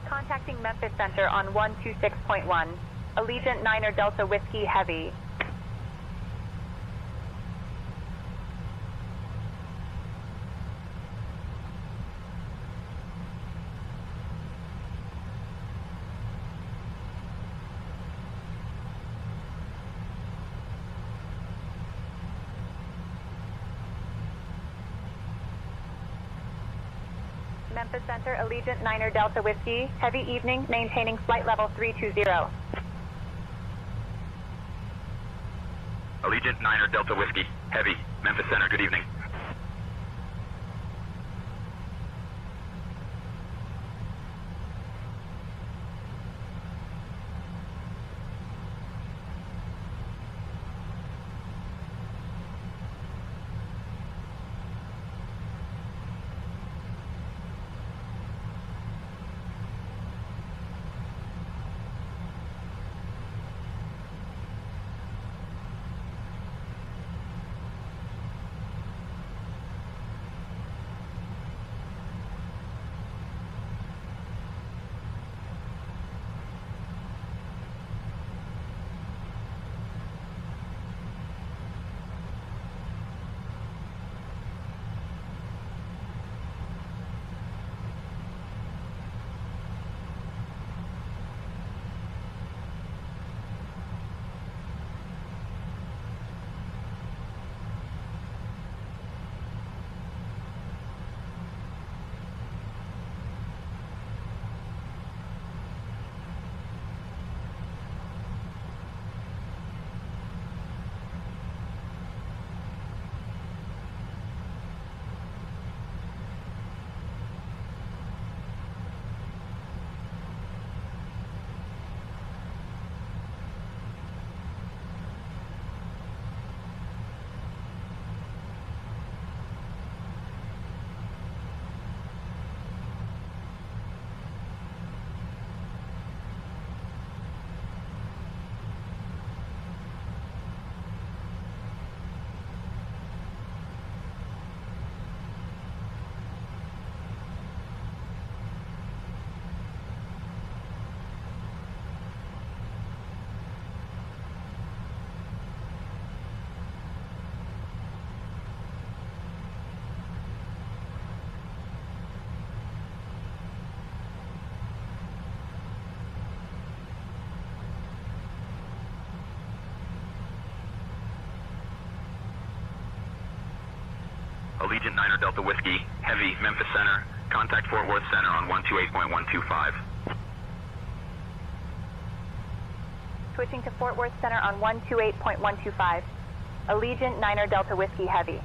Contacting Memphis Center on 126.1. Allegiant 9er Delta Whiskey Heavy. Memphis Center, Allegiant 9er Delta Whiskey, heavy evening, maintaining flight level 320. Allegiant 9er Delta Whiskey Heavy, Memphis Center, good evening. Allegiant 9er Delta Whiskey Heavy, Memphis Center, contact Fort Worth Center on 128.125. Switching to Fort Worth Center on 128.125. Allegiant 9er Delta Whiskey Heavy.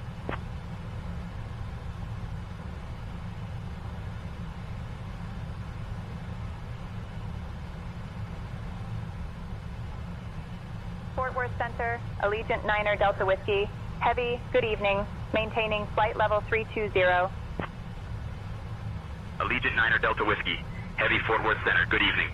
Fort Worth Center, Allegiant 9er Delta Whiskey Heavy, good evening, maintaining flight level 320. Allegiant 9er Delta Whiskey Heavy, Fort Worth Center, good evening.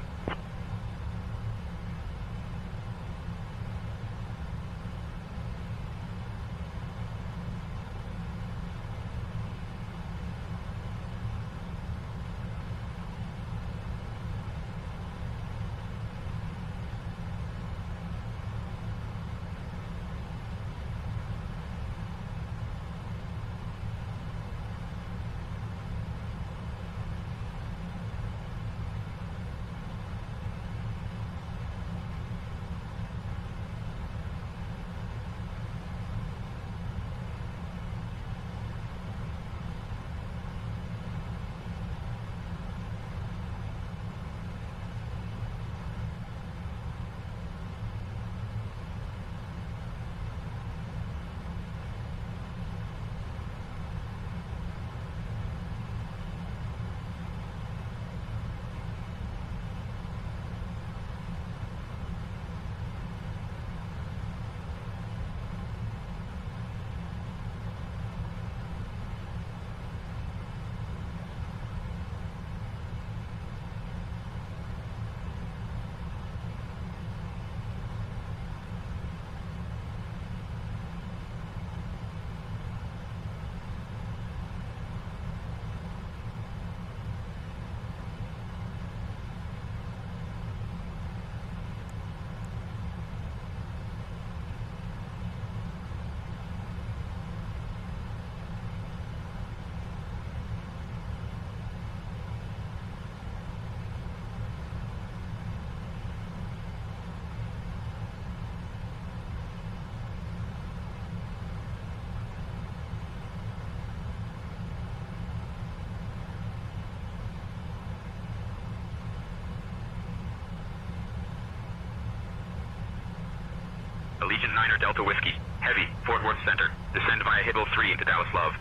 Allegiant 9 or Delta Whiskey. Heavy, Fort Worth Center. Descend via Hibble 3 into Dallas Love.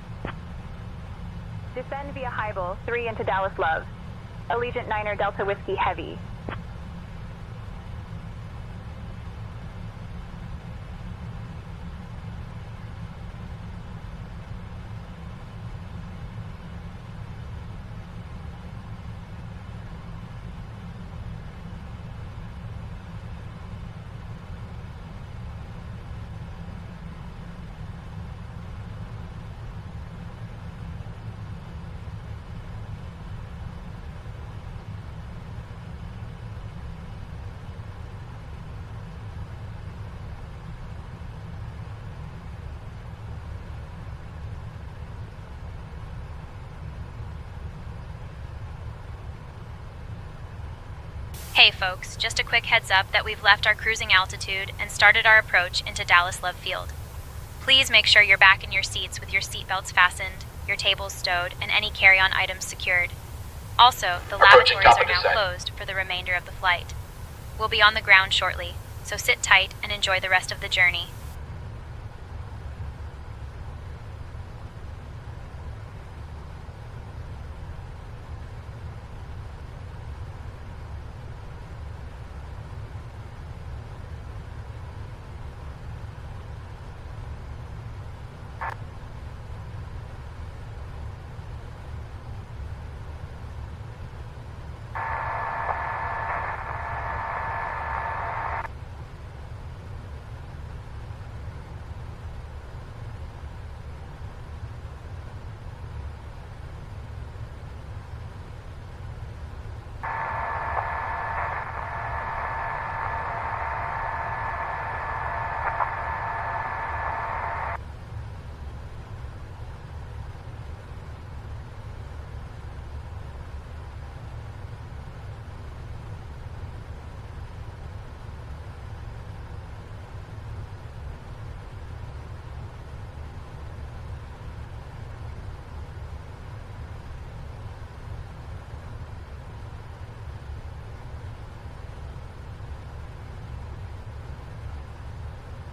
Descend via Hybel 3 into Dallas Love. Allegiant 9 Delta Whiskey Heavy. Hey folks, just a quick heads up that we've left our cruising altitude and started our approach into Dallas Love Field. Please make sure you're back in your seats with your seatbelts fastened, your tables stowed, and any carry-on items secured. Also, the lavatories are now closed for the remainder of the flight. We'll be on the ground shortly, so sit tight and enjoy the rest of the journey.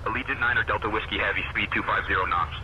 Allegiant 9 or Delta Whiskey Heavy, speed 250 knots.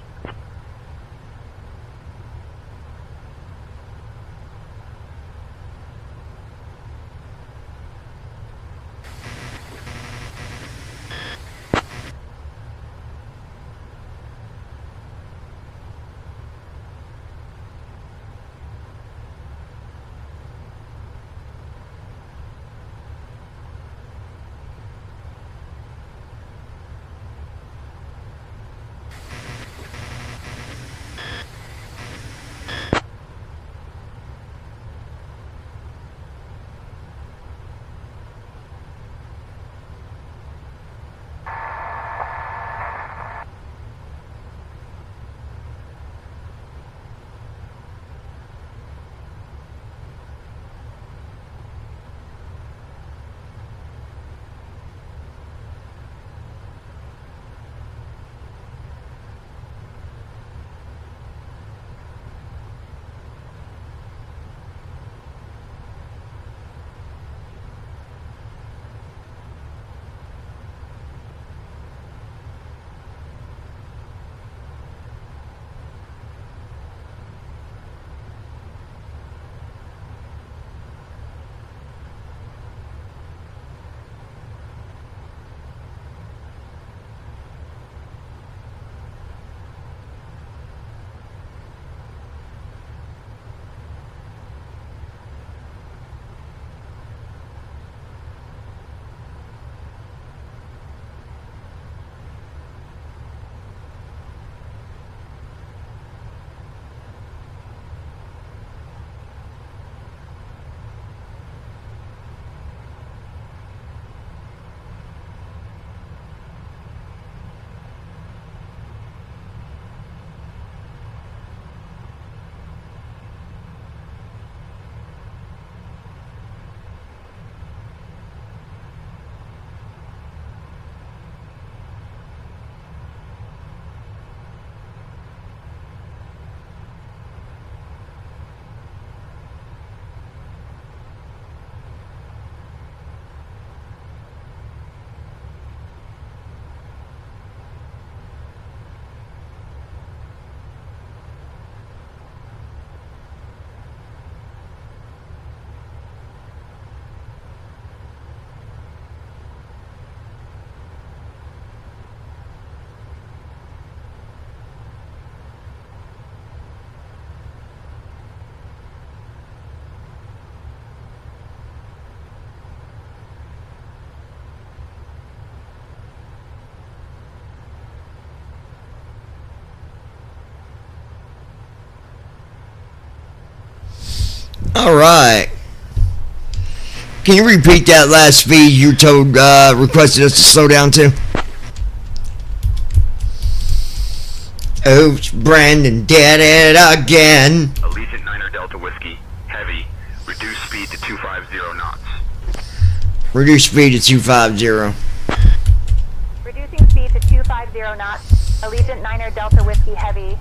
All right. Can you repeat that last speed you told requested us to slow down to? Oops, Brandon did it again. Allegiant 9er Delta Whiskey, heavy, reduce speed to 250 knots. Reduce speed to 250. Reducing speed to 250 knots. Allegiant 9er Delta Whiskey Heavy.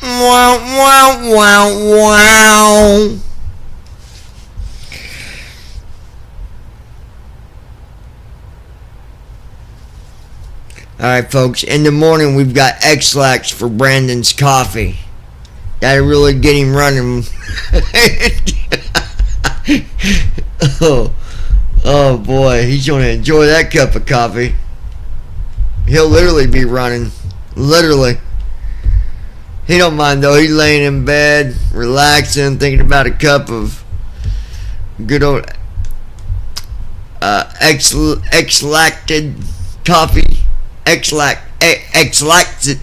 Wow, wow, wow, wow. Alright, folks, in the morning we've got X-Lax for Brandon's coffee. That'll really get him running. Oh boy, he's gonna enjoy that cup of coffee. He'll literally be running. Literally. He don't mind though. He's laying in bed, relaxing, thinking about a cup of good old X-lacted coffee. X-lacted.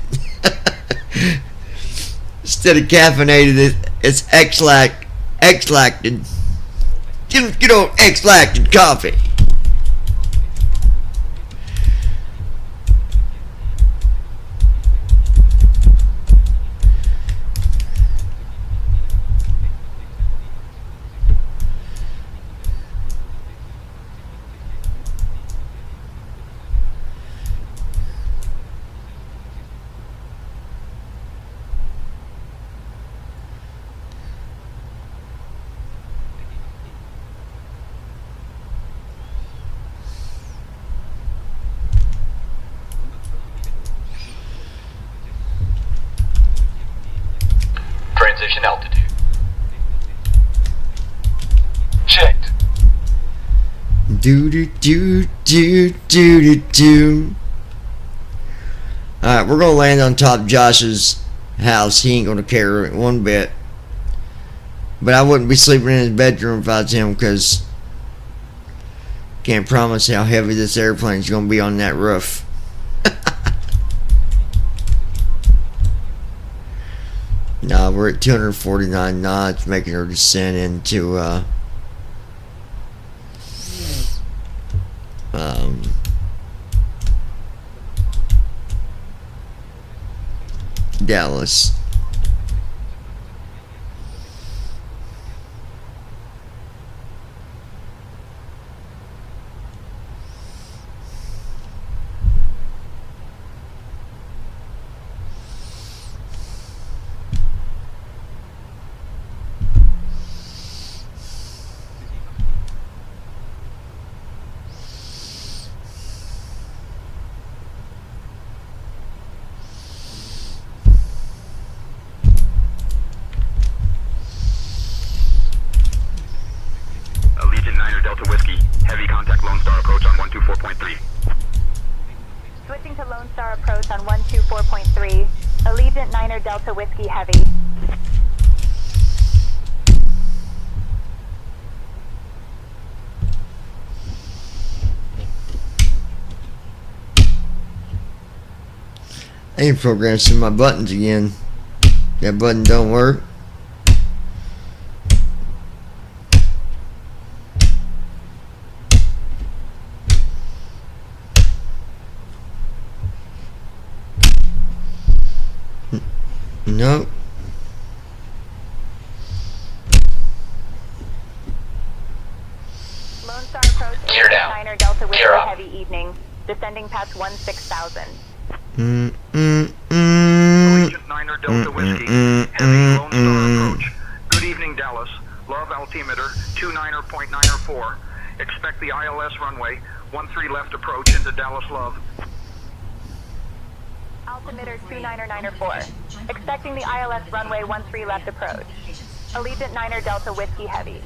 Instead of caffeinated, it's X-lacted. Good old X-lacted coffee. Transition altitude. Checked. Do do do do do do do. Alright, we're gonna land on top of Josh's house. He ain't gonna care one bit. But I wouldn't be sleeping in his bedroom if I was him, because can't promise how heavy this airplane's gonna be on that roof. Nah, we're at 249 knots, making our descent into Dallas. Allegiant 9er Delta Whiskey, heavy contact Lone Star approach on 124.3. Switching to Lone Star approach on 124.3. Allegiant 9er Delta Whiskey Heavy. I ain't programmed some of my buttons again. That button don't work. Nope. Lone Star Delta Whiskey Clear up. Heavy evening, descending past 16,000. Allegiant 9er Delta Whiskey, heavy Lone Star approach. Good evening, Dallas. Love altimeter 29.94. Expect the ILS runway 13 left approach into Dallas Love. Altimeter 2994. Expecting the ILS runway 13 left approach. Allegiant 9er Delta Whiskey Heavy.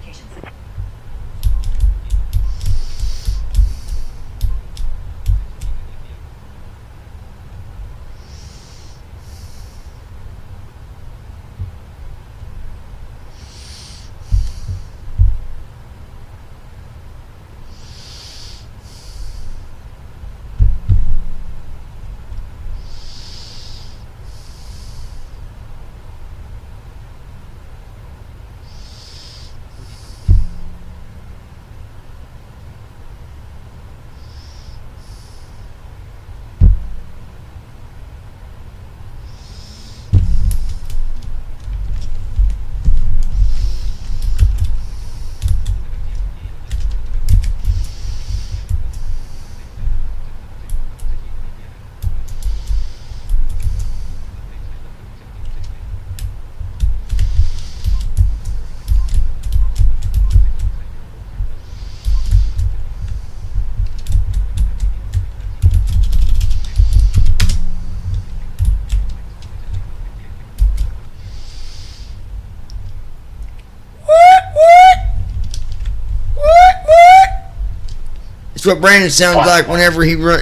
That's what Brandon sounds like whenever he run.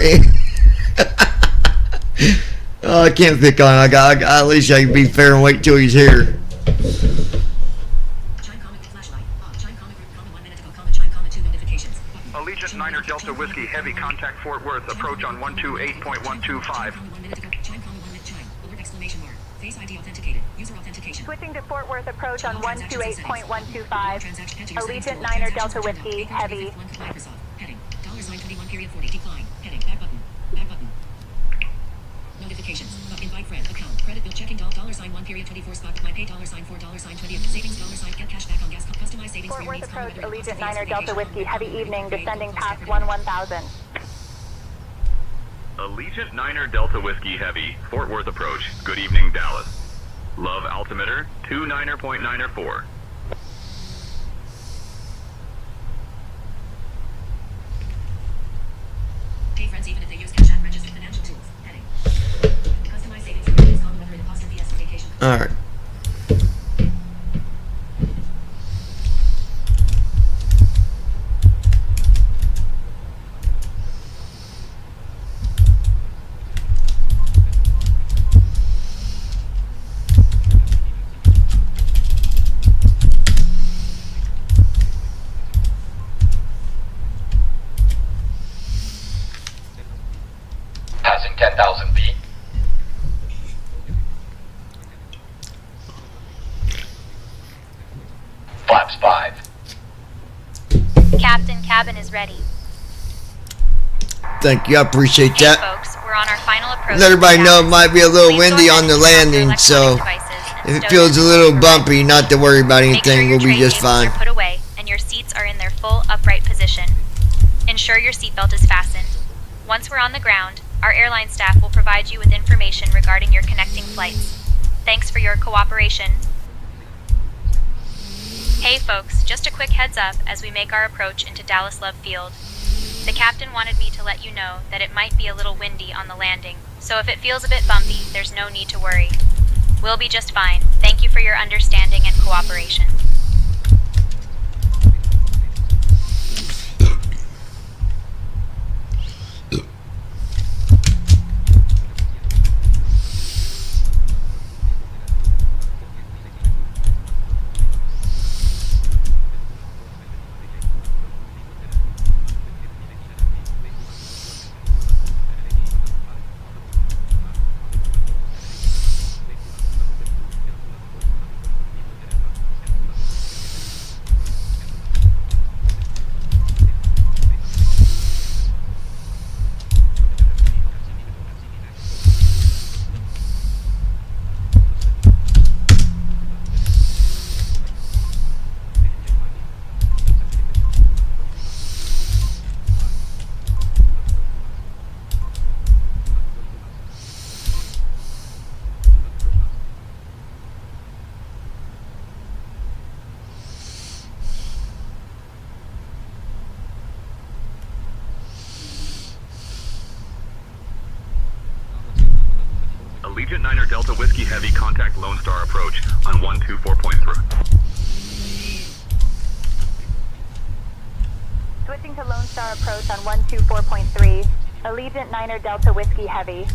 Oh, I can't pick on him. At least I can be fair and wait till he's here. Allegiant 9er Delta Whiskey, heavy contact Fort Worth, approach on 128.125. Switching to Fort Worth approach on 128.125. Allegiant 9er Delta Whiskey Heavy. $21.40 decline. Heading back button. Back button. Notifications. Invite friend. Account. Credit bill checking. $1 spot. My pay $4 $20. Savings get cash back on gas. Customized savings. Fort Worth approach. Allegiant 9er Delta Whiskey Heavy evening descending past 1000. Allegiant 9er Delta Whiskey Heavy, Fort Worth approach. Good evening, Dallas. Love altimeter 29.94. Pay friends even if they use cash app registered financial tools. Heading. Customized savings agreements. Call the weather apostrophe S for vacation. All right. Passing 10,000 feet. Flaps 5. Captain, cabin is ready. Thank you. I appreciate Hey that. folks, we're on our final approach. Let everybody to know it Dallas. might be a little Please windy go on ahead the and turn off your landing, so electronic devices and if it stow feels a them little into your bumpy, not to worry about Make sure anything. your We'll be tray just tables fine. are put away and your seats are in their full upright position. Ensure your seatbelt is fastened. Once we're on the ground, our airline staff will provide you with information regarding your connecting flights. Thanks for your cooperation. Hey folks, just a quick heads up as we make our approach into Dallas Love Field. The captain wanted me to let you know that it might be a little windy on the landing, so if it feels a bit bumpy, there's no need to worry. We'll be just fine. Thank you for your understanding and cooperation. Allegiant 9er Delta Whiskey Heavy, contact Lone Star approach on 124.3. Switching to Lone Star approach on 124.3. Allegiant 9er Delta Whiskey Heavy.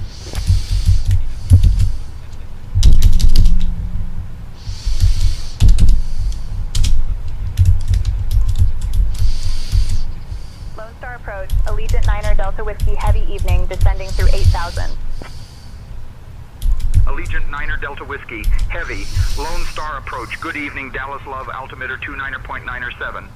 Lone Star approach, Allegiant 9er Delta Whiskey Heavy evening, descending through 8,000. Allegiant 9er Delta Whiskey Heavy, Lone Star approach. Good evening, Dallas Love, altimeter 29.907.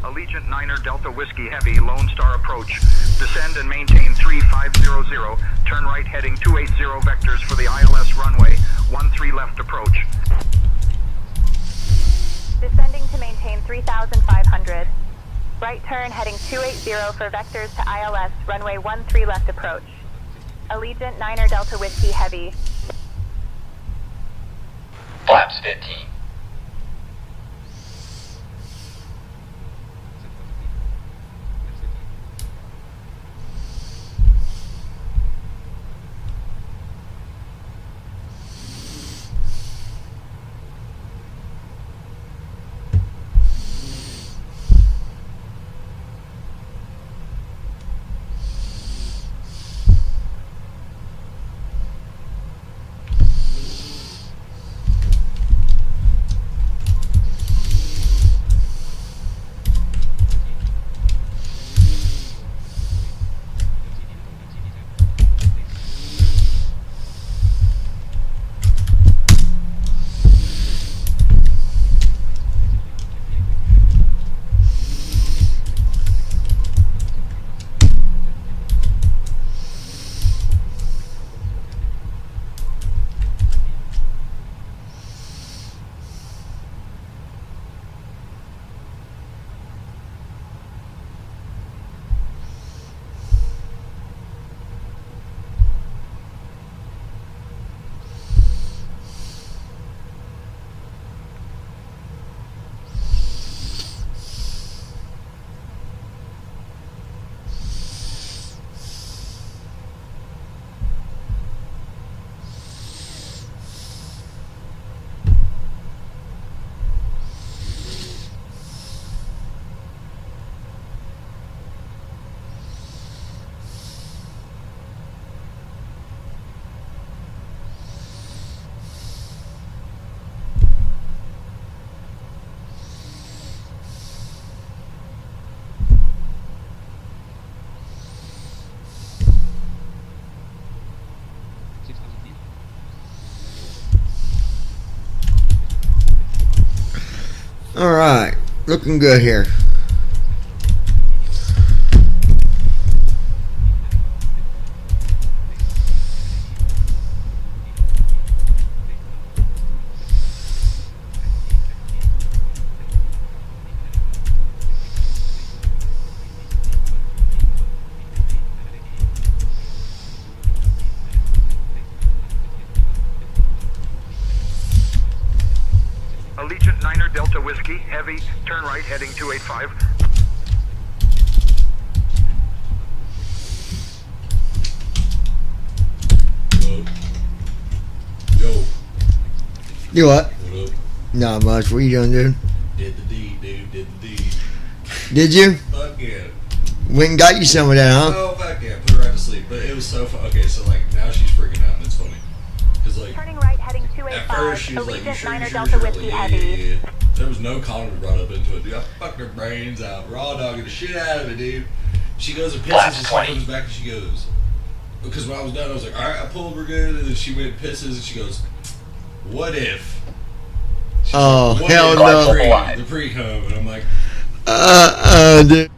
Allegiant 9er Delta Whiskey Heavy, Lone Star approach. Descend and maintain 3500. Turn right heading 280 vectors for the ILS runway 13 left approach. Descending to maintain 3,500. Right turn heading 280 for vectors to ILS runway 13 left approach. Allegiant 9er Delta Whiskey Heavy. Flaps 15. All right, looking good here. Allegiant 9er Delta Whiskey Heavy, turn right heading 285. Yo. You what? What up? Not much. What you doing, dude? Did the deed, dude. Did the deed. Did you? Fuck yeah. Went and got you some of that, huh? Oh, fuck yeah. Put her right to sleep. But it was so fun. Okay, so like now she's freaking out and it's funny. Because like. Turning right heading At 285. first she was like, you Allegiant sure, 9er you sure, Delta sure? Whiskey Like, Heavy. yeah. There was no condom brought up into it, dude. I fucked her brains out. Raw dogging the shit out of it, dude. She goes and pisses and she comes back and she goes. Because when I was done, I was like, alright, I pulled her good. And then she went and pisses and she goes, what if? She's Oh, like, what hell if no. the pre-cum? And I'm like, dude.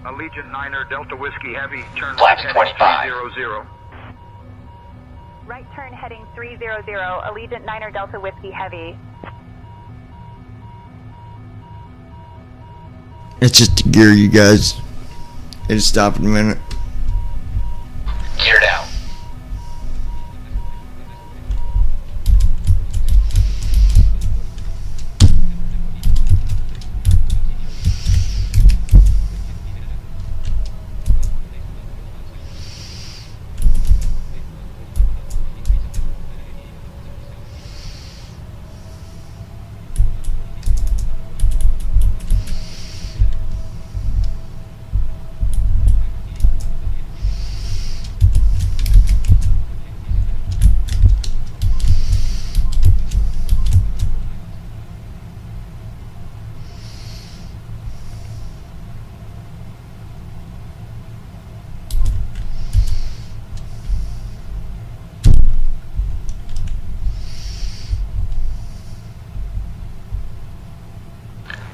Allegiant 9er Delta Whiskey Heavy, turn Flaps right 25. 300. Right turn heading 300, Allegiant 9er Delta Whiskey Heavy. It's just the gear, you guys. It'll stop in a minute. Gear down.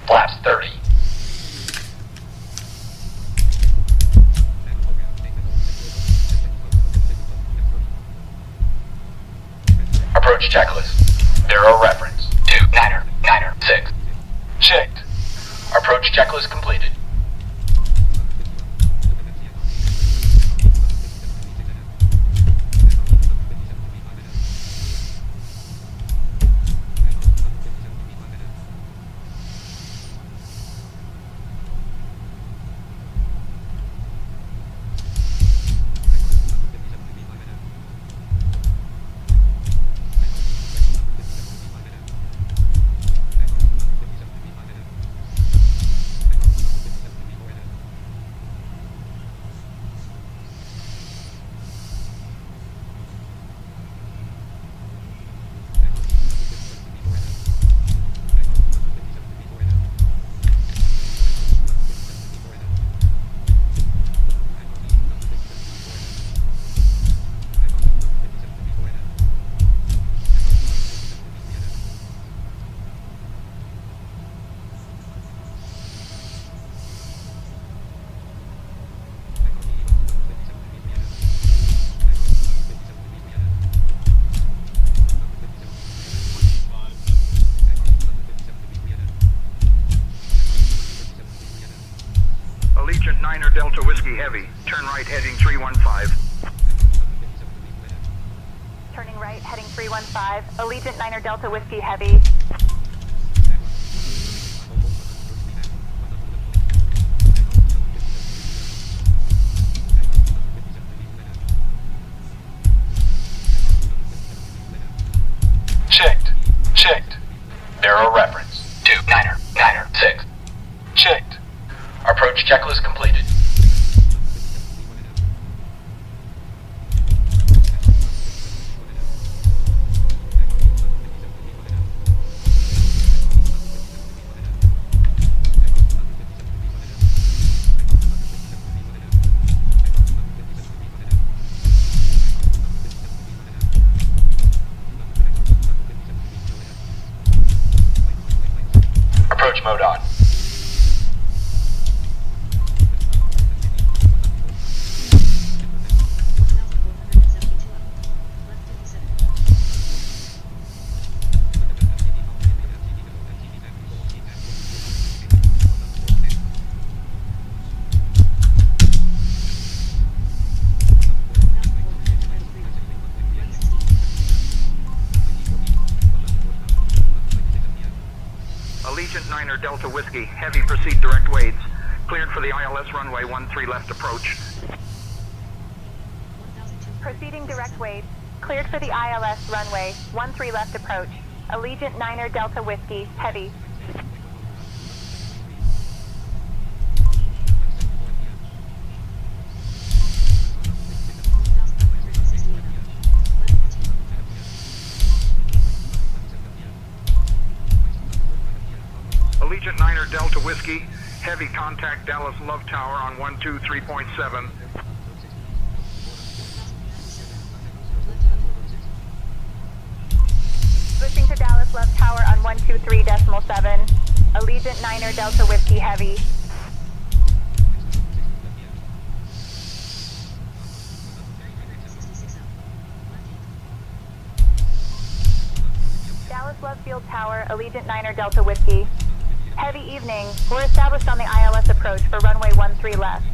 Flaps 30. Approach checklist. Bureau reference. 2-9er-6. Checked. Approach checklist completed. Allegiant 9er Delta Whiskey Heavy, turn right heading 315. Turning right heading 315, Allegiant 9er Delta Whiskey Heavy. Checked. Checked. Bureau reference. 2-9er-6. Checked. Approach checklist completed. Approach mode on. Allegiant 9er Delta Whiskey Heavy, proceed direct ways. Cleared for the ILS runway 13 left approach. Proceeding direct ways. Cleared for the ILS runway 13 left approach. Allegiant 9er Delta Whiskey Heavy. Allegiant 9er Delta Whiskey Heavy, contact Dallas Love Tower on 123.7. Switching to Dallas Love Tower on 123.7. Allegiant 9er Delta Whiskey Heavy. Field Tower, Allegiant 9er Delta Whiskey. Heavy evening. We're established on the ILS approach for runway 13 left.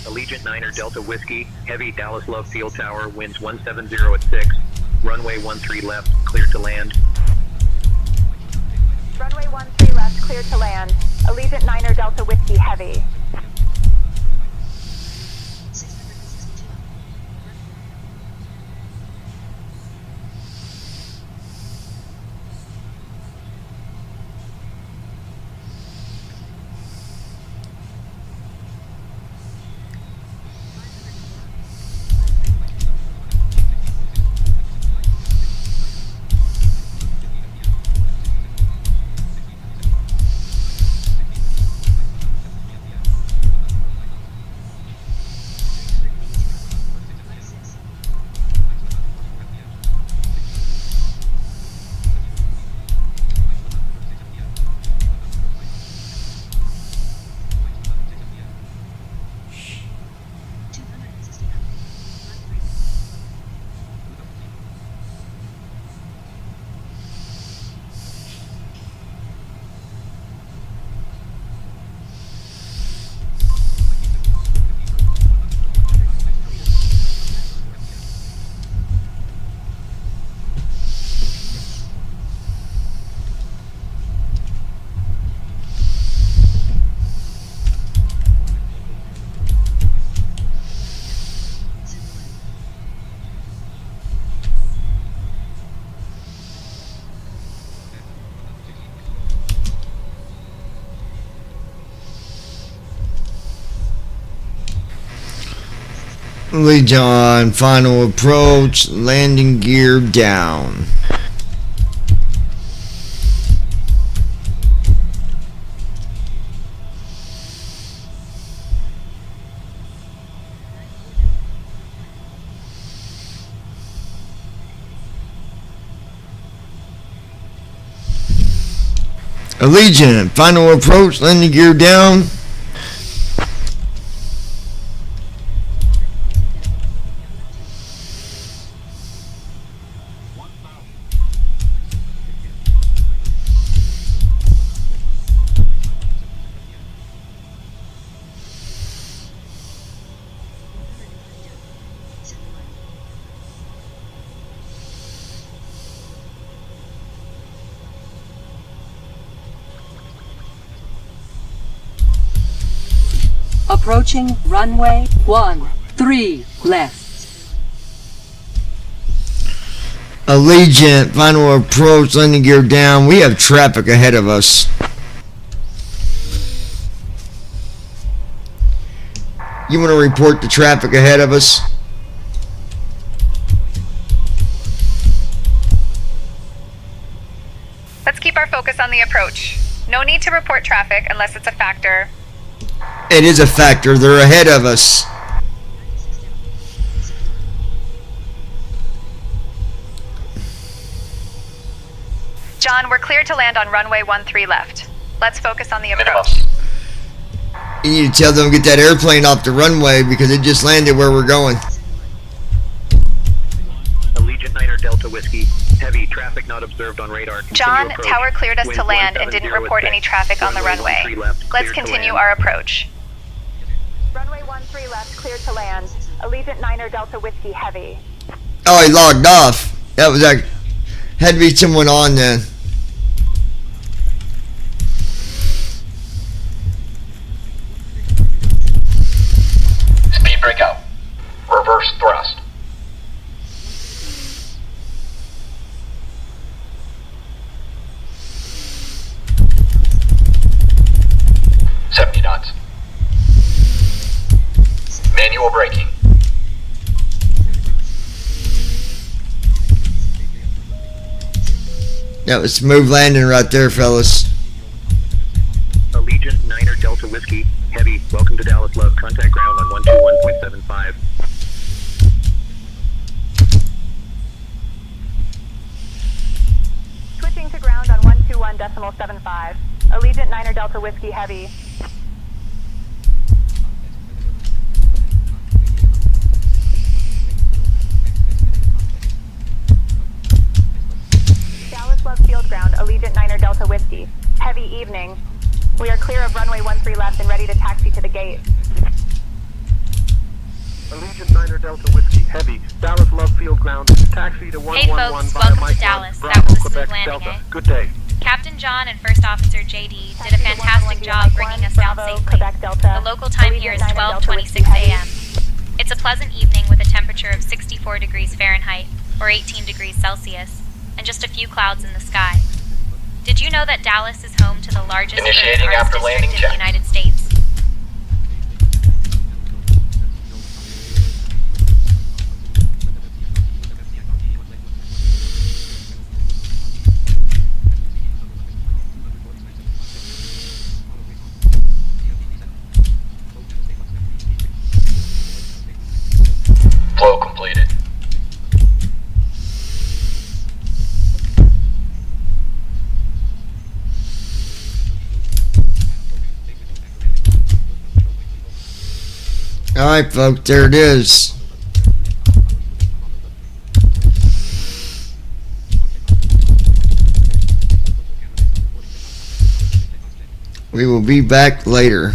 Allegiant 9er Delta Whiskey, Heavy Dallas Love Field Tower, winds 170 at 6, runway 13 left, clear to land. Runway 13 left, clear to land. Allegiant 9er Delta Whiskey, Heavy. Legion, final approach, landing gear down. Allegiant, final approach, landing gear down. Approaching runway 13 left. Allegiant, final approach, landing gear down. We have traffic ahead of us. You want to report the traffic ahead of us? Let's keep our focus on the approach. No need to report traffic unless it's a factor. It is a factor. They're ahead of us. John, we're clear to land on runway 13 left. Let's focus on the approach. You need to tell them to get that airplane off the runway because it just landed where we're going. Allegiant 9er Delta Whiskey, heavy traffic not observed on radar. John, tower cleared us to land and didn't report any traffic on the runway. Let's continue our approach. Runway 13 left, clear to land. Allegiant 9er Delta Whiskey, Heavy. Oh, he logged off. That was like, had to be someone on then. Speed breakout. Reverse thrust. knots. Manual braking. That was smooth landing right there, fellas. Allegiant 9er Delta Whiskey, heavy, welcome to Dallas Love, contact ground on 121.75. Switching to ground on 121.75. Allegiant 9er Delta Whiskey, heavy. Allegiant 9er Delta Whiskey. Heavy evening. We are clear of runway 13 left and ready to taxi to the gate. Allegiant 9er Delta Whiskey, heavy, Dallas Love Field ground, taxi to 111 Hey folks, via welcome Mike to Dallas. 1, That was a Quebec, smooth landing, Delta. eh? Good day. Captain John and First Officer JD did a fantastic job bringing us down safely. The local time here is 12:26 a.m. It's a pleasant evening with a temperature of 64 degrees Fahrenheit, or 18 degrees Celsius, and just a few clouds in the sky. Did you know that Dallas is home to the largest Initiating arts after district landing in check. the United States? Flow completed. Alright, folks, there it is. We will be back later.